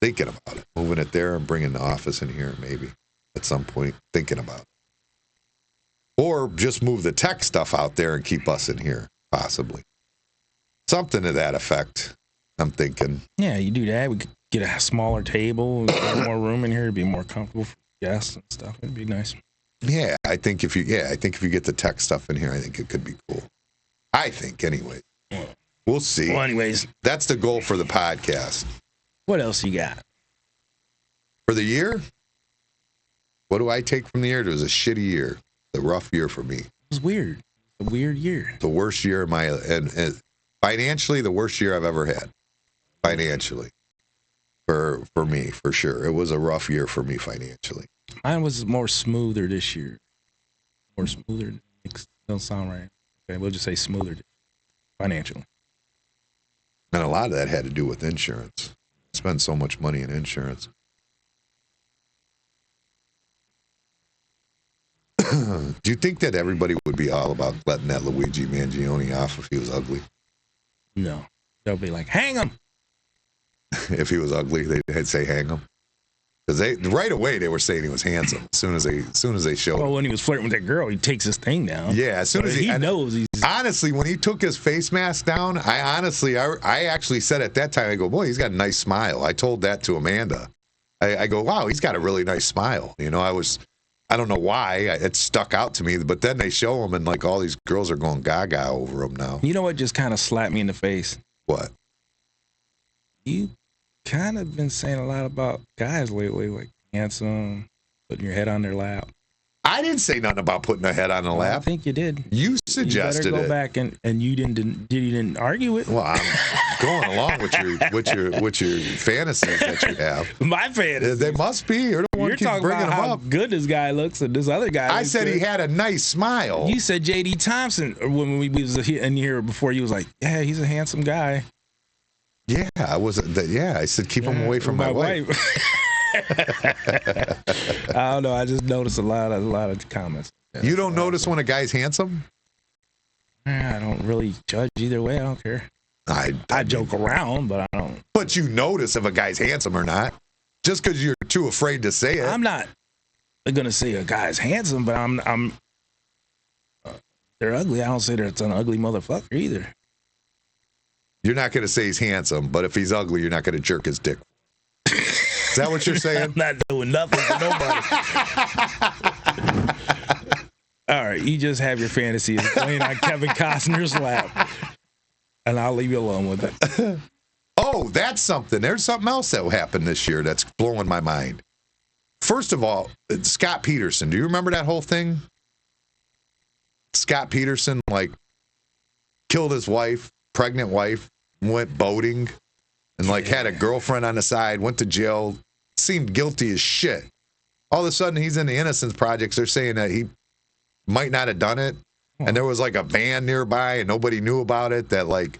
Thinking about it. Moving it there and bringing the office in here maybe at some point. Thinking about it. Or just move the tech stuff out there and keep us in here, possibly. Something to that effect, I'm thinking. Yeah, you do that. We could get a smaller table, get more room in here to be more comfortable for guests and stuff. It'd be nice. Yeah, I think if you get the tech stuff in here, I think it could be cool. I think, anyway. We'll see. Well, anyways, that's the goal for the podcast. What else you got for the year? What do I take from the year? It was a shitty year, a rough year for me. It was weird. A weird year. The worst year of my and financially, the worst year I've ever had. Financially, for me, for sure, it was a rough year for me financially. Mine was more smoother this year. More smoother. Don't sound right. Okay, we'll just say smoother financially. And a lot of that had to do with insurance. I spent so much money in insurance. Do you think that everybody would be all about letting that Luigi Mangione off if he was ugly? No. They'll be like, hang him. If he was ugly, they'd say hang him. Because right away they were saying he was handsome. As soon as they showed. Well, when he was flirting with that girl, he takes his thing down. Yeah, as soon as he knows he's. Honestly, when he took his face mask down, I actually said at that time, I go, boy, he's got a nice smile. I told that to Amanda. I go, wow, he's got a really nice smile. You know, I don't know why it stuck out to me, but then they show him and like all these girls are going gaga over him now. You know what just kind of slapped me in the face? What? You kind of been saying a lot about guys lately, like handsome, putting your head on their lap. I didn't say nothing about putting a head on the lap. I think you did. You suggested you better go back and you didn't argue it. Well, I'm going along with your fantasies that you have. My fantasies. They must be. You're the one who keeps bringing them how up. Good this guy looks and this other guy. I said he had a nice smile. You said J.D. Thompson when we was in here before. You was like, yeah, he's a handsome guy. Yeah, I said keep him away from my wife. I don't know. I just noticed a lot of comments. You don't notice when a guy's handsome? I don't really judge either way. I don't care. I joke around, but I don't. But you notice if a guy's handsome or not, just because you're too afraid to say it. I'm not gonna say a guy's handsome, but I'm. They're ugly. I don't say that's an ugly motherfucker either. You're not gonna say he's handsome, but if he's ugly, you're not gonna jerk his dick. Is that what you're saying? I'm not doing nothing for nobody. All right, you just have your fantasies playing on Kevin Costner's lap, and I'll leave you alone with it. Oh, that's something. There's something else that happened this year that's blowing my mind. First of all, Scott Peterson. Do you remember that whole thing? Scott Peterson, like, killed his wife, pregnant wife, went boating, and, like, had a girlfriend on the side, went to jail, seemed guilty as shit. All of a sudden, he's in the Innocence Projects. They're saying that he might not have done it. And there was, like, a van nearby, and nobody knew about it, that, like,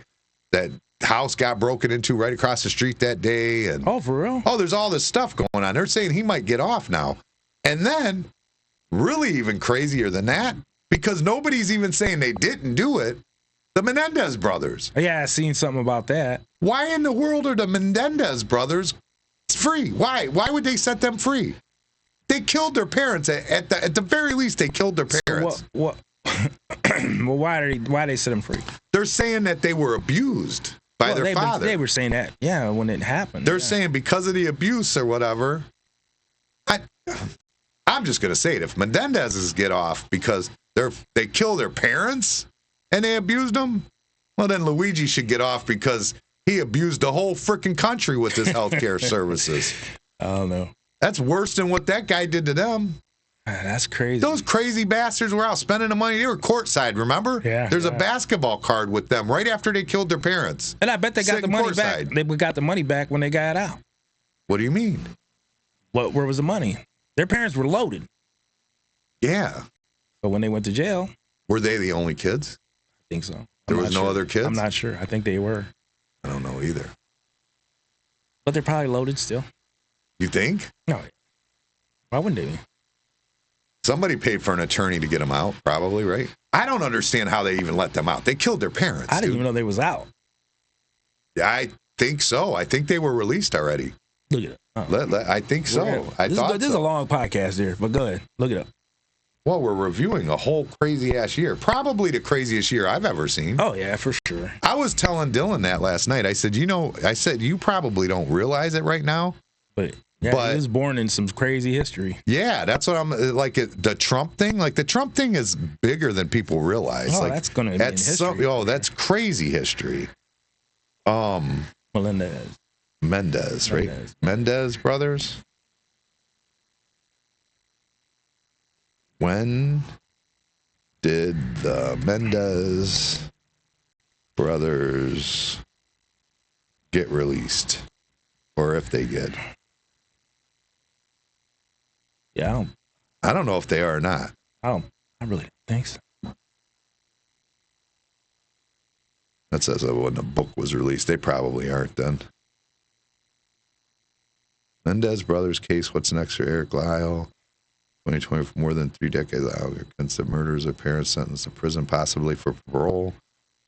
that house got broken into right across the street that day. And oh, for real? Oh, there's all this stuff going on. They're saying he might get off now. And then, really even crazier than that, because nobody's even saying they didn't do it, the Menendez brothers. Yeah, I seen something about that. Why in the world are the Menendez brothers free? Why? Why would they set them free? They killed their parents. At the very least, they killed their parents. So what? Well, why they set them free? They're saying that they were abused by their father. They were saying that, yeah, when it happened. They're saying because of the abuse or whatever. I'm just going to say it. If Menendez's get off because they kill their parents and they abused them, well, then Luigi should get off because he abused the whole freaking country with his healthcare services. I don't know. That's worse than what that guy did to them. That's crazy. Those crazy bastards were out spending the money. They were courtside, remember? Yeah. There's a basketball card with them right after they killed their parents. And I bet they got the money back. They got the money back when they got out. What do you mean? Where was the money? Their parents were loaded. Yeah. But when they went to jail. Were they the only kids? I think so. There was no other kids? I'm not sure. I think they were. I don't know either. But they're probably loaded still. You think? No. Why wouldn't they be? Somebody paid for an attorney to get them out, probably, right? I don't understand how they even let them out. They killed their parents. I didn't even know they was out. I think so. I think they were released already. Look it up. I think so. This is a long podcast there, but go ahead. Look it up. Well, we're reviewing a whole crazy-ass year. Probably the craziest year I've ever seen. Oh, yeah, for sure. I was telling Dylan that last night. I said, you probably don't realize it right now. But he was born in some crazy history. Yeah, that's what I'm like. The Trump thing, like the Trump thing is bigger than people realize. Oh, like, that's going to be in history. That's crazy history. Mendez, right? Mendez brothers. When did the Mendez brothers get released? Or if they get? Yeah, I don't know if they are or not. I really don't think so. That says that when the book was released. They probably aren't then. Mendez brothers case. What's next for Eric Lyle? 2020 for more than 3 decades. Against the murders of parents sentenced to prison, possibly for parole.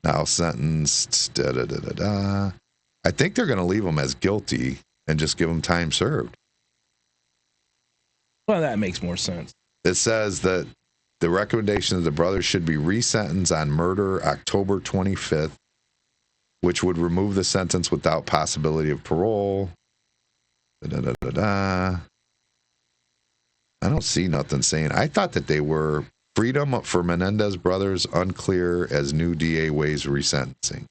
Now sentenced. I think they're going to leave them as guilty and just give them time served. Well, that makes more sense. It says that the recommendation of the brothers should be resentenced on murder October 25th, which would remove the sentence without possibility of parole. I don't see nothing saying. I thought that they were freedom for Menendez brothers unclear as new DA weighs resentencing.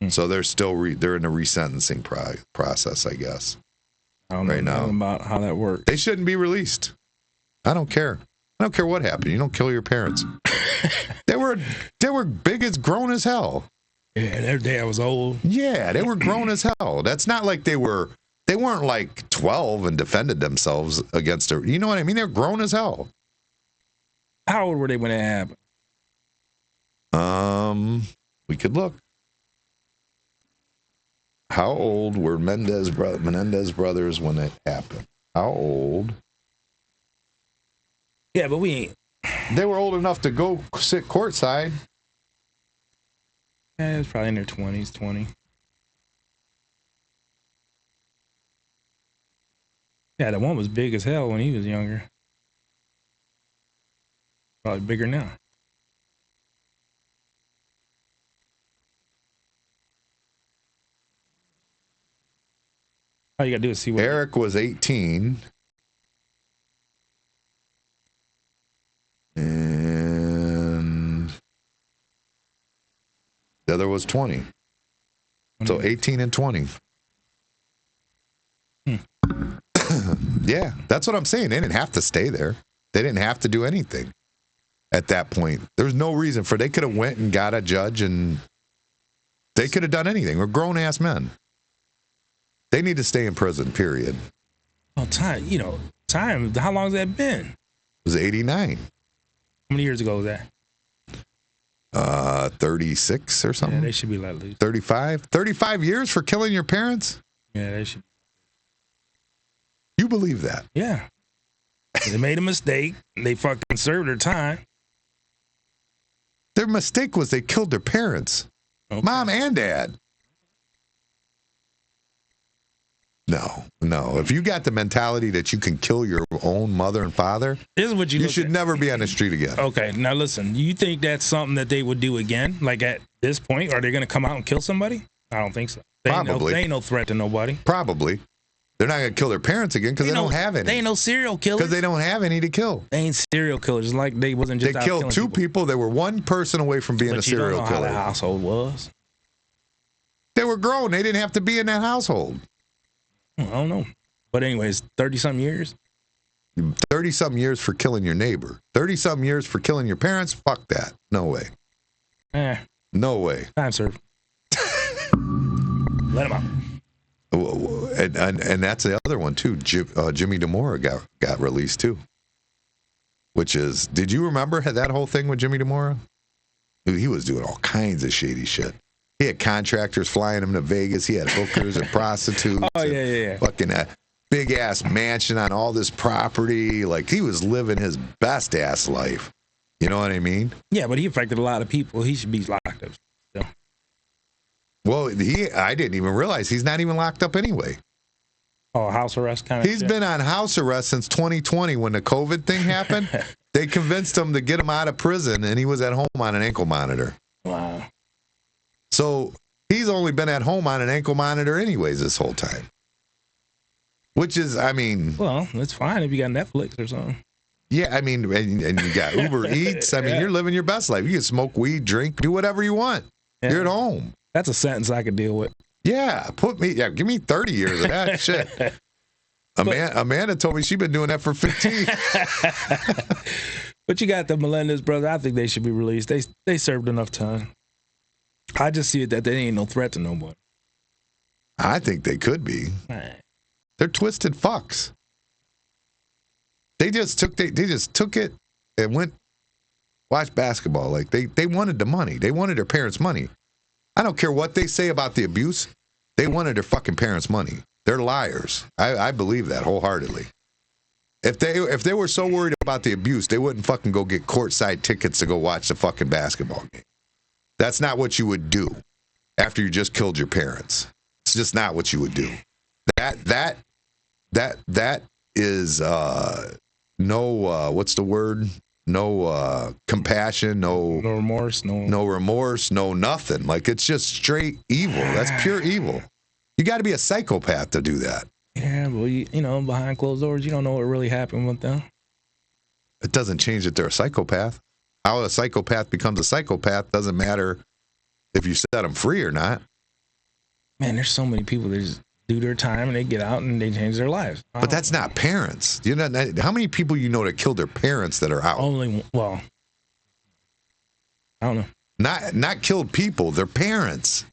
So they're still they're in the resentencing process, I guess. I don't know nothing about how that works. They shouldn't be released. I don't care. I don't care what happened. You don't kill your parents. They were big as grown as hell. Yeah, their dad was old. Yeah, they were grown as hell. That's not like they weren't like 12 and defended themselves against her. You know what I mean? They're grown as hell. How old were they when it happened? We could look. How old were Menendez brothers when it happened? How old? Yeah, but we ain't. They were old enough to go sit courtside. Yeah, it's probably in their 20s, 20. Yeah, the one was big as hell when he was younger. Probably bigger now. All you gotta do is see what Eric was 18. And the other was 20. So 18 and 20. Yeah, that's what I'm saying. They didn't have to stay there. They didn't have to do anything at that point. There's no reason for. They could have went and got a judge, and they could have done anything. We're grown-ass men. They need to stay in prison, period. Oh, time. How long has that been? It was 89. How many years ago was that? 36 or something. Yeah, they should be let loose. 35? 35 years for killing your parents? Yeah, they should. You believe that? Yeah. They made a mistake. And they fucking served their time. Their mistake was they killed their parents. Okay. Mom and dad. No. If you got the mentality that you can kill your own mother and father, this is what you should never be on the street again. Okay, now listen. You think that's something that they would do again? Like at this point, are they going to come out and kill somebody? I don't think so. Probably. They ain't no threat to nobody. Probably. They're not going to kill their parents again because they don't have any. They ain't no serial killers. Because they don't have any to kill. They ain't serial killers. Like they wasn't just. They killed two people. They were one person away from being a serial killer. How that household was. They were grown. They didn't have to be in that household. I don't know. But anyways, 30-some years? 30-something years for killing your neighbor. 30-something years for killing your parents? Fuck that. No way. No way. Time served. Let him out. And that's the other one, too. Jimmy DeMora got released, too. Which is, did you remember that whole thing with Jimmy DeMora? He was doing all kinds of shady shit. He had contractors flying him to Vegas. He had hookers and prostitutes. Oh, yeah. Fucking a big-ass mansion on all this property. Like, he was living his best-ass life. You know what I mean? Yeah, but he affected a lot of people. He should be locked up still. Well, I didn't even realize he's not even locked up anyway. Oh, house arrest kind of He's been on house arrest since 2020 when the COVID thing happened. They convinced him to get him out of prison, and he was at home on an ankle monitor. Wow. So he's only been at home on an ankle monitor anyways this whole time. Which is, I mean... Well, it's fine if you got Netflix or something. Yeah, I mean, and you got Uber Eats. I mean, you're living your best life. You can smoke weed, drink, do whatever you want. Yeah. You're at home. That's a sentence I could deal with. Yeah, give me 30 years of that shit. Amanda told me she's been doing that for 15. But you got the Melendez brothers. I think they should be released. They served enough time. I just see it that they ain't no threat to nobody. I think they could be. Man. They're twisted fucks. They just took it and went watch basketball. Like they wanted the money. They wanted their parents' money. I don't care what they say about the abuse. They wanted their fucking parents' money. They're liars. I believe that wholeheartedly. If they were so worried about the abuse, they wouldn't fucking go get courtside tickets to go watch the fucking basketball game. That's not what you would do after you just killed your parents. It's just not what you would do. That is no what's the word? No compassion, no remorse, no remorse, no nothing. Like it's just straight evil. That's pure evil. You got to be a psychopath to do that. Yeah, well, you know, behind closed doors, you don't know what really happened with them. It doesn't change that they're a psychopath. How a psychopath becomes a psychopath doesn't matter if you set them free or not. Man, there's so many people that just do their time and they get out and they change their lives. But that's not parents. You know, how many people you know that killed their parents that are out? Well, I don't know. Not killed people, their parents.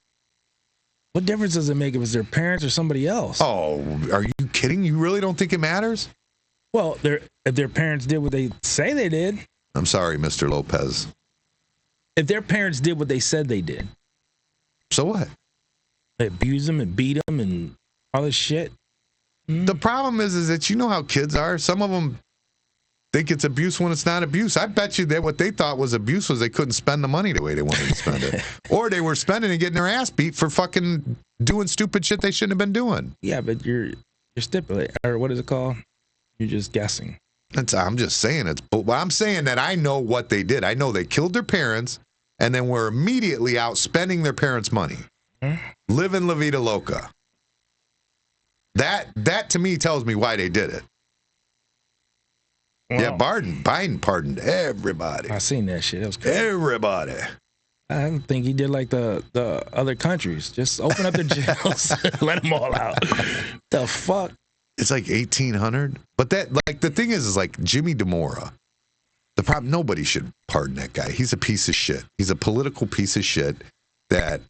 What difference does it make if it's their parents or somebody else? Oh, are you kidding? You really don't think it matters? Well, if their parents did what they say they did. I'm sorry, Mr. Lopez. If their parents did what they said they did. So what? They abused them and beat them and all this shit. The problem is that you know how kids are. Some of them think it's abuse when it's not abuse. I bet you that what they thought was abuse was they couldn't spend the money the way they wanted to spend it. Or they were spending and getting their ass beat for fucking doing stupid shit they shouldn't have been doing. Yeah, but you're stipulating, or what is it called? You're just guessing. I'm just saying I'm saying that I know what they did. I know they killed their parents and then were immediately out spending their parents' money. Living La Vida Loca. That to me tells me why they did it. Well, yeah, Biden pardoned everybody. I seen that shit. That was crazy. Everybody. I don't think he did like the other countries. Just open up the jails, let them all out. The fuck? It's like 1,800. But the thing is like Jimmy DeMora. The problem, nobody should pardon that guy. He's a piece of shit. He's a political piece of shit that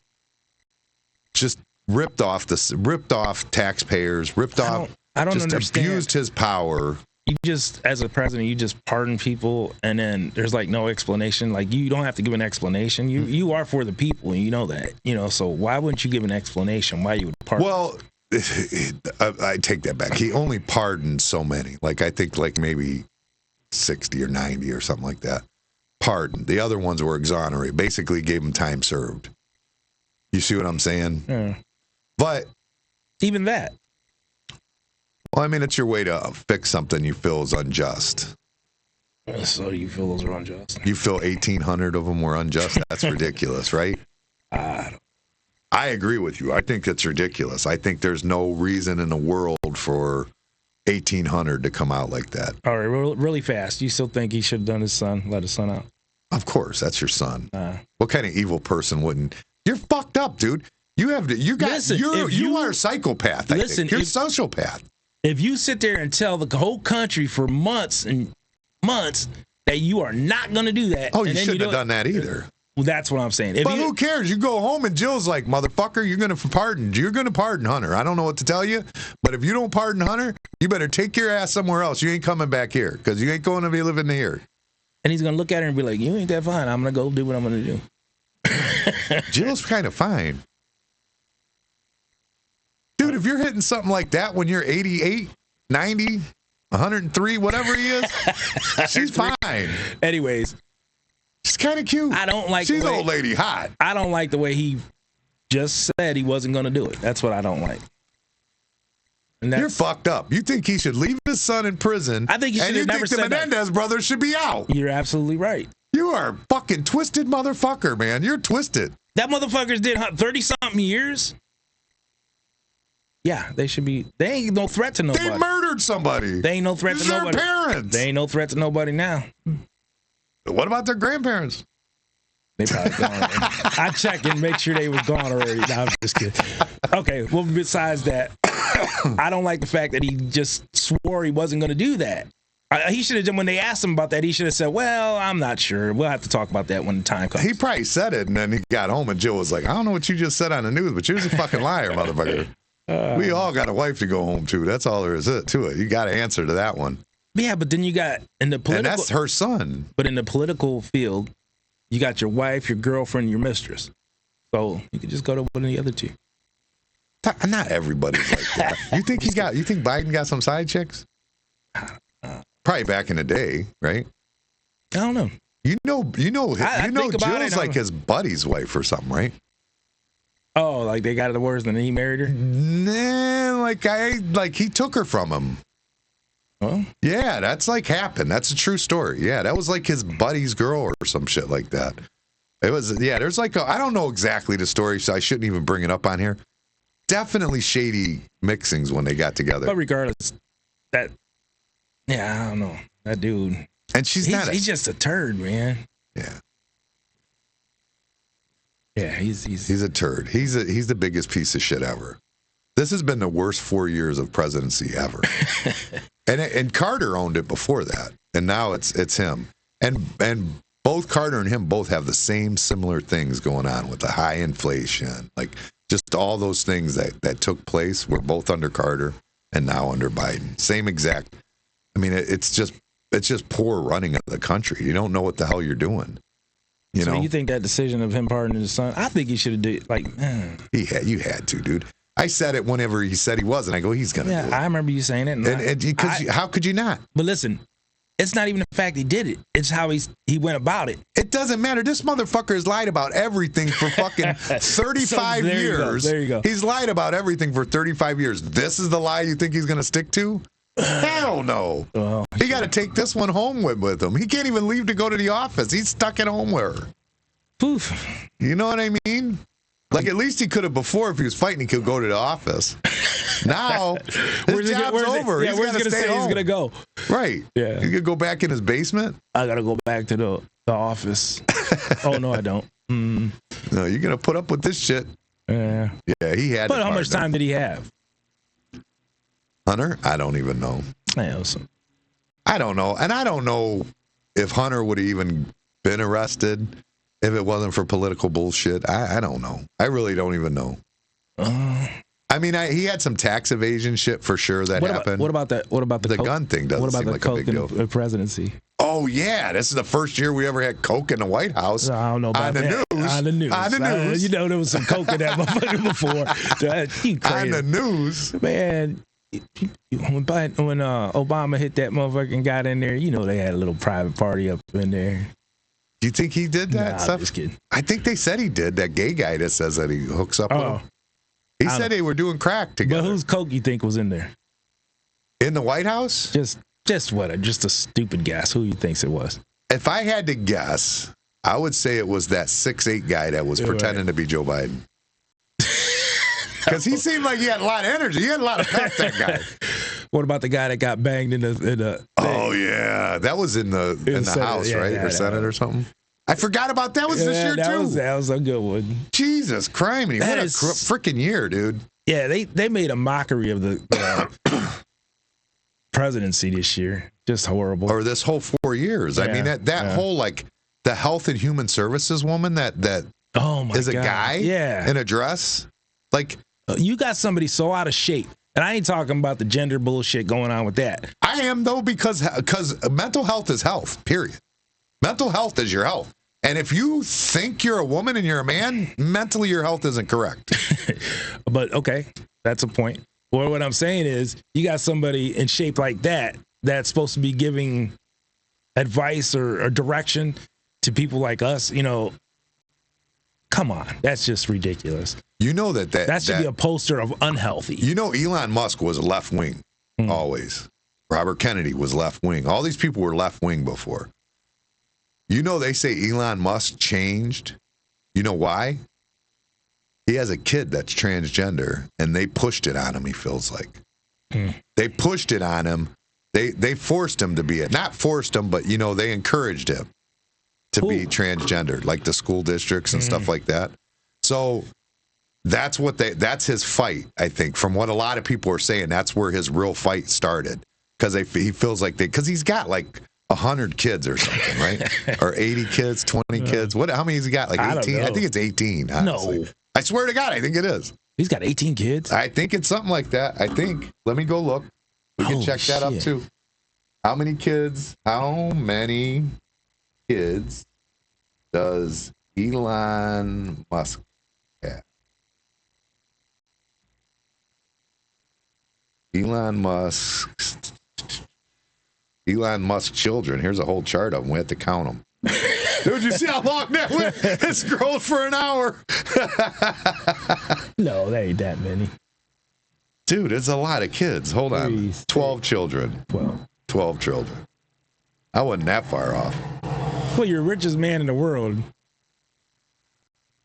just ripped off taxpayers, I don't just understand. Abused his power. You just, as a president, you just pardon people, and then there's like no explanation. Like you don't have to give an explanation. You are for the people, and you know that. So why wouldn't you give an explanation why you would pardon? Well, I take that back. He only pardoned so many. Like I think like maybe 60 or 90 or something like that. Pardoned. The other ones were exonerated. Basically gave them time served. You see what I'm saying? Yeah. But even that. Well, I mean, it's your way to fix something you feel is unjust. So you feel those are unjust? You feel 1,800 of them were unjust? That's ridiculous, right? I agree with you. I think it's ridiculous. I think there's no reason in the world for 1,800 to come out like that. All right, really fast. You still think he should have done let his son out? Of course, that's your son. What kind of evil person wouldn't? You're fucked up, dude. You are a psychopath. I think. You're a sociopath. If you sit there and tell the whole country for months and months that you are not going to do that. Oh, you shouldn't have done that either. Well, that's what I'm saying. But who cares? You go home and Jill's like, motherfucker, you're going to pardon Hunter. I don't know what to tell you, but if you don't pardon Hunter, you better take your ass somewhere else. You ain't coming back here because you ain't going to be living here. And he's going to look at her and be like, you ain't that fine. I'm going to go do what I'm going to do. Jill's kind of fine. Dude, if you're hitting something like that when you're 88, 90, 103, whatever he is, she's fine. Anyways. She's kind of cute. I don't like She's old lady hot. I don't like the way he just said he wasn't going to do it. That's what I don't like. You're fucked up. You think he should leave his son in prison. I think he should have never said that. And you think the Menendez brothers should be out. You're absolutely right. You are a fucking twisted motherfucker, man. You're twisted. That motherfuckers did 30-something years. Yeah, they should be. They ain't no threat to nobody. They murdered somebody. They ain't no threat to nobody. Their parents. They ain't no threat to nobody now. What about their grandparents? They probably gone already. I checked and make sure they was gone already. No, I'm just kidding. Okay, well, besides that, I don't like the fact that he just swore he wasn't going to do that. He should have, when they asked him about that, he should have said, well, I'm not sure. We'll have to talk about that when the time comes. He probably said it, and then he got home, and Jill was like, I don't know what you just said on the news, but you're a fucking liar, motherfucker. We all got a wife to go home to. That's all there is to it. You got to answer to that one. Yeah, but then you got in the political, and that's her son. But in the political field, you got your wife, your girlfriend, your mistress. So you could just go to one of the other two. Not everybody's like that. You think Biden got some side chicks? Probably back in the day, right? I don't know. You know, Jill's like his buddy's wife or something, right? Oh, like they got divorced and then he married her? Nah, like he took her from him. Oh? Yeah, that's like happened. That's a true story. Yeah, that was like his buddy's girl or some shit like that. It was, yeah, there's like, I don't know exactly the story, so I shouldn't even bring it up on here. Definitely shady mixings when they got together. But regardless, I don't know. That dude. And he's just a turd, man. Yeah. Yeah, he's a turd. He's the biggest piece of shit ever. This has been the worst 4 years of presidency ever. and Carter owned it before that, and now it's him. And both Carter and him both have the same similar things going on with the high inflation, like just all those things that took place were both under Carter and now under Biden. Same exact. I mean, it's just poor running of the country. You don't know what the hell you're doing. You know? You think that decision of him pardoning his son? I think he should have did You had to, dude. I said it whenever he said he wasn't. I go, he's gonna. Yeah, do it. I remember you saying it. And how could you not? But listen, It's not even the fact he did it. It's how he went about it. It doesn't matter. This motherfucker has lied about everything for fucking 35 years. There you go. He's lied about everything for 35 years. This is the lie you think he's going to stick to? Hell no. Well, he got to take this one home with him. He can't even leave to go to the office. He's stuck at home with her. Poof. You know what I mean? Like, at least he could have before. If he was fighting, he could go to the office. Now, his job's over. Yeah, where's he going to say he's going to go? Right. Yeah. He could go back in his basement. I got to go back to the office. Oh, no, I don't. No, you're going to put up with this shit. Yeah. Yeah, he had. But how much time did he have? Hunter? I don't even know. I don't know. And I don't know if Hunter would have even been arrested if it wasn't for political bullshit. I don't know. I really don't even know. I mean, he had some tax evasion shit for sure that happened. What about the gun thing? Doesn't seem like a big deal. The presidency? Oh yeah, this is the first year we ever had coke in the White House. I don't know about that. On the news. You know there was some coke in that motherfucker before. On the news, man. When Obama hit that motherfucker and got in there, you know they had a little private party up in there. Do you think he did that stuff? I'm just kidding. I think they said he did. That gay guy that says that he hooks up with him. He said they were doing crack together. But whose coke you think was in there? In the White House? Just a stupid guess. Who you thinks it was? If I had to guess, I would say it was that 6'8" guy that was pretending to be Joe Biden. Because he seemed like he had a lot of energy. He had a lot of pep, that guy. What about the guy that got banged in the Oh yeah, that was in the House, right? Or Senate or something. I forgot about that. Was this year too? That was a good one. Jesus Christ, what a freaking year, dude. Yeah, they made a mockery of the presidency this year. Just horrible. Or this whole 4 years. Yeah, I mean that whole like the Health and Human Services woman that is a guy in a dress. Like you got somebody so out of shape. And I ain't talking about the gender bullshit going on with that. I am, though, because mental health is health, period. Mental health is your health. And if you think you're a woman and you're a man, mentally your health isn't correct. But, okay, that's a point. Well, what I'm saying is you got somebody in shape like that that's supposed to be giving advice or direction to people like us, you know. Come on, that's just ridiculous. You know that should be a poster of unhealthy. You know, Elon Musk was left wing always. Robert Kennedy was left wing. All these people were left wing before. You know, they say Elon Musk changed. You know why? He has a kid that's transgender, and they pushed it on him. He feels like they pushed it on him. They forced him to be it. Not forced him, but you know, they encouraged him to be transgender, like the school districts and stuff like that. So that's his fight, I think. From what a lot of people are saying, that's where his real fight started. Because he feels like because he's got like 100 kids or something, right? Or 80 kids, 20 kids. How many has he got? Like 18? I think it's 18. Honestly. No. I swear to God, I think it is. He's got 18 kids? I think it's something like that. I think. Let me go look. We can check that up too. How many kids does Elon Musk have? Elon Musk children. Here's a whole chart of them. We have to count them. Dude, you see how long that went? It scrolled for an hour. No, there ain't that many. Dude, it's a lot of kids. Hold on. 12 children. 12 children. I wasn't that far off. Well, you're the richest man in the world.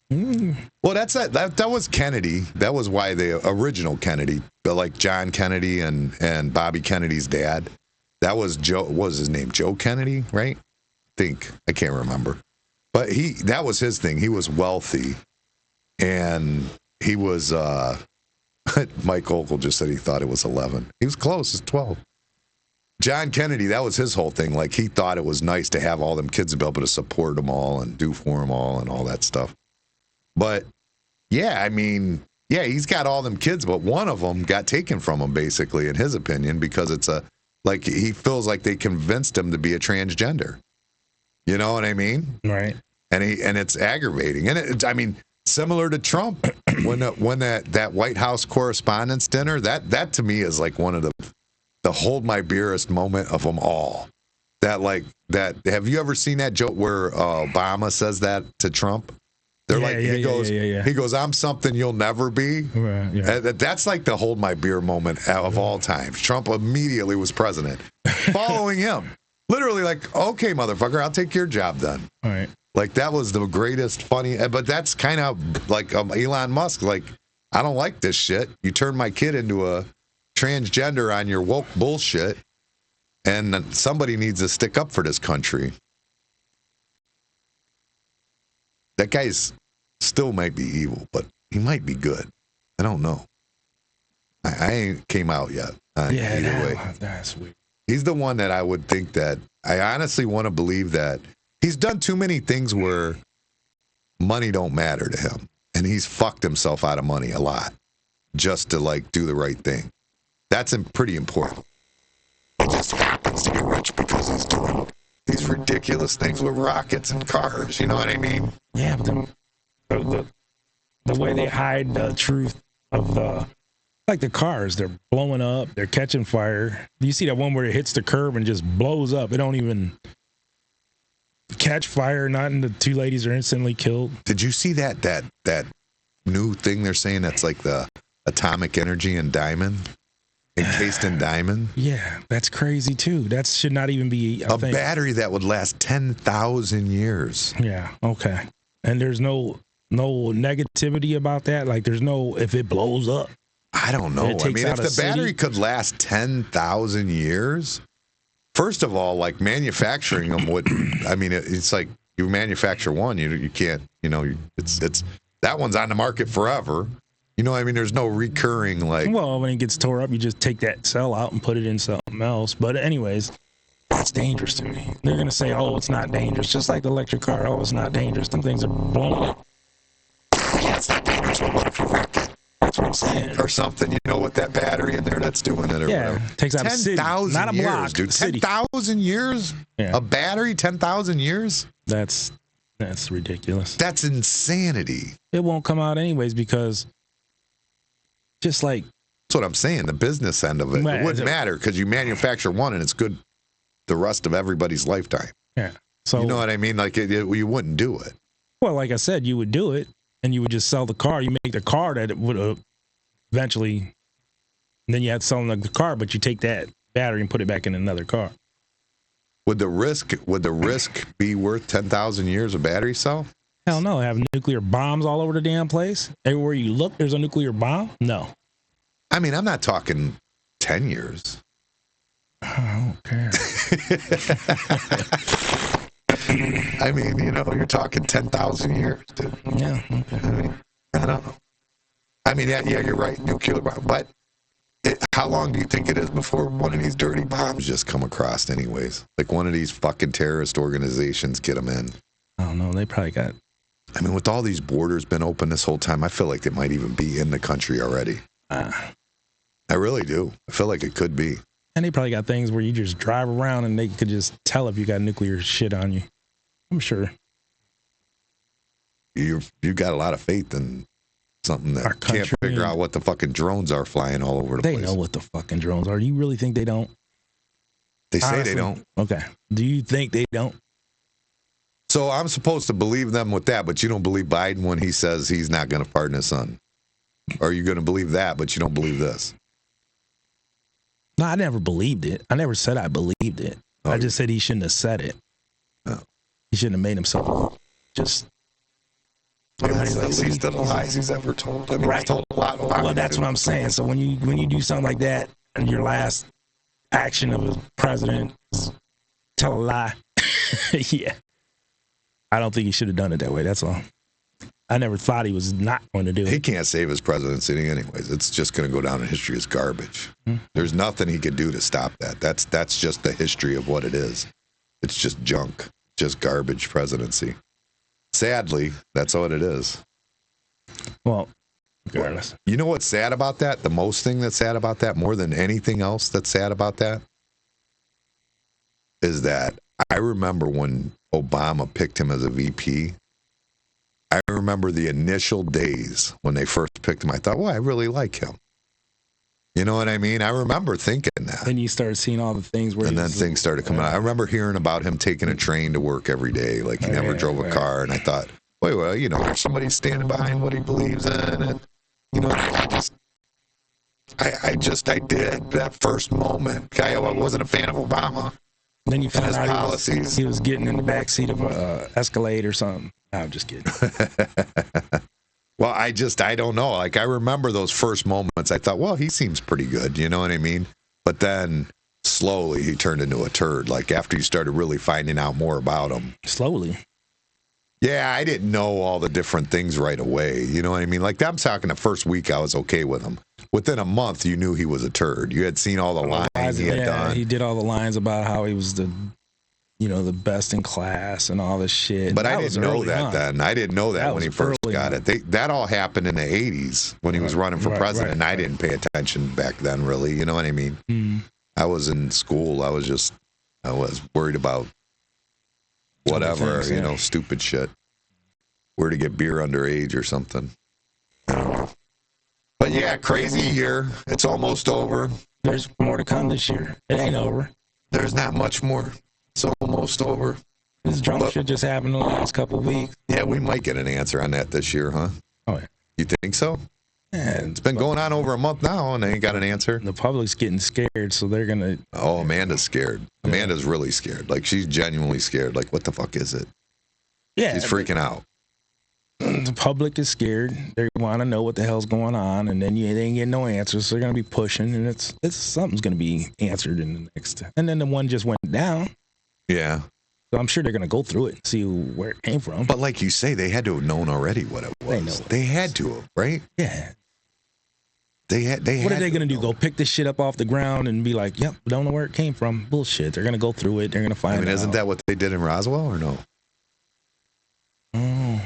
Well, that was Kennedy. That was why the original Kennedy, like John Kennedy and Bobby Kennedy's dad. That was Joe. What was his name? Joe Kennedy, right? I can't remember. But that was his thing. He was wealthy, and he was. Mike Okel just said he thought it was 11. He was close. It's 12. John Kennedy, that was his whole thing. Like, he thought it was nice to have all them kids to be able to support them all and do for them all and all that stuff. But, yeah, I mean, yeah, he's got all them kids, but one of them got taken from him, basically, in his opinion, because he feels like they convinced him to be a transgender. You know what I mean? Right. And it's aggravating. And I mean, similar to Trump, when that White House Correspondents' Dinner, that to me is like one of the hold my beerest moment of them all. that. Have you ever seen that joke where Obama says that to Trump? They're he goes, I'm something you'll never be. Right, yeah. That's like the hold my beer moment of all time. Trump immediately was president. Following him. Literally like, okay, motherfucker, I'll take your job then. All right. Like, that was the greatest funny, but that's kind of like Elon Musk. Like, I don't like this shit. You turn my kid into a transgender on your woke bullshit, and somebody needs to stick up for this country. That guy's still might be evil, but he might be good. I don't know. I ain't came out yet. Either way. That's weird. He's the one that I would think that I honestly want to believe that he's done too many things where money don't matter to him. And he's fucked himself out of money a lot just to like do the right thing. That's pretty important. He just happens to get rich because he's doing these ridiculous things with rockets and cars. You know what I mean? Yeah, but the way they hide the truth of like the cars, they're blowing up, they're catching fire. You see that one where it hits the curb and just blows up. It don't even catch fire. Not and the two ladies are instantly killed. Did you see that new thing they're saying that's like the atomic energy in diamond? Encased in diamond? Yeah, that's crazy too. That should not even be a thing. Battery that would last 10,000 years. Yeah, okay. And there's no negativity about that? Like there's no, if it blows up. I don't know. I mean, if the battery could last 10,000 years, first of all, like manufacturing them would, I mean, it's like you manufacture one, you can't, it's that one's on the market forever. You know what I mean? There's no recurring like. Well, when it gets tore up, you just take that cell out and put it in something else. But anyways, that's dangerous to me. They're going to say, oh, it's not dangerous. Just like the electric car. Oh, it's not dangerous. Them things are blowing up. Yeah, it's not dangerous. But what if you wreck it? That's what I'm saying. Or something, with that battery in there that's doing it or whatever. Takes out 10,000 not a years, block, dude. 10,000 years? Yeah. A battery, 10,000 years? That's ridiculous. That's insanity. It won't come out anyways because just like. That's what I'm saying. The business end of it. It wouldn't matter because you manufacture one and it's good the rest of everybody's lifetime. Yeah. So. You know what I mean? Like you wouldn't do it. Well, like I said, you would do it. And you would just sell the car. You make the car that it would eventually. And then you have to sell the car, but you take that battery and put it back in another car. Would the risk be worth 10,000 years of battery cell? Hell no. Have nuclear bombs all over the damn place. Everywhere you look, there's a nuclear bomb. No. I mean, I'm not talking 10 years. I don't care. I mean, you're talking 10,000 years, dude. Yeah. Okay. I mean, I don't know. I mean, yeah, you're right. Nuclear bomb. But how long do you think it is before one of these dirty bombs just come across anyways? Like one of these fucking terrorist organizations get them in. I don't know. They probably got. I mean, with all these borders been open this whole time, I feel like they might even be in the country already. I really do. I feel like it could be. And they probably got things where you just drive around and they could just tell if you got nuclear shit on you. I'm sure. You've got a lot of faith in something that can't figure out what the fucking drones are flying all over the place. They know what the fucking drones are. Do you really think they don't? They say they don't. Okay. Do you think they don't? So I'm supposed to believe them with that, but you don't believe Biden when he says he's not going to pardon his son? Or are you going to believe that, but you don't believe this? No, I never believed it. I never said I believed it. Oh, I just said he shouldn't have said it. Oh. He shouldn't have made himself just. He's the lies he's ever told. I mean, right. He's told a lot. Well, that's what I'm saying. So when you do something like that, and your last action of a president is tell a lie, yeah, I don't think he should have done it that way. That's all. I never thought he was not going to do it. He can't save his presidency anyways. It's just going to go down in history as garbage. Mm-hmm. There's nothing he can do to stop that. That's just the history of what it is. It's just junk, just garbage presidency. Sadly, that's what it is. Well, regardless. You know what's sad about that? The most thing that's sad about that, more than anything else that's sad about that, is that I remember when Obama picked him as a VP. I remember the initial days when they first picked him. I thought, well, I really like him. You know what I mean? I remember thinking, that. Then you started seeing all the things where. And then things started coming out. I remember hearing about him taking a train to work every day. Like he never drove a car. And I thought, wait, well, you know, there's somebody standing behind what he believes in. And, you know, I did that first moment. I wasn't a fan of Obama. Then you found out policies. He was getting in the back seat of a Escalade or something. No, I'm just kidding. Well, I don't know. Like, I remember those first moments. I thought, well, he seems pretty good. You know what I mean? But then slowly he turned into a turd. Like, after you started really finding out more about him. Slowly. Yeah, I didn't know all the different things right away. You know what I mean? Like, I'm talking the first week I was okay with him. Within a month, you knew he was a turd. You had seen all the lines he had done. He did all the lines about how he was the best in class and all this shit. But I didn't know that then. I didn't know that when he first got it. That all happened in the 80s when he was running for president, and I didn't pay attention back then, really. You know what I mean? Mm. I was in school. I was worried about whatever, stupid shit. Where to get beer underage or something. I don't know. But yeah, crazy year. It's almost over. There's more to come this year. It ain't over. There's not much more. It's almost over. This drunk shit just happened in the last couple of weeks. Yeah, we might get an answer on that this year, huh? Oh, yeah. You think so? Yeah. It's been going on over a month now, and they ain't got an answer. The public's getting scared, so they're going to... Oh, Amanda's scared. Yeah. Amanda's really scared. Like, she's genuinely scared. Like, what the fuck is it? Yeah. She's freaking out. The public is scared. They want to know what the hell's going on, and then they ain't getting no answers. So they're going to be pushing, and it's something's going to be answered in the next. And then the one just went down. Yeah. So I'm sure they're going to go through it and see where it came from. But like you say, they had to have known already what it was. They had to have, right? Yeah. They what are they going to do? Go pick this shit up off the ground and be like, yep, don't know where it came from. Bullshit. They're going to go through it. They're going to find it. Isn't that what they did in Roswell or no? Oh.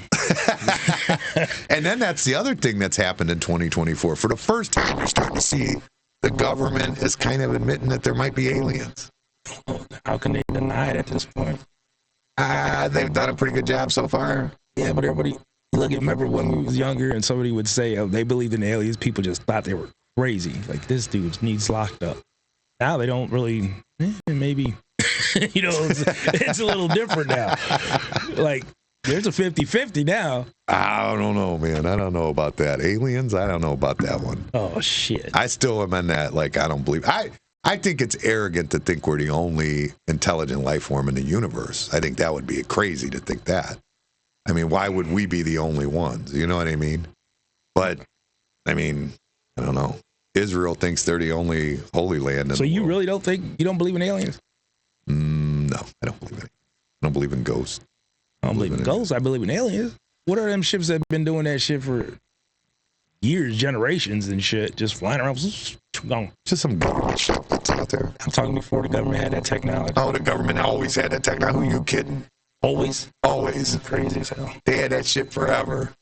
And then that's the other thing that's happened in 2024. For the first time, we're starting to see the government is kind of admitting that there might be aliens. How can they deny it at this point? They've done a pretty good job so far. Yeah, but everybody, remember when we was younger and somebody would say they believed in aliens, people just thought they were crazy. Like, this dude needs locked up. Now they don't really, maybe, it's a little different now. Like, there's a 50-50 now. I don't know, man. I don't know about that. Aliens, I don't know about that one. Oh, shit. I still am in that, like, I don't believe. I think it's arrogant to think we're the only intelligent life form in the universe. I think that would be crazy to think that. I mean, why would we be the only ones? You know what I mean? But, I mean, I don't know. Israel thinks they're the only holy land in So the you world. really don't believe in aliens? No, I don't believe in it. I don't believe in ghosts. I don't believe in ghosts. I believe in aliens. What are them ships that have been doing that shit for years, generations and shit, just flying around? Gone. Just some government shit that's out there. I'm talking before the government had that technology. Oh, the government always had that technology. Who you kidding? Always? Always. Crazy as hell. They had that shit forever.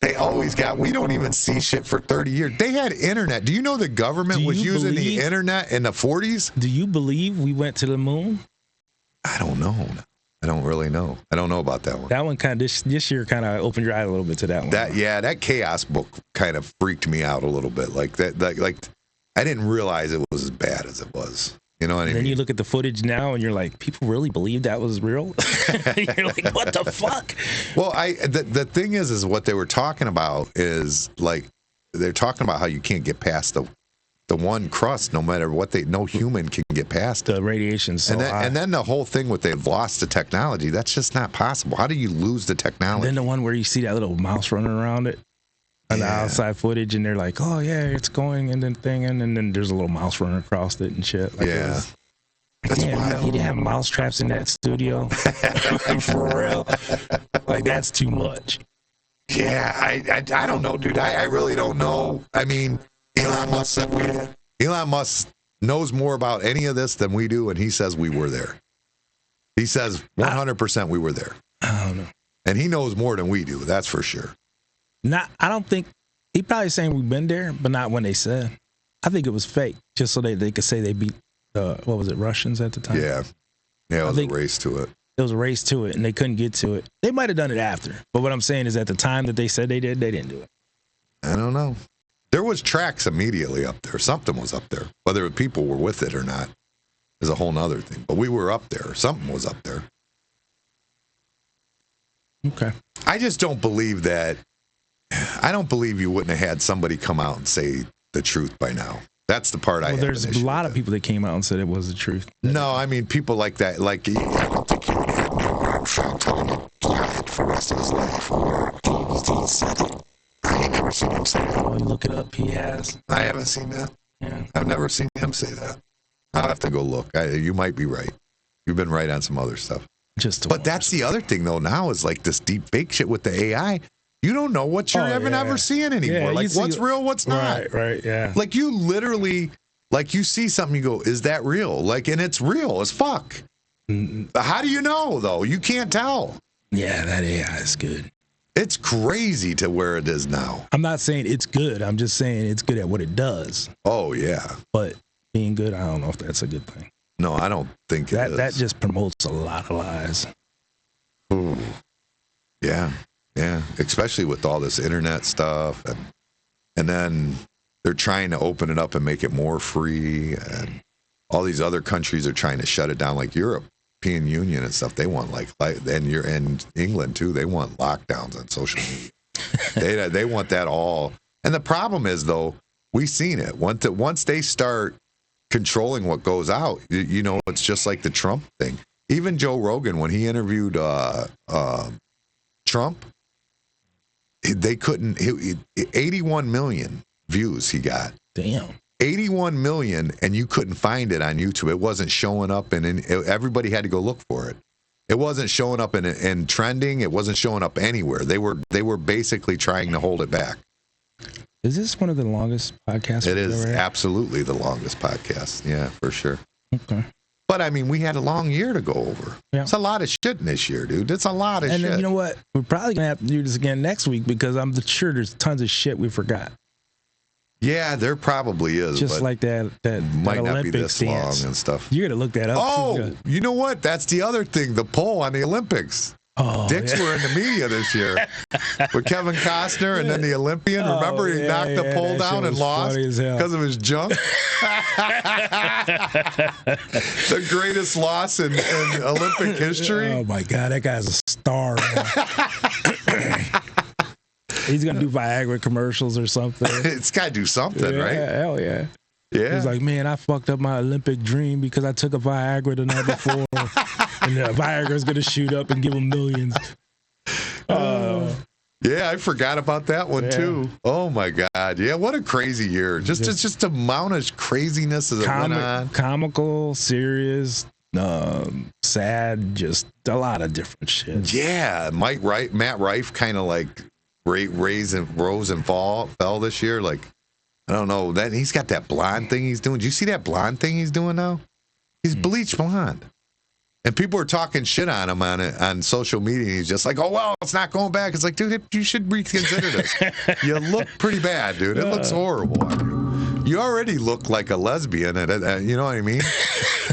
They always got, we don't even see shit for 30 years. They had internet. Do you know the government was using the internet in the 40s? Do you believe we went to the moon? I don't know. I don't really know. I don't know about that one. That one kind of, this year kind of opened your eye a little bit to that one. That Chaos book kind of freaked me out a little bit. Like I didn't realize it was as bad as it was. You know what I mean? Then you look at the footage now and you're like, people really believe that was real? You're like, what the fuck? Well, the thing is what they were talking about is like, they're talking about how you can't get past the one crust, no matter what no human can get past it. The radiation's so high. And then the whole thing with they've lost the technology, that's just not possible. How do you lose the technology? And then the one where you see that little mouse running around it on the outside footage, and they're like, oh yeah, it's going and then thinging, and then there's a little mouse running across it and shit. Like, yeah. That's wild. You didn't have mouse traps in that studio. Like, for real. Like, that's too much. Yeah, I don't know, dude. I really don't know. I mean, Elon Musk said we did. Elon Musk knows more about any of this than we do, and he says we were there. He says 100% we were there. I don't know. And he knows more than we do, that's for sure. I don't think, he probably saying we've been there, but not when they said. I think it was fake, just so they could say they beat, what was it, Russians at the time? Yeah. Yeah, it was a race to it. It was a race to it, and they couldn't get to it. They might have done it after, but what I'm saying is at the time that they said they did, they didn't do it. I don't know. There was tracks immediately up there. Something was up there. Whether people were with it or not is a whole nother thing. But we were up there. Something was up there. Okay. I just don't believe that. I don't believe you wouldn't have had somebody come out and say the truth by now. That's the part I have. There's a lot of people that came out and said it was the truth. No, I mean, people like that. Like, I don't think you would have Neil Armstrong telling a giant for the rest of his life, or he said it. I ain't never seen him say that. Oh, you look it up, he has. I haven't seen that. Yeah. I've never seen him say that. I'll have to go look. You might be right. You've been right on some other stuff. But that's the other thing, though, now is like this deep fake shit with the AI. You don't know what you're ever seeing anymore. Yeah, like, what's real, what's not. Right, yeah. Like, you literally, like, you see something, you go, is that real? Like, and it's real as fuck. How do you know, though? You can't tell. Yeah, that AI is good. It's crazy to where it is now. I'm not saying it's good. I'm just saying it's good at what it does. Oh, yeah. But being good, I don't know if that's a good thing. No, I don't think it is. That just promotes a lot of lies. Ooh. Yeah. Yeah, especially with all this internet stuff, and then they're trying to open it up and make it more free, and all these other countries are trying to shut it down, like European Union and stuff. They want and England too. They want lockdowns on social media. they want that all. And the problem is, though, we've seen it. Once they start controlling what goes out, you know, it's just like the Trump thing. Even Joe Rogan, when he interviewed Trump. They couldn't. 81 million views he got. Damn. 81 million, and you couldn't find it on YouTube. It wasn't showing up, and everybody had to go look for it. It wasn't showing up in trending. It wasn't showing up anywhere. They were basically trying to hold it back. Is this one of the longest podcasts? It is absolutely the longest podcast. Yeah, for sure. Okay. But, I mean, we had a long year to go over. Yeah. It's a lot of shit in this year, dude. It's a lot of shit. And then, you know what? We're probably going to have to do this again next week because I'm sure there's tons of shit we forgot. Yeah, there probably is. Just like that might that not Olympic be this stance. long and stuff. You got to look that up. Oh, you know what? That's the other thing, the poll on the Olympics. Oh, Dicks were in the media this year with Kevin Costner and then the Olympian. Remember, he knocked the poll down and lost because of his junk. The greatest loss in Olympic history. Oh my God, that guy's a star. He's gonna do Viagra commercials or something. It's gotta do something, right? Hell yeah. Yeah. He's like, man, I fucked up my Olympic dream because I took a Viagra the night before. And the Viagra's going to shoot up and give him millions. Yeah, I forgot about that one, too. Oh, my God. Yeah, what a crazy year. Just the amount of craziness as it went on. Comical, serious, sad, just a lot of different shit. Yeah, Matt Rife kind of like rose and fell this year. Like, I don't know. That he's got that blonde thing he's doing. Do you see that blonde thing he's doing now? He's bleached blonde. And people are talking shit on him on social media. And he's just like, oh, well, it's not going back. It's like, dude, you should reconsider this. You look pretty bad, dude. It looks horrible on you. You already look like a lesbian. You know what I mean?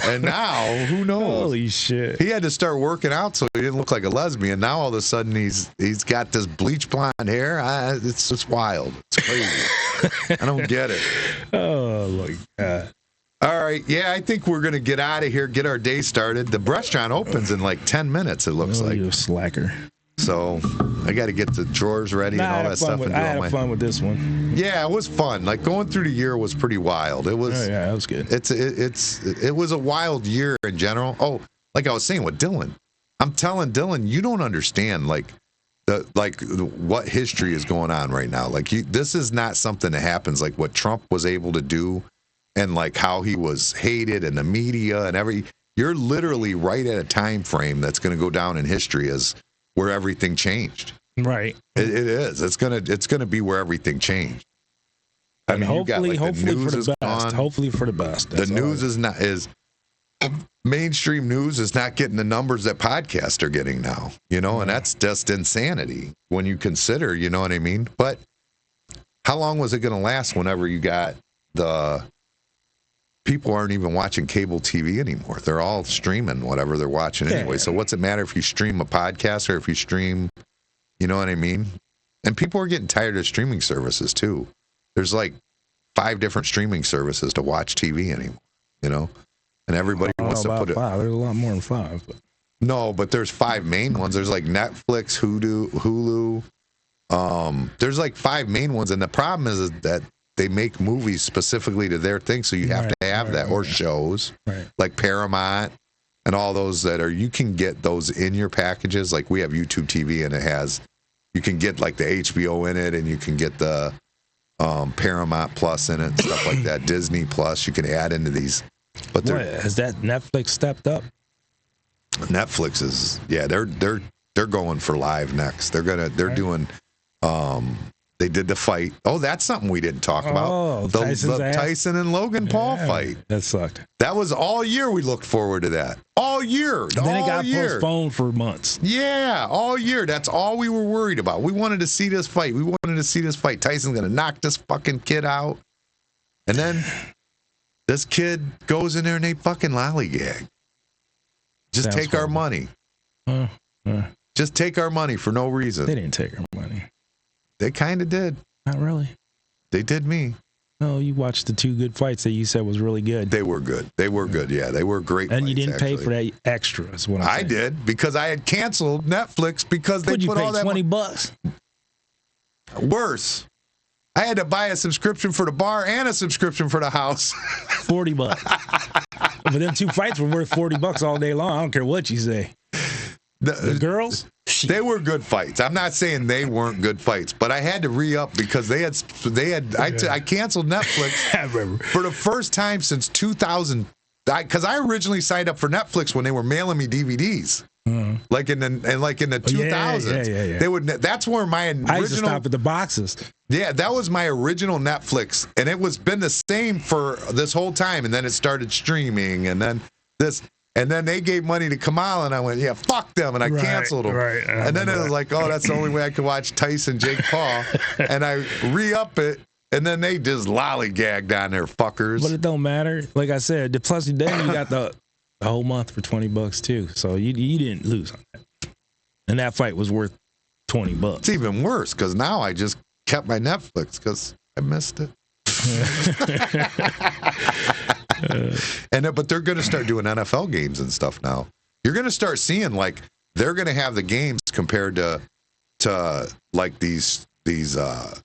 And now, who knows? Holy shit. He had to start working out so he didn't look like a lesbian. Now, all of a sudden, he's got this bleach blonde hair. It's just wild. It's crazy. I don't get it. Oh, my God. All right. Yeah, I think we're going to get out of here, get our day started. The restaurant opens in like 10 minutes, it looks like. You slacker. So I got to get the drawers ready and all that stuff. I had fun with this one. Yeah, it was fun. Like going through the year was pretty wild. It was. Oh, yeah, that was good. It was a wild year in general. Oh, like I was saying with Dylan, I'm telling Dylan, you don't understand like what history is going on right now. Like this is not something that happens like what Trump was able to do, and like how he was hated in the media and you're literally right at a time frame that's going to go down in history as where everything changed. Right. It is. It's gonna be where everything changed. I mean, hopefully for the best. Hopefully for the best. The news is mainstream news is not getting the numbers that podcasts are getting now. You know, and that's just insanity when you consider. You know what I mean? But how long was it going to last? Whenever you got the people aren't even watching cable TV anymore. They're all streaming whatever they're watching anyway. So what's it matter if you stream a podcast or if you stream, you know what I mean? And people are getting tired of streaming services too. There's like 5 different streaming services to watch TV anymore. You know, and everybody wants to put it. 5. There's a lot more than 5. But. No, but there's 5 main ones. There's like Netflix, Hulu. There's like 5 main ones, and the problem is that they make movies specifically to their thing, so you have to have that, or shows like Paramount and all those that are. You can get those in your packages. Like we have YouTube TV, and it has. You can get like the HBO in it, and you can get the Paramount Plus in it, and stuff like that. Disney Plus. You can add into these. But has that Netflix stepped up? Netflix is they're going for live next. They're doing. They did the fight. Oh, that's something we didn't talk about. The Tyson and Logan Paul fight. That sucked. That was all year we looked forward to that. All year. And then it got postponed for months. Yeah, all year. That's all we were worried about. We wanted to see this fight. Tyson's going to knock this fucking kid out. And then this kid goes in there and they fucking lollygag. Just take our money. Just take our money for no reason. They didn't take our money. They kind of did. Not really. They did me. No, you watched the 2 good fights that you said was really good. They were good. Yeah, they were great. And fights, you didn't pay for that extra. Is what I did because I had canceled Netflix because they put all that. $20. Worse. I had to buy a subscription for the bar and a subscription for the house. $40. But them 2 fights were worth $40 all day long. I don't care what you say. The girls? They were good fights. I'm not saying they weren't good fights, but I had to re-up because they had. I canceled Netflix for the first time since 2000. Because I originally signed up for Netflix when they were mailing me DVDs, like in the 2000s. Yeah. They would. That's where my original. I used to stop at the boxes. Yeah, that was my original Netflix, and it was been the same for this whole time. And then it started streaming, and then this. And then they gave money to Kamal, and I went, yeah, fuck them, and I canceled them. Right. And then it was like, oh, that's the only way I could watch Tyson, Jake Paul. And I re-up it, and then they just lollygagged on their fuckers. But it don't matter. Like I said, plus then you got the whole month for $20 too. So you didn't lose on that. And that fight was worth $20. It's even worse because now I just kept my Netflix because I missed it. But they're going to start doing NFL games and stuff now. You're going to start seeing like they're going to have the games compared to like these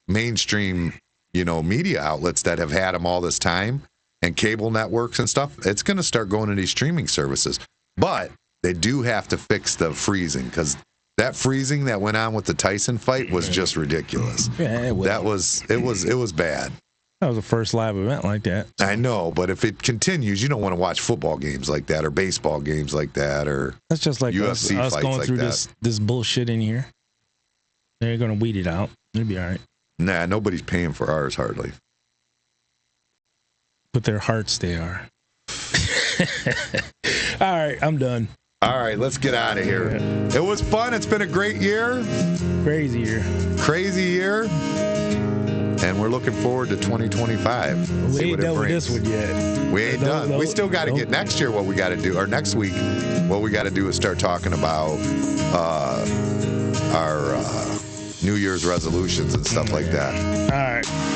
mainstream media outlets that have had them all this time and cable networks and stuff. It's going to start going to these streaming services, but they do have to fix the freezing because that freezing that went on with the Tyson fight was just ridiculous. Yeah, it was bad. That was the first live event like that. I know, but if it continues, you don't want to watch football games like that or baseball games like that or that's just like UFC us fights going like through that. this bullshit in here. They're going to weed it out. It'll be all right. Nah, nobody's paying for ours hardly. With their hearts, they are. All right, I'm done. All right, let's get out of here. Yeah. It was fun. It's been a great year. Crazy year. And we're looking forward to 2025. We ain't done with this one yet. We ain't done. We still got to get next year what we got to do, or next week, what we got to do is start talking about our New Year's resolutions and stuff like that.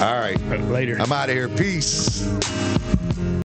All right. Later. I'm out of here. Peace.